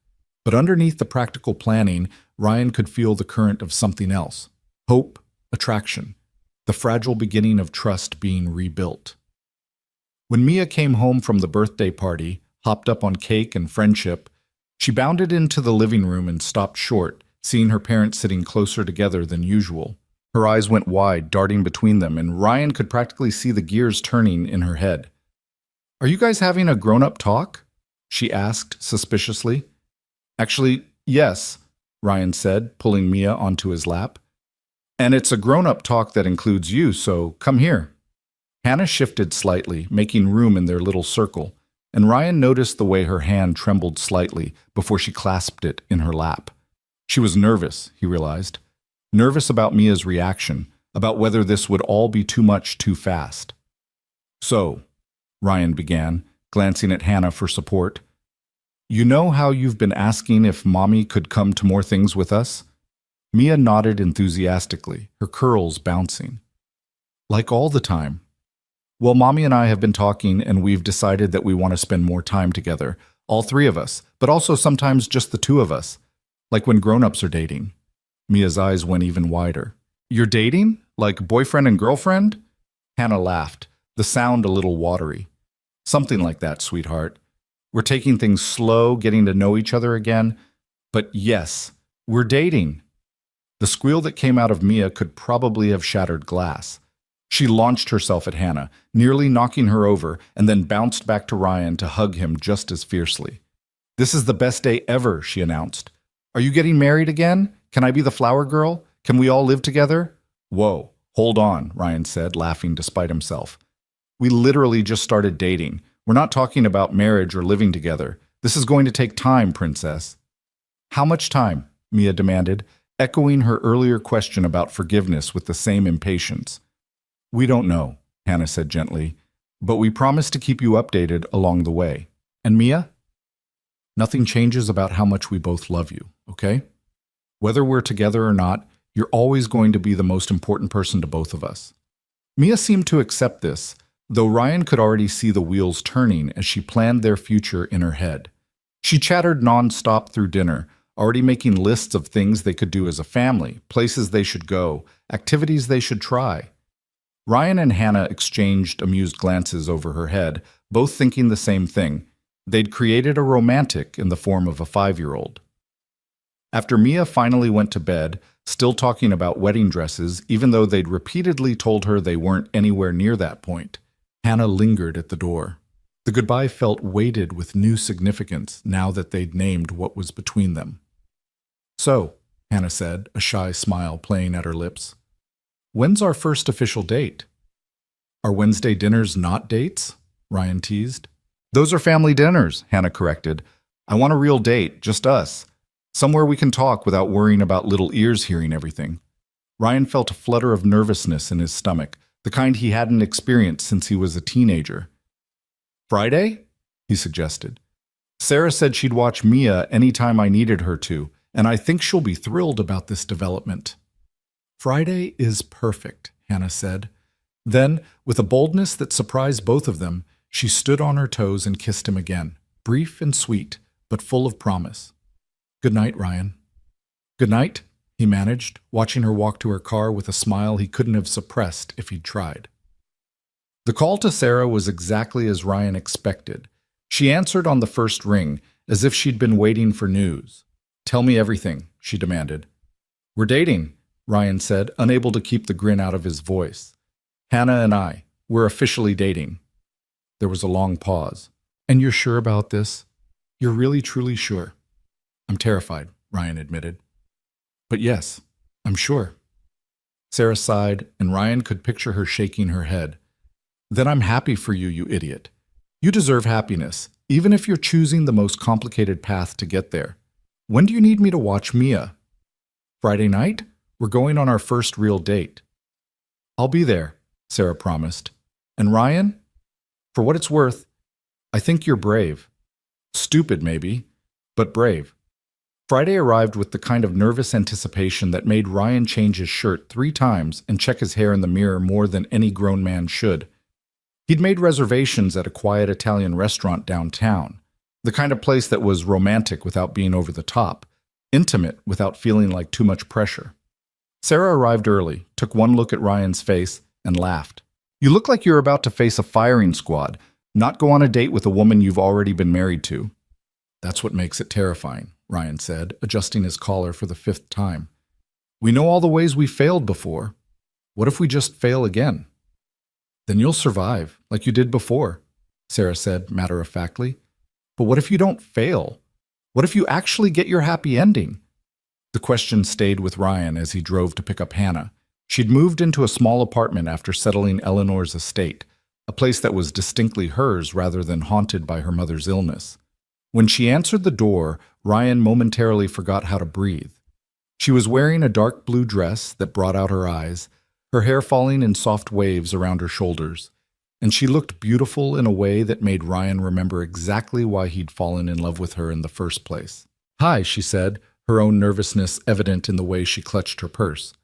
But underneath the practical planning, Ryan could feel the current of something else. Hope, attraction, the fragile beginning of trust being rebuilt. When Mia came home from the birthday party, hopped up on cake and friendship, she bounded into the living room and stopped short, seeing her parents sitting closer together than usual. Her eyes went wide, darting between them, and Ryan could practically see the gears turning in her head. "Are you guys having a grown-up talk?" she asked suspiciously. "Actually, yes," Ryan said, pulling Mia onto his lap. "And it's a grown-up talk that includes you, so come here." Hannah shifted slightly, making room in their little circle, and Ryan noticed the way her hand trembled slightly before she clasped it in her lap. She was nervous, he realized. Nervous about Mia's reaction, about whether this would all be too much too fast. "So," Ryan began, glancing at Hannah for support, "you know how you've been asking if Mommy could come to more things with us?" Mia nodded enthusiastically, her curls bouncing. "Like all the time." "Well, Mommy and I have been talking, and we've decided that we want to spend more time together, all three of us, but also sometimes just the two of us, like when grown-ups are dating." Mia's eyes went even wider. "You're dating? Like boyfriend and girlfriend?" Hannah laughed, the sound a little watery. "Something like that, sweetheart. We're taking things slow, getting to know each other again. But yes, we're dating." The squeal that came out of Mia could probably have shattered glass. She launched herself at Hannah, nearly knocking her over, and then bounced back to Ryan to hug him just as fiercely. "This is the best day ever," she announced. "Are you getting married again? Can I be the flower girl? Can we all live together?" "Whoa, hold on," Ryan said, laughing despite himself. "We literally just started dating. We're not talking about marriage or living together. This is going to take time, princess." "How much time?" Mia demanded, echoing her earlier question about forgiveness with the same impatience. "We don't know," Hannah said gently, "but we promise to keep you updated along the way. And Mia? Nothing changes about how much we both love you, okay? Whether we're together or not, you're always going to be the most important person to both of us." Mia seemed to accept this, though Ryan could already see the wheels turning as she planned their future in her head. She chattered non-stop through dinner, already making lists of things they could do as a family, places they should go, activities they should try. Ryan and Hannah exchanged amused glances over her head, both thinking the same thing. They'd created a romantic in the form of a 5-year-old. After Mia finally went to bed, still talking about wedding dresses, even though they'd repeatedly told her they weren't anywhere near that point, Hannah lingered at the door. The goodbye felt weighted with new significance now that they'd named what was between them. "So," Hannah said, a shy smile playing at her lips, "when's our first official date?" "Are Wednesday dinners not dates?" Ryan teased. "Those are family dinners," Hannah corrected. "I want a real date, just us. Somewhere we can talk without worrying about little ears hearing everything." Ryan felt a flutter of nervousness in his stomach, the kind he hadn't experienced since he was a teenager. "Friday?" he suggested. "Sarah said she'd watch Mia anytime I needed her to, and I think she'll be thrilled about this development." Friday is perfect, Hannah said. Then, with a boldness that surprised both of them, she stood on her toes and kissed him again, brief and sweet, but full of promise. Good night, Ryan. Good night, he managed, watching her walk to her car with a smile he couldn't have suppressed if he'd tried. The call to Sarah was exactly as Ryan expected. She answered on the first ring, as if she'd been waiting for news. Tell me everything, she demanded. We're dating, Ryan said, unable to keep the grin out of his voice. Hannah and I, we're officially dating. There was a long pause. And you're sure about this? You're really, truly sure? I'm terrified, Ryan admitted. But yes, I'm sure. Sarah sighed, and Ryan could picture her shaking her head. Then I'm happy for you, you idiot. You deserve happiness, even if you're choosing the most complicated path to get there. When do you need me to watch Mia? Friday night? We're going on our first real date. I'll be there, Sarah promised. And Ryan? For what it's worth, I think you're brave. Stupid, maybe, but brave. Friday arrived with the kind of nervous anticipation that made Ryan change his shirt 3 times and check his hair in the mirror more than any grown man should. He'd made reservations at a quiet Italian restaurant downtown, the kind of place that was romantic without being over the top, intimate without feeling like too much pressure. Sarah arrived early, took one look at Ryan's face, and laughed. You look like you're about to face a firing squad, not go on a date with a woman you've already been married to. That's what makes it terrifying, Ryan said, adjusting his collar for the 5th time. We know all the ways we failed before. What if we just fail again? Then you'll survive, like you did before, Sarah said matter-of-factly. But what if you don't fail? What if you actually get your happy ending? The question stayed with Ryan as he drove to pick up Hannah. She'd moved into a small apartment after settling Eleanor's estate, a place that was distinctly hers rather than haunted by her mother's illness. When she answered the door, Ryan momentarily forgot how to breathe. She was wearing a dark blue dress that brought out her eyes, her hair falling in soft waves around her shoulders, and she looked beautiful in a way that made Ryan remember exactly why he'd fallen in love with her in the first place. Hi, she said, her own nervousness evident in the way she clutched her purse.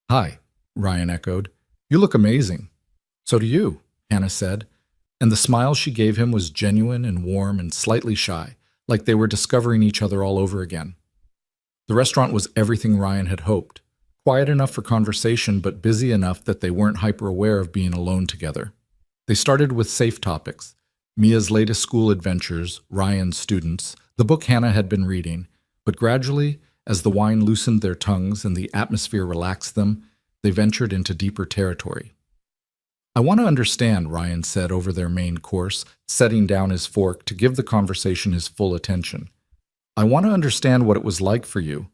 Hi, Ryan echoed. You look amazing. So do you, Hannah said, and the smile she gave him was genuine and warm and slightly shy, like they were discovering each other all over again. The restaurant was everything Ryan had hoped, quiet enough for conversation but busy enough that they weren't hyper-aware of being alone together. They started with safe topics, Mia's latest school adventures, Ryan's students, the book Hannah had been reading, but gradually, as the wine loosened their tongues and the atmosphere relaxed them, they ventured into deeper territory. I want to understand, Ryan said over their main course, setting down his fork to give the conversation his full attention. I want to understand what it was like for you,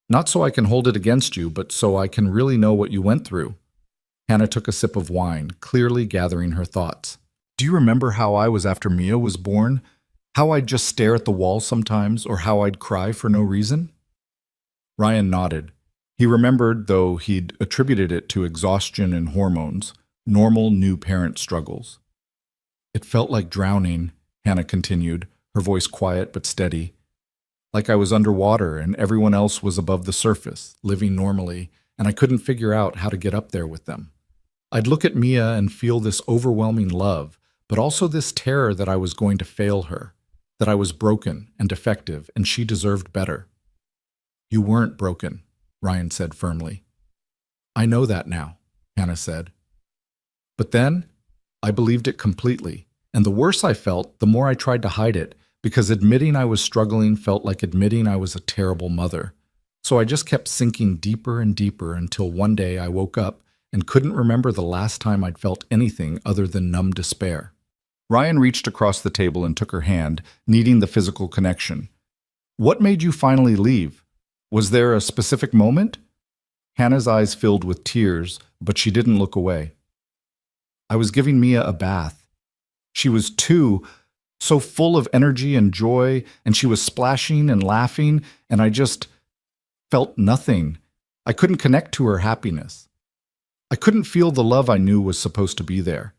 not so I can hold it against you, but so I can really know what you went through. Hannah took a sip of wine, clearly gathering her thoughts. Do you remember how I was after Mia was born? How I'd just stare at the wall sometimes, or how I'd cry for no reason? Ryan nodded. He remembered, though he'd attributed it to exhaustion and hormones, normal new parent struggles. It felt like drowning, Hannah continued, her voice quiet but steady. Like I was underwater and everyone else was above the surface, living normally, and I couldn't figure out how to get up there with them. I'd look at Mia and feel this overwhelming love, but also this terror that I was going to fail her, that I was broken and defective and she deserved better. You weren't broken, Ryan said firmly. I know that now, Hannah said. But then, I believed it completely, and the worse I felt, the more I tried to hide it, because admitting I was struggling felt like admitting I was a terrible mother. So I just kept sinking deeper and deeper until one day I woke up and couldn't remember the last time I'd felt anything other than numb despair. Ryan reached across the table and took her hand, needing the physical connection. What made you finally leave? Was there a specific moment? Hannah's eyes filled with tears, but she didn't look away. I was giving Mia a bath. She was 2, so full of energy and joy, and she was splashing and laughing, and I just felt nothing. I couldn't connect to her happiness. I couldn't feel the love I knew was supposed to be there.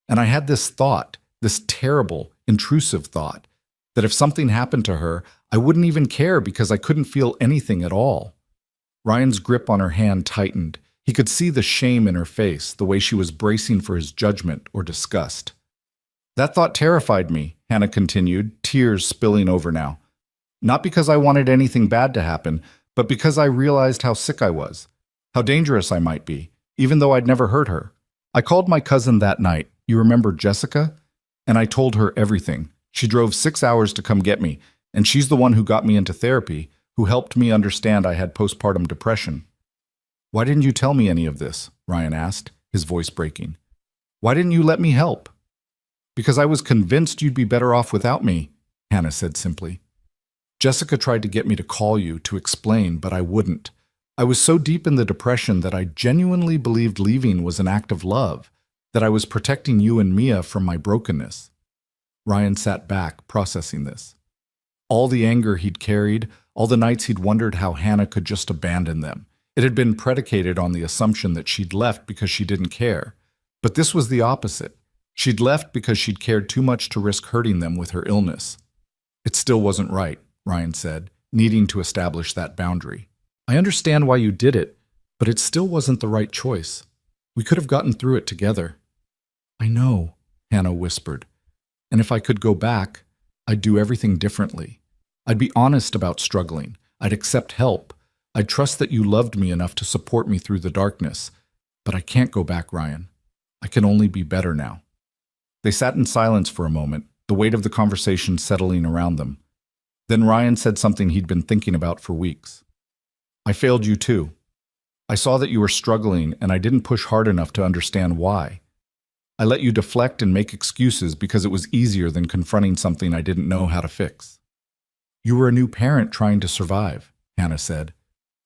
And I had this thought, this terrible, intrusive thought, that if something happened to her, I wouldn't even care because I couldn't feel anything at all. Ryan's grip on her hand tightened, He could see the shame in her face, the way she was bracing for his judgment or disgust. That thought terrified me, Hannah continued, tears spilling over now. Not because I wanted anything bad to happen, but because I realized how sick I was, how dangerous I might be, even though I'd never hurt her. I called my cousin that night, you remember Jessica? And I told her everything. She drove 6 hours to come get me, and she's the one who got me into therapy, who helped me understand I had postpartum depression. Why didn't you tell me any of this? Ryan asked, his voice breaking. Why didn't you let me help? Because I was convinced you'd be better off without me, Hannah said simply. Jessica tried to get me to call you, to explain, but I wouldn't. I was so deep in the depression that I genuinely believed leaving was an act of love, that I was protecting you and Mia from my brokenness. Ryan sat back, processing this. All the anger he'd carried, all the nights he'd wondered how Hannah could just abandon them. It had been predicated on the assumption that she'd left because she didn't care. But this was the opposite. She'd left because she'd cared too much to risk hurting them with her illness. It still wasn't right, Ryan said, needing to establish that boundary. I understand why you did it, but it still wasn't the right choice. We could have gotten through it together. I know, Hannah whispered. And if I could go back, I'd do everything differently. I'd be honest about struggling. I'd accept help. I'd trust that you loved me enough to support me through the darkness. But I can't go back, Ryan. I can only be better now. They sat in silence for a moment, the weight of the conversation settling around them. Then Ryan said something he'd been thinking about for weeks. I failed you too. I saw that you were struggling, and I didn't push hard enough to understand why. I let you deflect and make excuses because it was easier than confronting something I didn't know how to fix. You were a new parent trying to survive, Hannah said.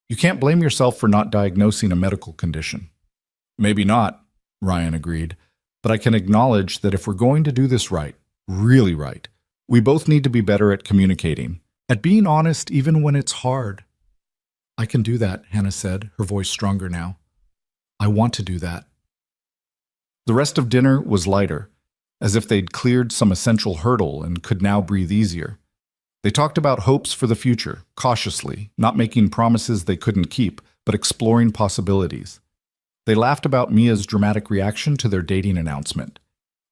You can't blame yourself for not diagnosing a medical condition. Maybe not, Ryan agreed, but I can acknowledge that if we're going to do this right, really right, we both need to be better at communicating, at being honest even when it's hard. I can do that, Hannah said, her voice stronger now. I want to do that. The rest of dinner was lighter, as if they'd cleared some essential hurdle and could now breathe easier. They talked about hopes for the future, cautiously, not making promises they couldn't keep, but exploring possibilities. They laughed about Mia's dramatic reaction to their dating announcement.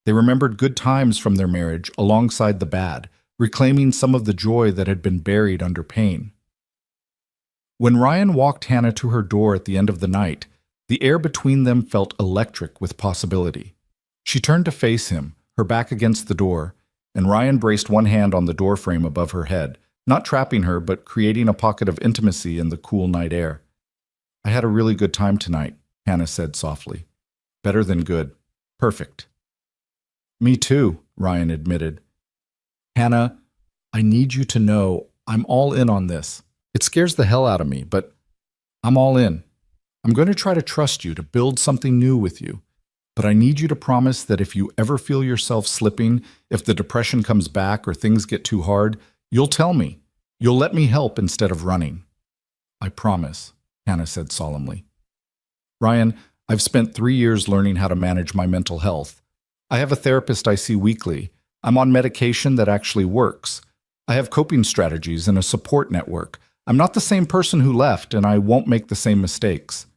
They remembered good times from their marriage alongside the bad, reclaiming some of the joy that had been buried under pain. When Ryan walked Hannah to her door at the end of the night, the air between them felt electric with possibility. She turned to face him, her back against the door, and Ryan braced one hand on the doorframe above her head, not trapping her but creating a pocket of intimacy in the cool night air. I had a really good time tonight, Hannah said softly. Better than good. Perfect. Me too, Ryan admitted. Hannah, I need you to know I'm all in on this. It scares the hell out of me, but I'm all in. I'm going to try to trust you, to build something new with you. But I need you to promise that if you ever feel yourself slipping, if the depression comes back or things get too hard, you'll tell me. You'll let me help instead of running. I promise, Hannah said solemnly. Ryan, I've spent 3 years learning how to manage my mental health. I have a therapist I see weekly. I'm on medication that actually works. I have coping strategies and a support network. I'm not the same person who left, and I won't make the same mistakes.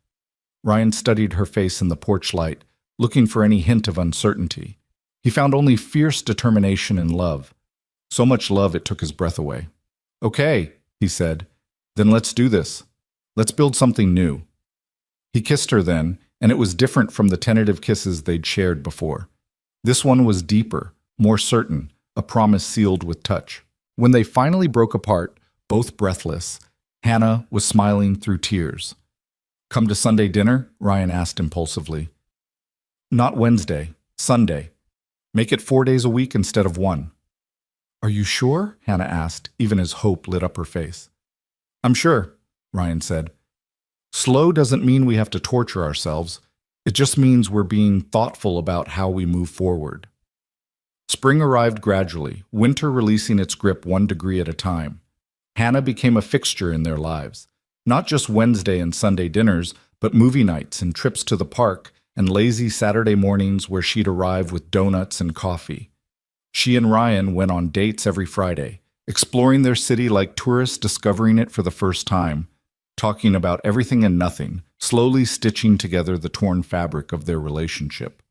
Ryan studied her face in the porch light, looking for any hint of uncertainty. He found only fierce determination and love. So much love it took his breath away. Okay, he said. Then let's do this. Let's build something new. He kissed her then, and it was different from the tentative kisses they'd shared before. This one was deeper, more certain, a promise sealed with touch. When they finally broke apart, both breathless, Hannah was smiling through tears. Come to Sunday dinner? Ryan asked impulsively. Not Wednesday, Sunday. Make it 4 days a week instead of 1. Are you sure? Hannah asked, even as hope lit up her face. I'm sure, Ryan said. Slow doesn't mean we have to torture ourselves. It just means we're being thoughtful about how we move forward. Spring arrived gradually, winter releasing its grip 1 degree at a time. Hannah became a fixture in their lives. Not just Wednesday and Sunday dinners, but movie nights and trips to the park and lazy Saturday mornings where she'd arrive with donuts and coffee. She and Ryan went on dates every Friday, exploring their city like tourists discovering it for the first time. talking about everything and nothing, slowly stitching together the torn fabric of their relationship.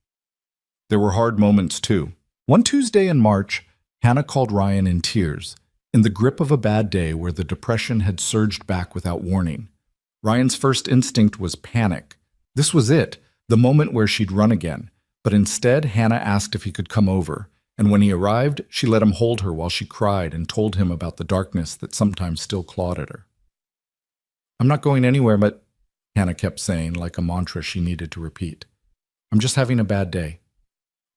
There were hard moments, too. One Tuesday in March, Hannah called Ryan in tears, in the grip of a bad day where the depression had surged back without warning. Ryan's first instinct was panic. This was it, the moment where she'd run again. But instead, Hannah asked if he could come over, and when he arrived, she let him hold her while she cried and told him about the darkness that sometimes still clawed at her. "I'm not going anywhere, but," Hannah kept saying, like a mantra she needed to repeat. "I'm just having a bad day.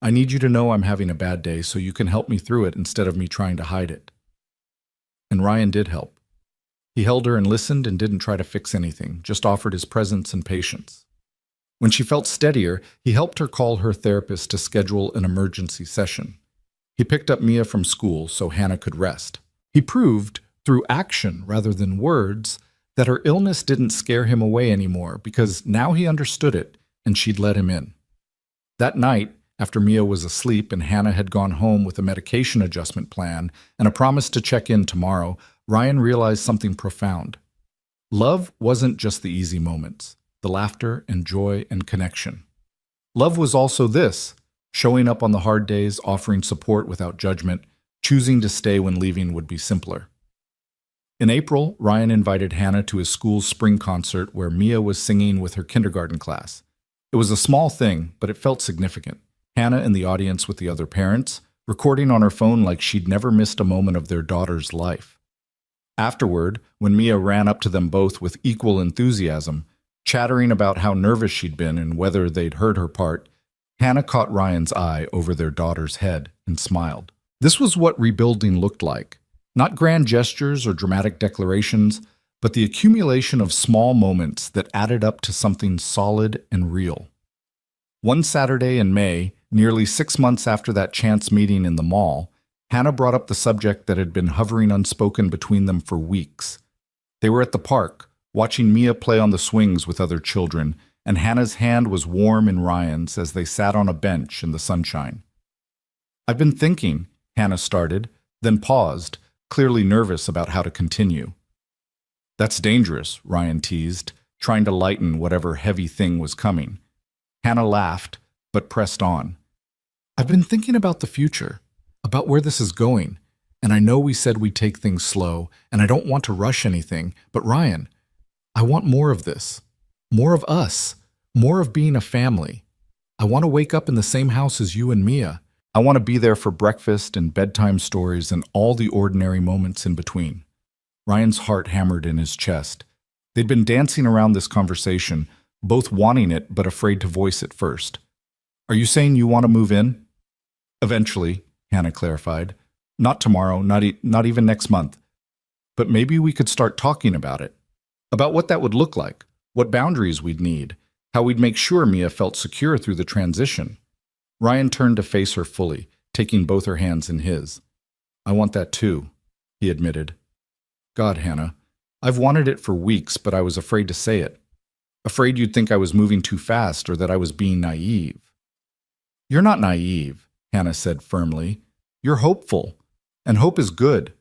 I need you to know I'm having a bad day so you can help me through it instead of me trying to hide it." And Ryan did help. He held her and listened and didn't try to fix anything, just offered his presence and patience. When she felt steadier, he helped her call her therapist to schedule an emergency session. He picked up Mia from school so Hannah could rest. He proved, through action rather than words, that her illness didn't scare him away anymore because now he understood it and she'd let him in. That night, after Mia was asleep and Hannah had gone home with a medication adjustment plan and a promise to check in tomorrow, Ryan realized something profound. Love wasn't just the easy moments, the laughter and joy and connection. Love was also this: showing up on the hard days, offering support without judgment, choosing to stay when leaving would be simpler. In April, Ryan invited Hannah to his school's spring concert where Mia was singing with her kindergarten class. It was a small thing, but it felt significant. Hannah in the audience with the other parents, recording on her phone like she'd never missed a moment of their daughter's life. Afterward, when Mia ran up to them both with equal enthusiasm, chattering about how nervous she'd been and whether they'd heard her part, Hannah caught Ryan's eye over their daughter's head and smiled. This was what rebuilding looked like. Not grand gestures or dramatic declarations, but the accumulation of small moments that added up to something solid and real. One Saturday in May, nearly 6 months after that chance meeting in the mall, Hannah brought up the subject that had been hovering unspoken between them for weeks. They were at the park, watching Mia play on the swings with other children, and Hannah's hand was warm in Ryan's as they sat on a bench in the sunshine. "I've been thinking," Hannah started, then paused, clearly nervous about how to continue. "That's dangerous," Ryan teased, trying to lighten whatever heavy thing was coming. Hannah laughed, but pressed on. "I've been thinking about the future, about where this is going, and I know we said we'd take things slow, and I don't want to rush anything, but Ryan, I want more of this. More of us. More of being a family. I want to wake up in the same house as you and Mia. I want to be there for breakfast and bedtime stories and all the ordinary moments in between." Ryan's heart hammered in his chest. They'd been dancing around this conversation, both wanting it but afraid to voice it first. "Are you saying you want to move in?" "Eventually," Hannah clarified. "Not tomorrow, not even next month. But maybe we could start talking about it. About what that would look like, what boundaries we'd need, how we'd make sure Mia felt secure through the transition." Ryan turned to face her fully, taking both her hands in his. "I want that too," he admitted. "God, Hannah, I've wanted it for weeks, but I was afraid to say it. Afraid you'd think I was moving too fast or that I was being naive." "You're not naive," Hannah said firmly. "You're hopeful, and hope is good.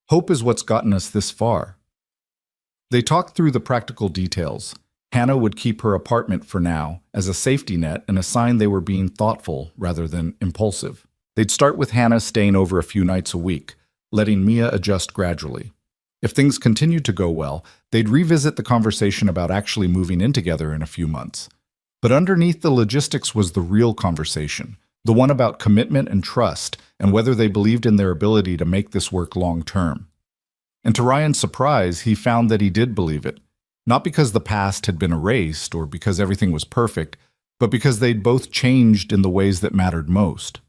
Hope is what's gotten us this far." They talked through the practical details. Hannah would keep her apartment for now as a safety net and a sign they were being thoughtful rather than impulsive. They'd start with Hannah staying over a few nights a week, letting Mia adjust gradually. If things continued to go well, they'd revisit the conversation about actually moving in together in a few months. But underneath the logistics was the real conversation, the one about commitment and trust and whether they believed in their ability to make this work long term. And to Ryan's surprise, he found that he did believe it. Not because the past had been erased or because everything was perfect, but because they'd both changed in the ways that mattered most.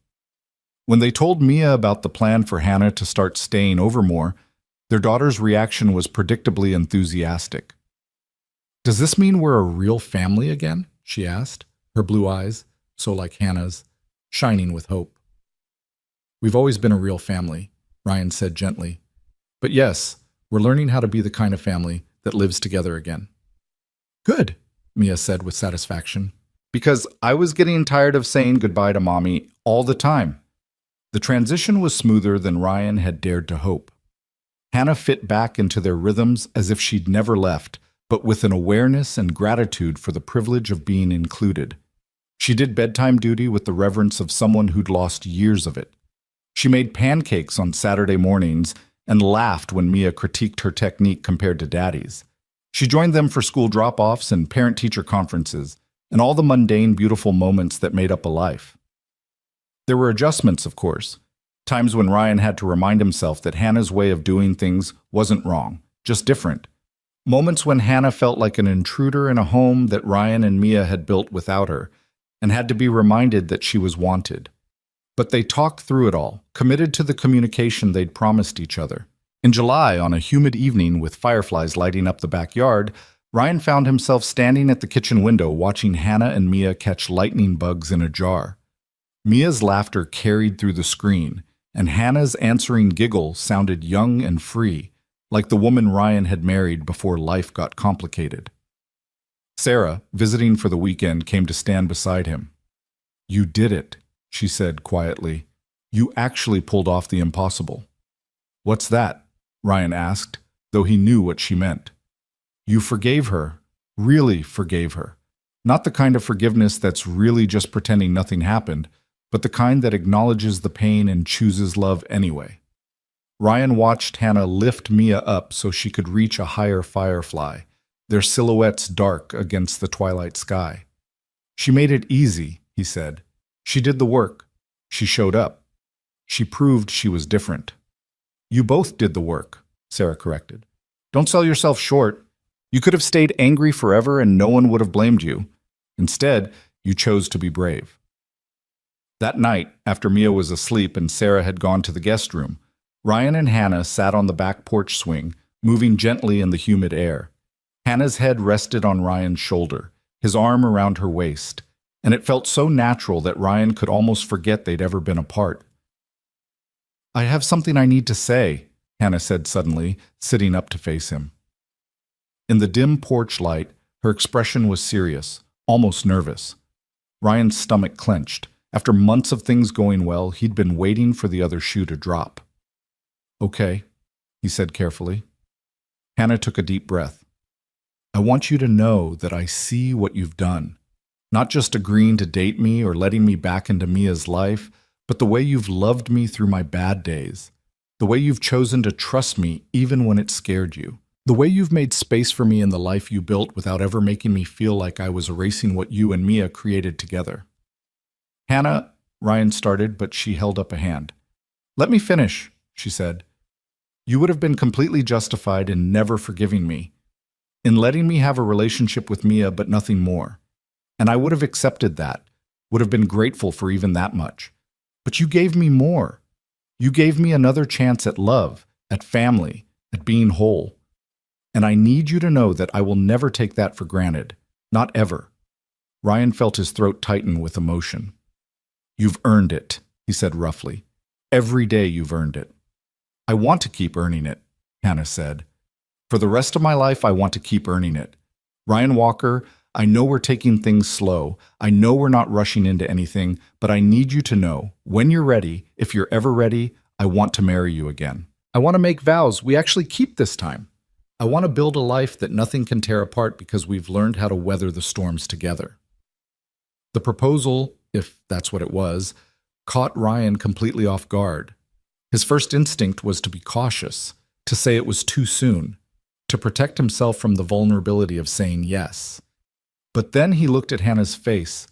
When they told Mia about the plan for Hannah to start staying over more, their daughter's reaction was predictably enthusiastic. "Does this mean we're a real family again?" she asked, her blue eyes, so like Hannah's, shining with hope. "We've always been a real family," Ryan said gently. "But yes, we're learning how to be the kind of family that lives together again." "Good," Mia said with satisfaction. "Because I was getting tired of saying goodbye to Mommy all the time." The transition was smoother than Ryan had dared to hope. Hannah fit back into their rhythms as if she'd never left, but with an awareness and gratitude for the privilege of being included. She did bedtime duty with the reverence of someone who'd lost years of it. She made pancakes on Saturday mornings and laughed when Mia critiqued her technique compared to Daddy's. She joined them for school drop-offs and parent-teacher conferences, and all the mundane, beautiful moments that made up a life. There were adjustments, of course, times when Ryan had to remind himself that Hannah's way of doing things wasn't wrong, just different. Moments when Hannah felt like an intruder in a home that Ryan and Mia had built without her, and had to be reminded that she was wanted. But they talked through it all, committed to the communication they'd promised each other. In July, on a humid evening with fireflies lighting up the backyard, Ryan found himself standing at the kitchen window watching Hannah and Mia catch lightning bugs in a jar. Mia's laughter carried through the screen, and Hannah's answering giggle sounded young and free, like the woman Ryan had married before life got complicated. Sarah, visiting for the weekend, came to stand beside him. "You did it," she said quietly. "You actually pulled off the impossible." "What's that?" Ryan asked, though he knew what she meant. "You forgave her, really forgave her. Not the kind of forgiveness that's really just pretending nothing happened, but the kind that acknowledges the pain and chooses love anyway." Ryan watched Hannah lift Mia up so she could reach a higher firefly, their silhouettes dark against the twilight sky. "She made it easy," he said. "She did the work. She showed up. She proved she was different." "You both did the work," Sarah corrected. "Don't sell yourself short. You could have stayed angry forever and no one would have blamed you. Instead, you chose to be brave." That night, after Mia was asleep and Sarah had gone to the guest room, Ryan and Hannah sat on the back porch swing, moving gently in the humid air. Hannah's head rested on Ryan's shoulder, his arm around her waist, and it felt so natural that Ryan could almost forget they'd ever been apart. "I have something I need to say," Hannah said suddenly, sitting up to face him. In the dim porch light, her expression was serious, almost nervous. Ryan's stomach clenched. After months of things going well, he'd been waiting for the other shoe to drop. "Okay," he said carefully. Hannah took a deep breath. "I want you to know that I see what you've done. Not just agreeing to date me or letting me back into Mia's life, but the way you've loved me through my bad days. The way you've chosen to trust me even when it scared you. The way you've made space for me in the life you built without ever making me feel like I was erasing what you and Mia created together." "Hannah," Ryan started, but she held up a hand. "Let me finish," she said. "You would have been completely justified in never forgiving me, in letting me have a relationship with Mia but nothing more. And I would have accepted that, would have been grateful for even that much. But you gave me more. You gave me another chance at love, at family, at being whole. And I need you to know that I will never take that for granted. Not ever." Ryan felt his throat tighten with emotion. "You've earned it," he said roughly. "Every day you've earned it." "I want to keep earning it," Hannah said. "For the rest of my life, I want to keep earning it. Ryan Walker, I know we're taking things slow. I know we're not rushing into anything, but I need you to know, when you're ready, if you're ever ready, I want to marry you again. I want to make vows we actually keep this time. I want to build a life that nothing can tear apart because we've learned how to weather the storms together." The proposal, if that's what it was, caught Ryan completely off guard. His first instinct was to be cautious, to say it was too soon, to protect himself from the vulnerability of saying yes. But then he looked at Hannah's face,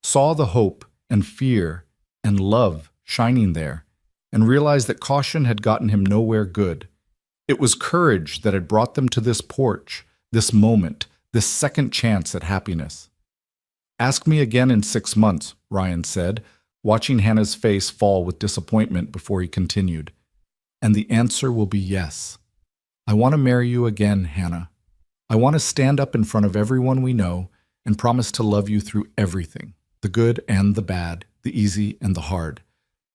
saw the hope and fear and love shining there, and realized that caution had gotten him nowhere good. It was courage that had brought them to this porch, this moment, this second chance at happiness. "Ask me again in 6 months," Ryan said, watching Hannah's face fall with disappointment before he continued. "And the answer will be yes. I want to marry you again, Hannah. I want to stand up in front of everyone we know and promise to love you through everything, the good and the bad, the easy and the hard.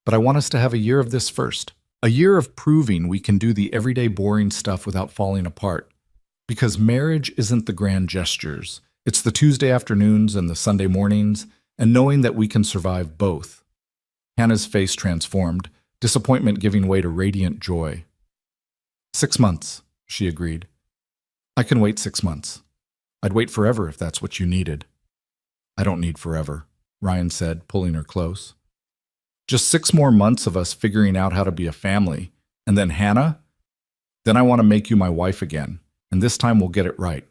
But I want us to have a year of this first. A year of proving we can do the everyday boring stuff without falling apart. Because marriage isn't the grand gestures. It's the Tuesday afternoons and the Sunday mornings, and knowing that we can survive both." Hannah's face transformed, disappointment giving way to radiant joy. 6 months, she agreed. "I can wait 6 months." I'd wait forever if that's what you needed. I don't need forever, Ryan said, pulling her close. Just 6 more months of us figuring out how to be a family. And then Hannah? Then I want to make you my wife again, and this time we'll get it right.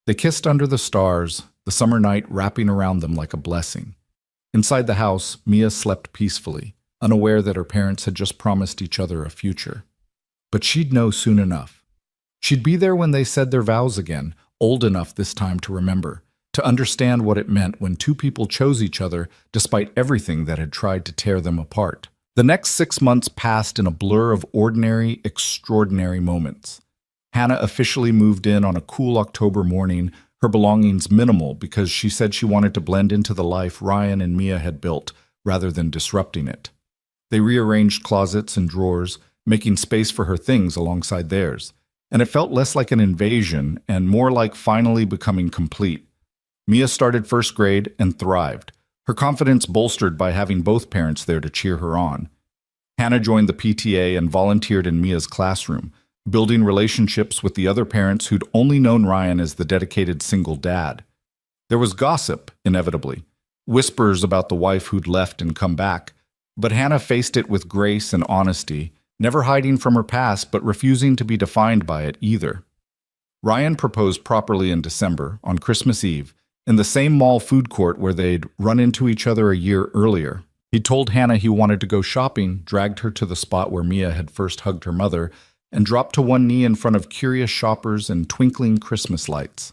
They kissed under the stars, the summer night wrapping around them like a blessing. Inside the house, Mia slept peacefully, unaware that her parents had just promised each other a future. But she'd know soon enough. She'd be there when they said their vows again, old enough this time to remember, to understand what it meant when two people chose each other despite everything that had tried to tear them apart. The next 6 months passed in a blur of ordinary, extraordinary moments. Hannah officially moved in on a cool October morning, her belongings minimal because she said she wanted to blend into the life Ryan and Mia had built, rather than disrupting it. They rearranged closets and drawers, making space for her things alongside theirs, and it felt less like an invasion and more like finally becoming complete. Mia started first grade and thrived, her confidence bolstered by having both parents there to cheer her on. Hannah joined the PTA and volunteered in Mia's classroom, building relationships with the other parents who'd only known Ryan as the dedicated single dad. There was gossip, inevitably, whispers about the wife who'd left and come back, but Hannah faced it with grace and honesty, never hiding from her past but refusing to be defined by it either. Ryan proposed properly in December, on Christmas Eve, in the same mall food court where they'd run into each other a year earlier. He told Hannah he wanted to go shopping, dragged her to the spot where Mia had first hugged her mother, and dropped to one knee in front of curious shoppers and twinkling Christmas lights.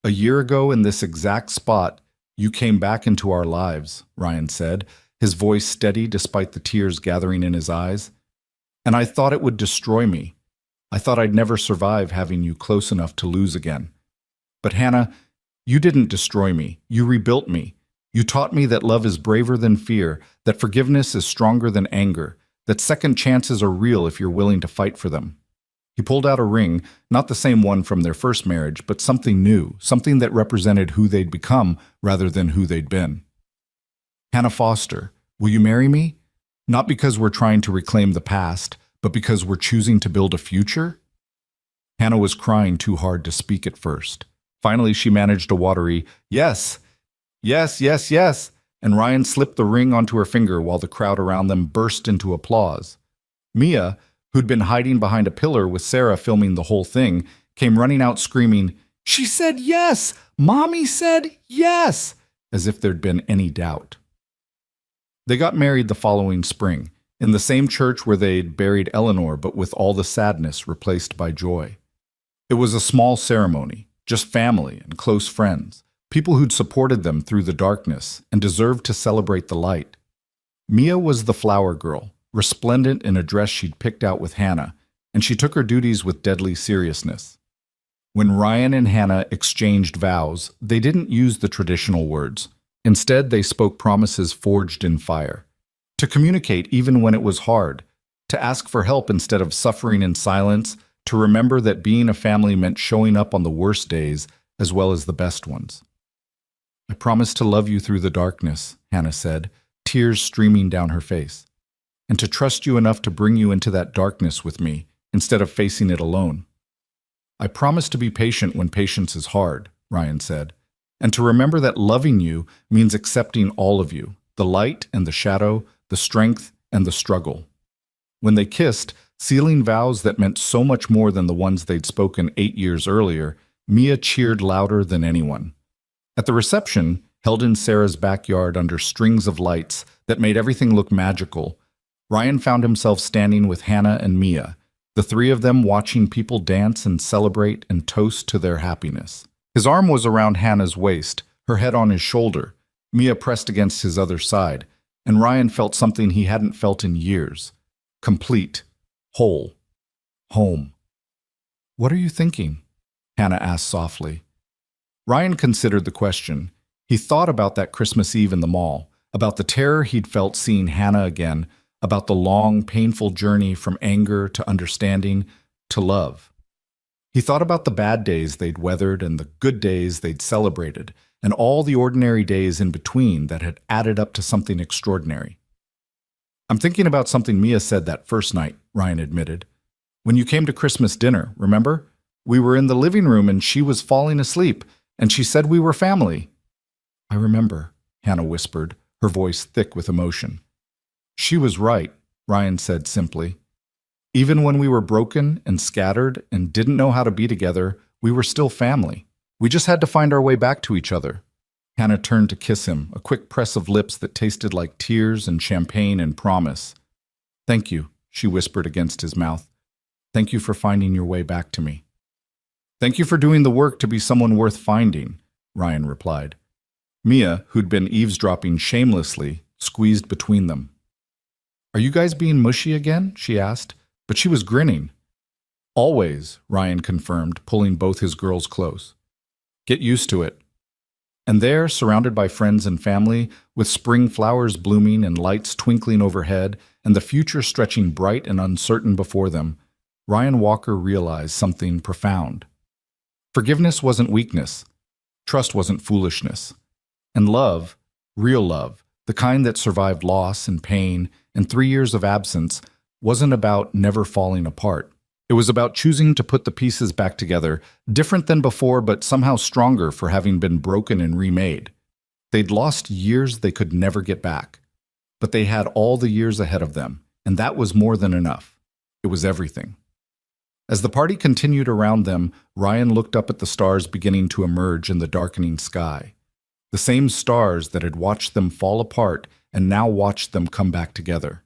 "A year ago in this exact spot, you came back into our lives," Ryan said, his voice steady despite the tears gathering in his eyes. "And I thought it would destroy me. I thought I'd never survive having you close enough to lose again. But Hannah, you didn't destroy me. You rebuilt me. You taught me that love is braver than fear, that forgiveness is stronger than anger, that second chances are real if you're willing to fight for them." He pulled out a ring, not the same one from their first marriage, but something new, something that represented who they'd become rather than who they'd been. "Hannah Foster, will you marry me? Not because we're trying to reclaim the past, but because we're choosing to build a future?" Hannah was crying too hard to speak at first. Finally, she managed a watery, "Yes, yes, yes, yes," and Ryan slipped the ring onto her finger while the crowd around them burst into applause. Mia, who'd been hiding behind a pillar with Sarah filming the whole thing, came running out screaming, "She said yes! Mommy said yes!" as if there'd been any doubt. They got married the following spring, in the same church where they'd buried Eleanor, but with all the sadness replaced by joy. It was a small ceremony, just family and close friends, people who'd supported them through the darkness and deserved to celebrate the light. Mia was the flower girl, resplendent in a dress she'd picked out with Hannah, and she took her duties with deadly seriousness. When Ryan and Hannah exchanged vows, they didn't use the traditional words. Instead, they spoke promises forged in fire. To communicate even when it was hard, to ask for help instead of suffering in silence, to remember that being a family meant showing up on the worst days as well as the best ones. "I promise to love you through the darkness," Hannah said, tears streaming down her face, "and to trust you enough to bring you into that darkness with me instead of facing it alone. I promise to be patient when patience is hard," Ryan said, "and to remember that loving you means accepting all of you, the light and the shadow, the strength and the struggle." When they kissed, sealing vows that meant so much more than the ones they'd spoken 8 years earlier, Mia cheered louder than anyone. At the reception, held in Sarah's backyard under strings of lights that made everything look magical, Ryan found himself standing with Hannah and Mia, the three of them watching people dance and celebrate and toast to their happiness. His arm was around Hannah's waist, her head on his shoulder, Mia pressed against his other side, and Ryan felt something he hadn't felt in years. Complete. Whole. Home. "What are you thinking?" Hannah asked softly. Ryan considered the question. He thought about that Christmas Eve in the mall, about the terror he'd felt seeing Hannah again, about the long, painful journey from anger to understanding to love. He thought about the bad days they'd weathered and the good days they'd celebrated, and all the ordinary days in between that had added up to something extraordinary. "I'm thinking about something Mia said that first night," Ryan admitted. "When you came to Christmas dinner, remember? We were in the living room and she was falling asleep, and she said we were family." "I remember," Hannah whispered, her voice thick with emotion. "She was right," Ryan said simply. "Even when we were broken and scattered and didn't know how to be together, we were still family. We just had to find our way back to each other." Hannah turned to kiss him, a quick press of lips that tasted like tears and champagne and promise. "Thank you," she whispered against his mouth. "Thank you for finding your way back to me." "Thank you for doing the work to be someone worth finding," Ryan replied. Mia, who'd been eavesdropping shamelessly, squeezed between them. "Are you guys being mushy again?" she asked, but she was grinning. "Always," Ryan confirmed, pulling both his girls close. "Get used to it." And there, surrounded by friends and family, with spring flowers blooming and lights twinkling overhead, and the future stretching bright and uncertain before them, Ryan Walker realized something profound. Forgiveness wasn't weakness. Trust wasn't foolishness. And love, real love, the kind that survived loss and pain and 3 years of absence, wasn't about never falling apart. It was about choosing to put the pieces back together, different than before but somehow stronger for having been broken and remade. They'd lost years they could never get back. But they had all the years ahead of them, and that was more than enough. It was everything. As the party continued around them, Ryan looked up at the stars beginning to emerge in the darkening sky. The same stars that had watched them fall apart and now watched them come back together.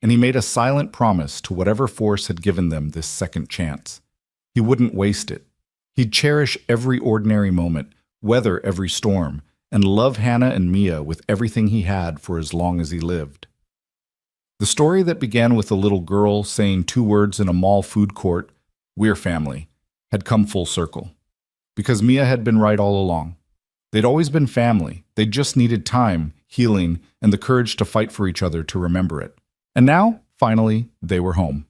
And he made a silent promise to whatever force had given them this second chance. He wouldn't waste it. He'd cherish every ordinary moment, weather every storm, and love Hannah and Mia with everything he had for as long as he lived. The story that began with a little girl saying 2 words in a mall food court, "We're family," had come full circle. Because Mia had been right all along. They'd always been family. They just needed time, healing, and the courage to fight for each other to remember it. And now, finally, they were home.